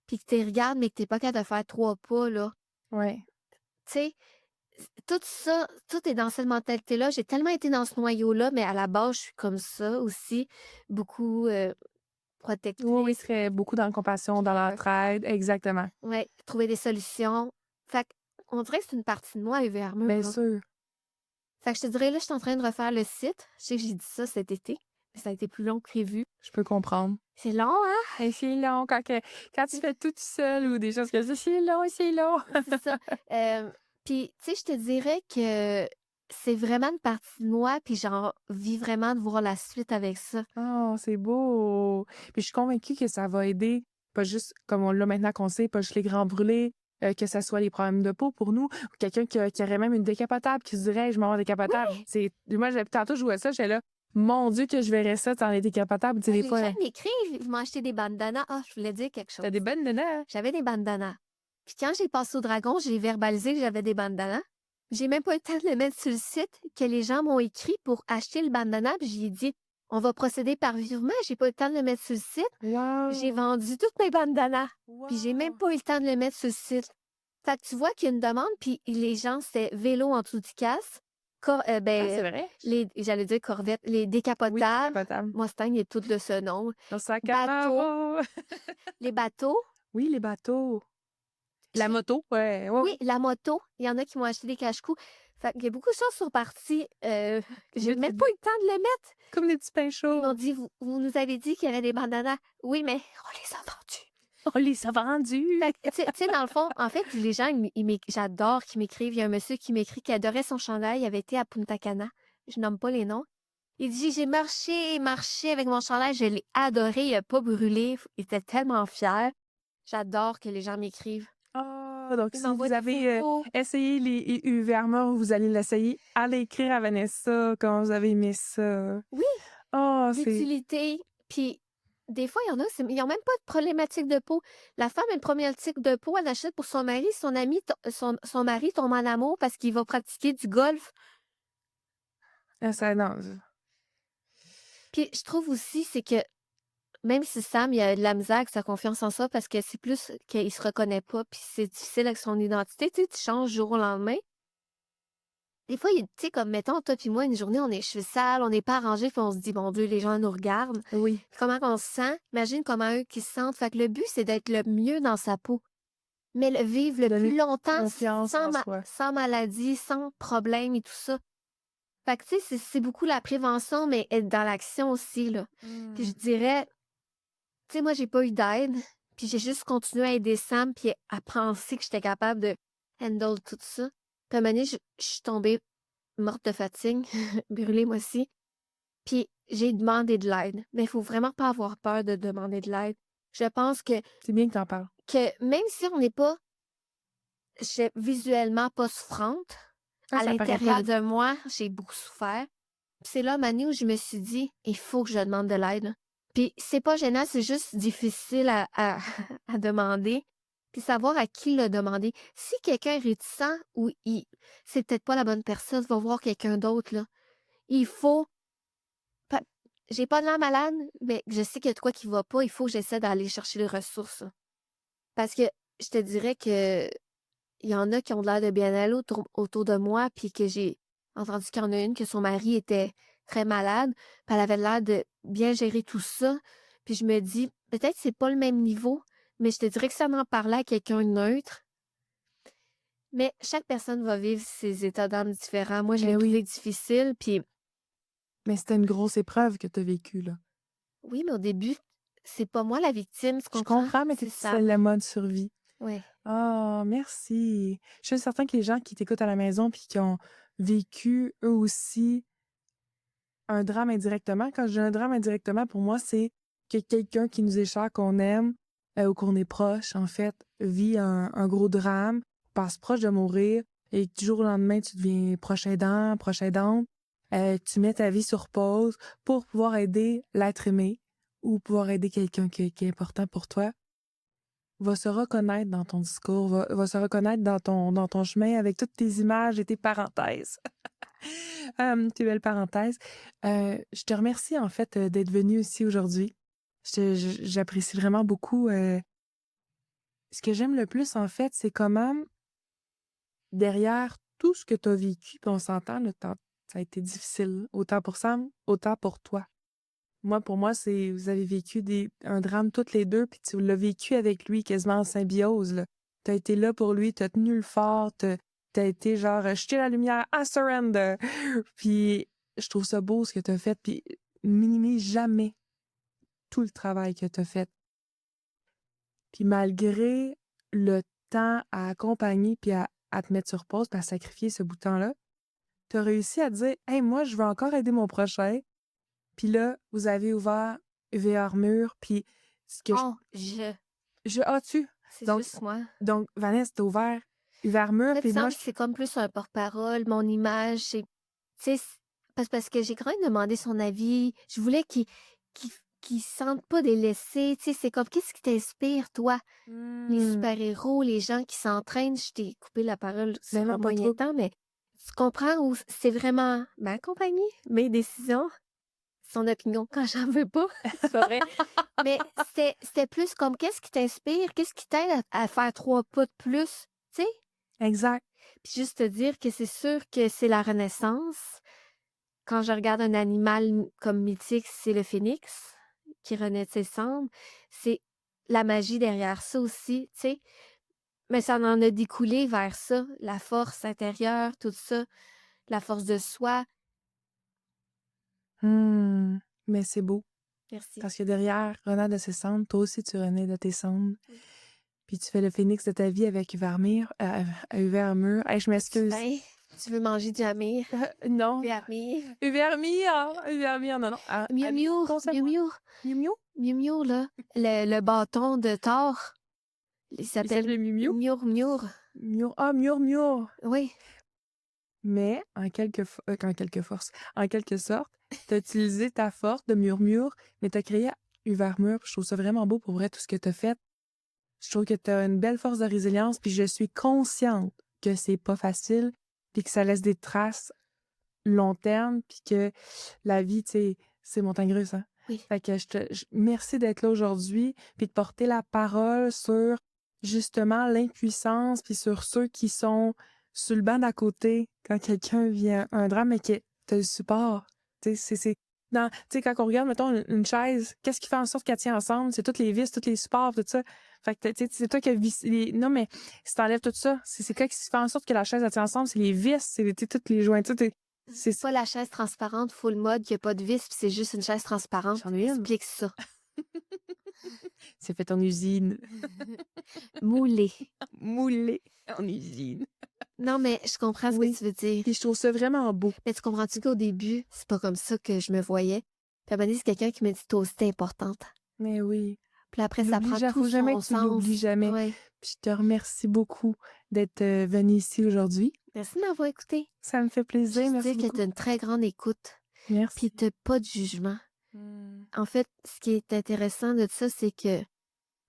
puis que tu regardes, mais que t'es pas capable de faire 3 pas, là, Ouais. tu sais, tout ça, tout est dans cette mentalité-là. J'ai tellement été dans ce noyau-là, mais à la base, je suis comme ça aussi, beaucoup Oui, protectrice. très beaucoup dans la compassion, dans l'entraide. Exactement. Ouais, trouver des solutions. Fait on dirait que c'est une partie de moi, UV Armure, Bien là. sûr. Fait que je te dirais, là, je suis en train de refaire le site. Je sais que j'ai dit ça cet été, mais ça a été plus long que prévu. Je peux comprendre. C'est long, hein? Et c'est long. Quand tu fais tout seul ou des choses comme ça, c'est long, c'est long. C'est ça. Puis, tu sais, je te dirais que c'est vraiment une partie de moi, puis j'en vis vraiment de voir la suite avec ça. Oh, c'est beau. Puis je suis convaincue que ça va aider, pas juste comme on l'a maintenant qu'on sait, pas juste les grands brûlés, que ça soit les problèmes de peau pour nous, ou quelqu'un qui aurait même une décapotable, qui se dirait, Hey, je m'en vais en décapotable. Moi, tantôt, je jouais ça, j'étais là, mon Dieu, que je verrais ça dans les décapotables. Tu sais, des Les fois, gens m'écrivent, ils m'ont acheté des bandanas. Ah, je voulais dire quelque chose. t'as des bonnes nanas. J'avais des bandanas. Puis quand j'ai passé au dragon, j'ai verbalisé que j'avais des bandanas. J'ai même pas eu le temps de le mettre sur le site que les gens m'ont écrit pour acheter le bandana. Puis j'ai dit, on va procéder par virement. J'ai pas eu le temps de le mettre sur le site. Wow. J'ai vendu toutes mes bandanas. Puis j'ai même pas eu le temps de le mettre sur le site. Fait que tu vois qu'il y a une demande, puis les gens, c'est vélo en dessous du casque. Ah, c'est vrai? J'allais dire Corvette, les Oui, décapotables. décapotable. Mustang est tout de ce nom. Dans sa Bateau. Camaro. Les bateaux. Oui, les bateaux. La moto, ouais, ouais, Oui, ouais. la moto. Il y en a qui m'ont acheté des cache-coups. Fait qu'il y a beaucoup de choses sur partie. Que j'ai Vite, même vite, pas eu vite. le temps de le mettre. Comme des petits pains Ils chauds. m'ont dit, vous nous avez dit qu'il y avait des bandanas. Oui, mais on les a vendus. On les a vendus. Fait que, tu sais, dans le fond, en fait, les gens, j'adore qu'ils m'écrivent. Il y a un monsieur qui m'écrit qui adorait son chandail. Il avait été à Punta Cana. Je nomme pas les noms. Il dit, j'ai marché avec mon chandail. Je l'ai adoré. Il a pas brûlé. Il était tellement fier. J'adore que les gens m'écrivent. Ah, donc Ils si m'envoient vous des avez photos. essayé les UV Armor, vous allez l'essayer. Allez écrire à Vanessa comment vous avez aimé ça. Oui, Oh, c'est... l'utilité. Puis, des fois, il y en a, ils n'ont même pas de problématique de peau. La femme a une problématique de peau, elle achète pour son mari. Son ami, son mari tombe en amour parce qu'il va pratiquer du golf. Ah, ça, non. Puis, je trouve aussi, c'est que même si Sam, il a de la misère avec sa confiance en soi parce que c'est plus qu'il se reconnaît pas, puis c'est difficile avec son identité, tu sais, tu changes du jour au lendemain. Des fois, tu sais, comme mettons, toi puis moi, une journée, on est cheveux sales, on n'est pas arrangé, puis on se dit, mon Dieu, les gens nous regardent. Oui, Comment on se sent? Imagine comment eux qui se sentent. Fait que le but, c'est d'être le mieux dans sa peau, mais le vivre le donner plus longtemps confiance en soi. sans maladie, sans problème et tout ça. Fait que, tu sais, c'est beaucoup la prévention, mais être dans l'action aussi, là. Puis je Mmh. dirais, tu sais, moi, j'ai pas eu d'aide, puis j'ai juste continué à aider Sam, puis à penser que j'étais capable de handle tout ça. Puis à un moment donné, je suis tombée morte de fatigue, brûlée moi aussi, puis j'ai demandé de l'aide. Mais il faut vraiment pas avoir peur de demander de l'aide. Je pense C'est bien que t'en parles. que même si on n'est pas visuellement pas souffrante, Ah, à ça paraît pas, l'intérieur là. de moi, j'ai beaucoup souffert. Puis c'est là, Manu, où je me suis dit, il faut que je demande de l'aide. Puis c'est pas gênant, c'est juste difficile à demander. Puis savoir à qui le demander. Si quelqu'un est réticent ou c'est peut-être pas la bonne personne, va voir quelqu'un d'autre, là. Il faut. pa- J'ai pas de l'air malade, mais je sais qu'il y a de quoi qui va pas. Il faut que j'essaie d'aller chercher les ressources, là. Parce que je te dirais que il y en a qui ont l'air de bien aller autour de moi, puis que j'ai entendu qu'il y en a une que son mari était très malade, puis elle avait l'air de bien gérer tout ça. Puis je me dis, peut-être que c'est pas le même niveau, mais je te dirais que ça en parlait à quelqu'un de neutre. Mais chaque personne va vivre ses états d'âme différents. Moi, je l'ai Eh oui, trouvé difficile, puis mais c'était une grosse épreuve que t'as vécue, là. oui, mais au début, c'est pas moi la victime, tu Je comprends? comprends, mais C'est c'est Sam. le mode survie. Oui. Ah, merci. Je suis certain que les gens qui t'écoutent à la maison puis qui ont vécu eux aussi un drame indirectement, quand je dis un drame indirectement, pour moi, c'est que quelqu'un qui nous est cher, qu'on aime ou qu'on est proche, en fait, vit un gros drame, passe proche de mourir et que du jour au lendemain, tu deviens proche aidant, proche aidante. Tu mets ta vie sur pause pour pouvoir aider l'être aimé ou pouvoir aider quelqu'un qui est important pour toi va se reconnaître dans ton discours, va se reconnaître dans ton chemin avec toutes tes images et tes parenthèses. Tes belles parenthèses. Je te remercie en fait d'être venu ici aujourd'hui. J'apprécie vraiment beaucoup. Ce que j'aime le plus en fait, c'est comment derrière tout ce que tu as vécu, puis on s'entend, là, ça a été difficile, autant pour Sam, autant pour toi. Moi, pour moi, c'est vous avez vécu un drame toutes les deux, puis tu l'as vécu avec lui quasiment en symbiose, là. T'as été là pour lui, t'as tenu le fort, t'as été genre jeter la lumière, I surrender. Puis je trouve ça beau ce que t'as fait, puis minimise jamais tout le travail que t'as fait. Puis malgré le temps à accompagner puis à te mettre sur pause, puis à sacrifier ce bout de temps-là, t'as réussi à dire, hey, moi, je veux encore aider mon prochain. Puis là, vous avez ouvert UV Armure, puis ce que Oh, as-tu? c'est Donc, juste moi. Vanessa, t'as ouvert UV Armure, Fait que puis moi, Sam, c'est comme plus un porte-parole, mon image, c'est, tu sais, parce que j'ai quand même demandé son avis. Je voulais qu'il qu'il se sente pas délaissé. Tu sais, c'est comme, qu'est-ce qui t'inspire, toi? Les Hmm, super-héros, les gens qui s'entraînent. Je t'ai coupé la parole ben sur non, un pas moyen trop. temps, mais tu comprends où c'est vraiment ma compagnie, mes décisions, son opinion quand j'en veux pas. C'est pas vrai. Mais c'était plus comme, qu'est-ce qui t'inspire? Qu'est-ce qui t'aide à faire 3 pas de plus? Tu sais? Exact. Puis juste te dire que c'est sûr que c'est la renaissance. Quand je regarde un animal comme mythique, c'est le phénix qui renaît de ses cendres. C'est la magie derrière ça aussi, tu sais. Mais ça en a découlé vers ça, la force intérieure, tout ça, la force de soi. Hmm, mais c'est beau. Merci. Parce que derrière, renaître de ses cendres, toi aussi, tu renais de tes cendres. Mm. Puis tu fais le phénix de ta vie avec Uvermure. Uvermure. Hey, je As-tu m'excuse. faim? Tu veux manger du hamir? Non. Vermeer. Uvermire. Uvermire, non, non. Miu Ami, Miu, Miu conseille-moi. Miu, Miu Miu? Miu Miu, là. Le bâton de Thor. Il Il s'appelle s'appelait Miu Miu? Miur Miur. Miur. Ah, Miur Miur. Oui. Mais en quelque force, en quelque sorte, tu as utilisé ta force de murmure, mais tu as créé Uvermure. Je trouve ça vraiment beau pour vrai, tout ce que tu as fait. Je trouve que tu as une belle force de résilience, puis je suis consciente que c'est pas facile, puis que ça laisse des traces long terme, puis que la vie, tu sais, c'est montagne russe, hein. Oui. Fait que merci d'être là aujourd'hui, puis de porter la parole sur justement l'impuissance, puis sur ceux qui sont sur le banc d'à côté quand quelqu'un vit un drame, mais que t'as le support. Tu sais, tu sais, quand on regarde, mettons, une chaise, qu'est-ce qui fait en sorte qu'elle tient ensemble? C'est toutes les vis, tous les supports, tout ça. Fait que, tu sais, c'est toi qui as non, mais si t'enlèves tout ça, c'est quoi qui fait en sorte que la chaise, elle tient ensemble? C'est les vis, c'est toutes les jointures. C'est Pas la chaise transparente full mode qui a pas de vis, puis c'est juste une chaise transparente. J'en ai une. Explique ça. C'est fait en usine. Moulé. Moulé en usine. Non, mais je comprends ce Oui. que tu veux dire. Puis je trouve ça vraiment beau. Mais tu comprends-tu qu'au début, c'est pas comme ça que je me voyais? Puis à un moment donné, c'est quelqu'un qui m'a dit, toi aussi, t'es importante. Mais oui. Puis après, ça prend Faut tout jamais son que tu l'oublies sens. jamais. Ouais. Puis je te remercie beaucoup d'être venue ici aujourd'hui. Merci de m'avoir écouté. Ça me fait plaisir. Je Merci dire que beaucoup. t'as une très grande écoute. Merci. Puis t'as pas de jugement. En fait, ce qui est intéressant de ça, c'est que, tu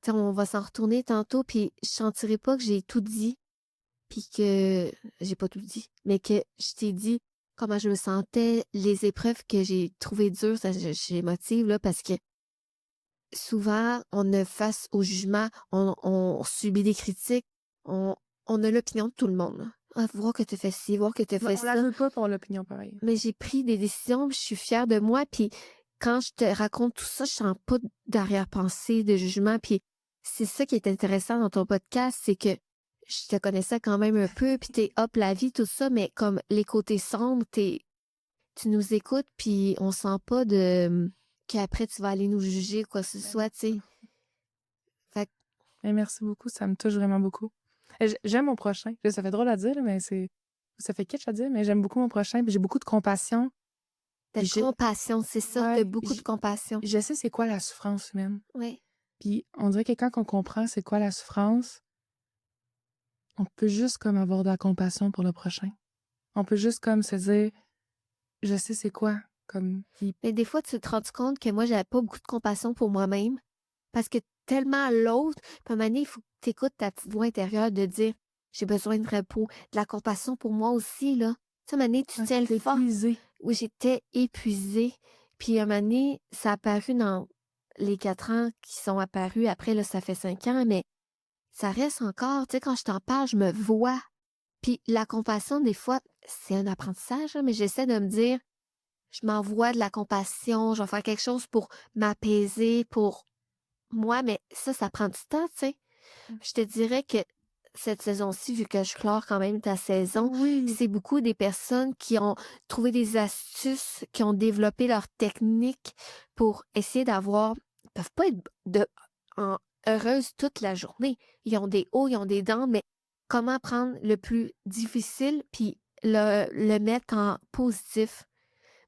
sais, on va s'en retourner tantôt, puis je sentirai pas que j'ai tout dit, puis que j'ai pas tout dit, mais que je t'ai dit comment je me sentais, les épreuves que j'ai trouvées dures, ça, j'ai motive, là, parce que souvent, on a face au jugement, on subit des critiques, on a l'opinion de tout le monde, là. Ah, voir que tu fais ci, voir que tu fais On la ça. veut pas pour l'opinion pareille. Mais j'ai pris des décisions, puis je suis fière de moi, puis quand je te raconte tout ça, je sens pas d'arrière-pensée, de jugement, puis c'est ça qui est intéressant dans ton podcast, c'est que je te connaissais quand même un peu, puis t'es hop la vie, tout ça, mais comme les côtés sombres, tu nous écoutes, puis on sent pas de qu'après tu vas aller nous juger, quoi que ce soit, tu sais. Fait que Mais merci beaucoup. Ça me touche vraiment beaucoup. J'aime mon prochain. Ça fait drôle à dire, mais ça fait kitsch à dire, mais j'aime beaucoup mon prochain. Puis j'ai beaucoup de compassion. t'as Puis compassion, c'est ça, ouais, t'as beaucoup de compassion. je sais c'est quoi la souffrance humaine. Oui. Puis on dirait que quand on comprend c'est quoi la souffrance, on peut juste comme avoir de la compassion pour le prochain. On peut juste comme se dire, je sais c'est quoi. Comme, Mais des fois, tu te rends compte que moi, j'avais pas beaucoup de compassion pour moi-même. Parce que tellement l'autre, puis à un moment donné, il faut que tu écoutes ta petite voix intérieure de dire j'ai besoin de repos, de la compassion pour moi aussi, là. Tu sais, à un moment donné, tu tiens le fort. épuisé. Oui, j'étais épuisée. Puis à un moment donné, ça a apparu dans les 4 ans qui sont apparus. Après, là, ça fait 5 ans, mais ça reste encore. Tu sais, quand je t'en parle, je me vois. Puis la compassion, des fois, c'est un apprentissage, là, mais j'essaie de me dire je m'envoie de la compassion, je vais faire quelque chose pour m'apaiser, pour moi, mais ça prend du temps, tu sais. Je te dirais que cette saison-ci, vu que je clore quand même ta saison, Oui. c'est beaucoup des personnes qui ont trouvé des astuces, qui ont développé leurs techniques pour essayer d'avoir. Ils peuvent pas être heureuses toute la journée. Ils ont des hauts, ils ont des dents, mais comment prendre le plus difficile puis le mettre en positif?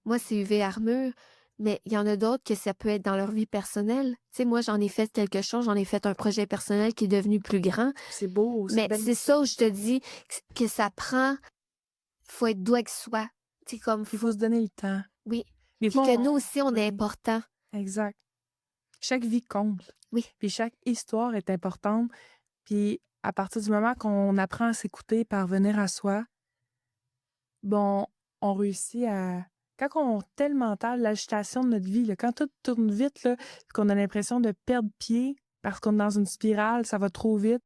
Moi, c'est UV Armure, mais il y en a d'autres que ça peut être dans leur vie personnelle. Tu sais, moi, j'en ai fait quelque chose, j'en ai fait un projet personnel qui est devenu plus grand. C'est beau. Mais c'est ça où je te dis que ça prend, faut être doux avec soi. Tu sais, comme, Il faut se donner le temps. oui. Des Puis fois, que nous aussi, on est oui. important. Exact. Chaque vie compte. Oui. Puis chaque histoire est importante. Puis à partir du moment qu'on apprend à s'écouter, parvenir à soi, bon, on réussit à. Quand on tel le mental, l'agitation de notre vie, là, quand tout tourne vite, là, qu'on a l'impression de perdre pied parce qu'on est dans une spirale, ça va trop vite.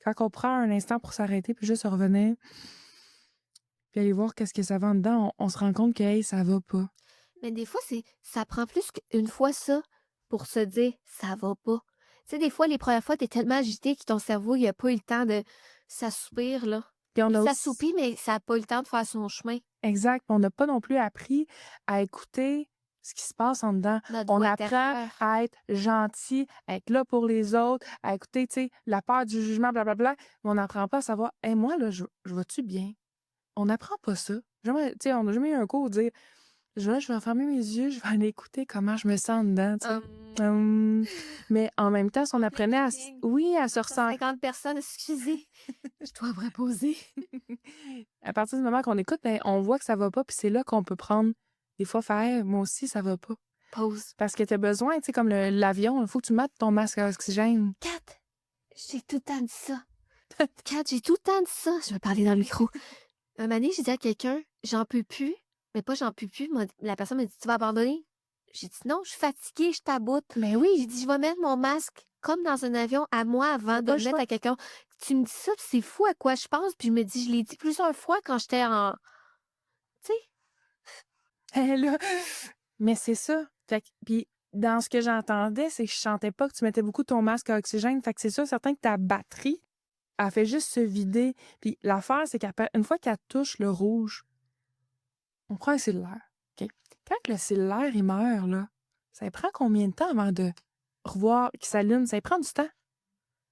Quand on prend un instant pour s'arrêter puis juste revenir, puis aller voir qu'est-ce que ça va en dedans, on se rend compte que hey, ça va pas. Mais des fois, ça prend plus qu'une fois ça pour se dire ça va pas. Tu sais, des fois, les premières fois, t'es tellement agité que ton cerveau, il a pas eu le temps de s'assoupir, là. Puis on a Ça aussi... s'assoupit, mais ça n'a pas eu le temps de faire son chemin. Exact. On n'a pas non plus appris à écouter ce qui se passe en dedans. Notre On voix apprend intérieure. à être gentil, à être là pour les autres, à écouter, tu sais, la peur du jugement, blablabla. Mais on n'apprend pas à savoir, hey, moi, là, je vais-tu bien? On n'apprend pas ça. Jamais, tu sais, on n'a jamais eu un cours où dire, je vais fermer mes yeux, je vais aller écouter comment je me sens dedans, tu sais. Mais en même temps, si on apprenait à, oui, à se ressentir. 50 personnes, excusez. Je dois me reposer. À partir du moment qu'on écoute, ben, on voit que ça va pas, puis c'est là qu'on peut prendre, des fois, faire, Hey, moi aussi, ça va pas. Pause. Parce que tu as besoin, tu sais, comme l'avion, il faut que tu mettes ton masque à oxygène. Kat, j'ai tout le temps dit ça. Kat, j'ai tout le temps dit ça. Je vais parler dans le micro. Un moment donné, j'ai dit à quelqu'un, j'en peux plus. Mais pas j'en peux plus. La personne m'a dit, tu vas abandonner? J'ai dit: «Non, je suis fatiguée, je taboute». Mais oui, J'ai dit: «Je vais mettre mon masque comme dans un avion à moi avant t'as de pas le le mettre choix. à quelqu'un». Tu me dis ça, puis c'est fou à quoi je pense, puis je me dis: «Je l'ai dit plusieurs fois quand j'étais en» tu sais? Là, mais c'est ça. Fait que puis dans ce que j'entendais, c'est que je sentais pas que tu mettais beaucoup ton masque à oxygène. Fait que c'est sûr certain que ta batterie, elle fait juste se vider. Puis l'affaire, c'est une fois qu'elle touche le rouge, on prend un cellulaire, OK? Quand le cellulaire, il meurt, là, ça prend combien de temps avant de revoir qu'il s'allume? Ça prend du temps.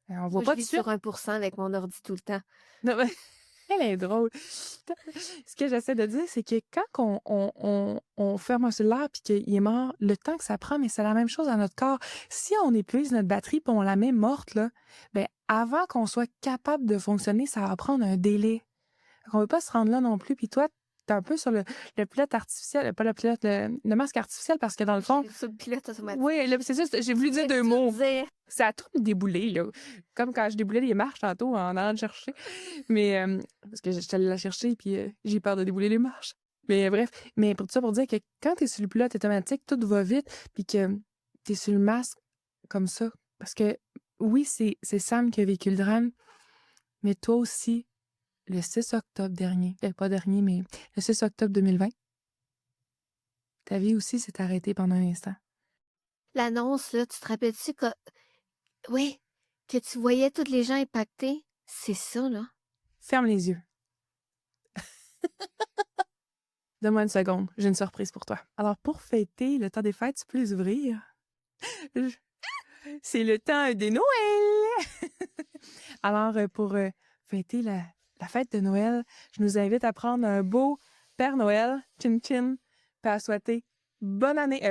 On voit Moi, je pas tout de vis suite. sur 1% avec mon ordi tout le temps. Non, mais elle est drôle. Ce que j'essaie de dire, c'est que quand on ferme un cellulaire puis qu'il est mort, le temps que ça prend, mais c'est la même chose à notre corps. Si on épuise notre batterie puis on la met morte, là, ben avant qu'on soit capable de fonctionner, ça va prendre un délai. On veut pas se rendre là non plus. Puis toi, t'es un peu sur le pilote artificiel, pas le pilote, le masque artificiel, parce que dans le fond, Sur le pilote automatique. oui, c'est ça, j'ai voulu dire deux mots. Ça a tout déboulé, là. Comme quand je déboulais les marches tantôt en allant le chercher. Mais, parce que j'étais allée la chercher, puis j'ai peur de débouler les marches. Mais bref, mais pour tout ça, pour dire que quand t'es sur le pilote automatique, tout va vite, puis que t'es sur le masque comme ça. Parce que, oui, c'est Sam qui a vécu le drame, mais toi aussi, le 6 octobre dernier, pas dernier, mais le 6 octobre 2020, ta vie aussi s'est arrêtée pendant un instant. L'annonce, là, tu te rappelles-tu que oui, que tu voyais tous les gens impactés? C'est ça, là. Ferme les yeux. Donne-moi une seconde, j'ai une surprise pour toi. Alors, pour fêter le temps des fêtes, tu peux les ouvrir. C'est le temps des Noël! Alors, pour fêter la fête de Noël, je nous invite à prendre un beau Père Noël, chin-chin, puis à souhaiter bonne année,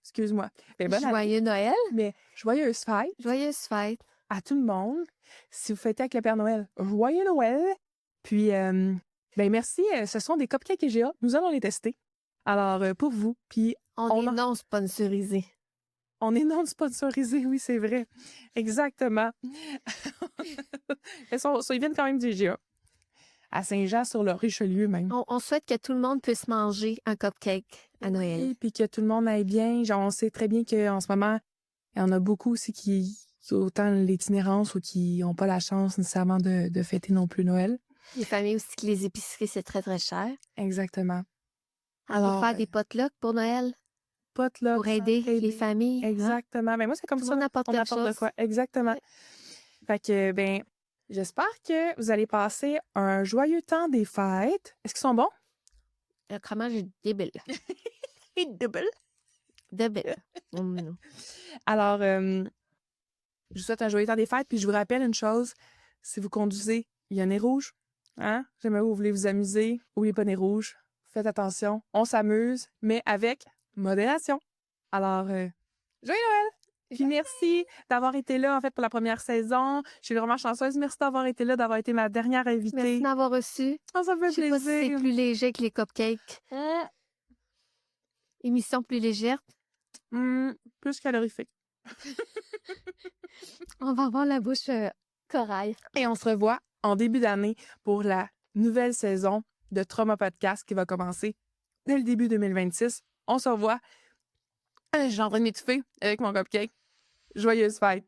excuse-moi. Ben, bonne année, Joyeux Noël, mais joyeuse fête joyeuse fête. à tout le monde. Si vous fêtez avec le Père Noël, joyeux Noël! Puis, ben merci, ce sont des cupcakes IGA. Nous allons les tester. Alors, pour vous, puis On est non sponsorisé. on est non sponsorisé, oui, c'est vrai. Exactement. Ils viennent quand même du IGA. À Saint-Jean-sur-le-Richelieu, même. On souhaite que tout le monde puisse manger un cupcake à Noël. Oui, puis que tout le monde aille bien. Genre, on sait très bien qu'en ce moment, il y en a beaucoup aussi qui autant l'itinérance ou qui n'ont pas la chance nécessairement de fêter non plus Noël. Les familles aussi, que les épiceries, c'est très, très cher. Exactement. On va faire des potlucks pour Noël, Potluck, pour aider les familles. Hein? Exactement. Ben moi, c'est comme Tout le ça. monde apporte On quelque apporte de chose. quoi. Exactement. Ouais. Fait que, ben, j'espère que vous allez passer un joyeux temps des fêtes. Est-ce qu'ils sont bons? Le fromage est débile. Double. Débile. Alors, je vous souhaite un joyeux temps des fêtes, puis je vous rappelle une chose, si vous conduisez, il y a un nez rouge, hein? Jamais vous voulez vous amuser, oubliez pas nez rouge, faites attention, on s'amuse, mais avec modération. Alors, joyeux Noël! Puis merci d'avoir été là, en fait, pour la première saison. Je suis vraiment chanceuse. Merci d'avoir été là, d'avoir été ma dernière invitée. Merci de m'avoir reçu. Oh, ça me fait Je sais pas si c'est plaisir. plus léger que les cupcakes. Émission plus légère. Plus calorifique. On va avoir la bouche corail. Et on se revoit en début d'année pour la nouvelle saison de Trauma Podcast qui va commencer dès le début 2026. On se revoit. J'ai en train de m'étouffer avec mon cupcake. Joyeuse fête!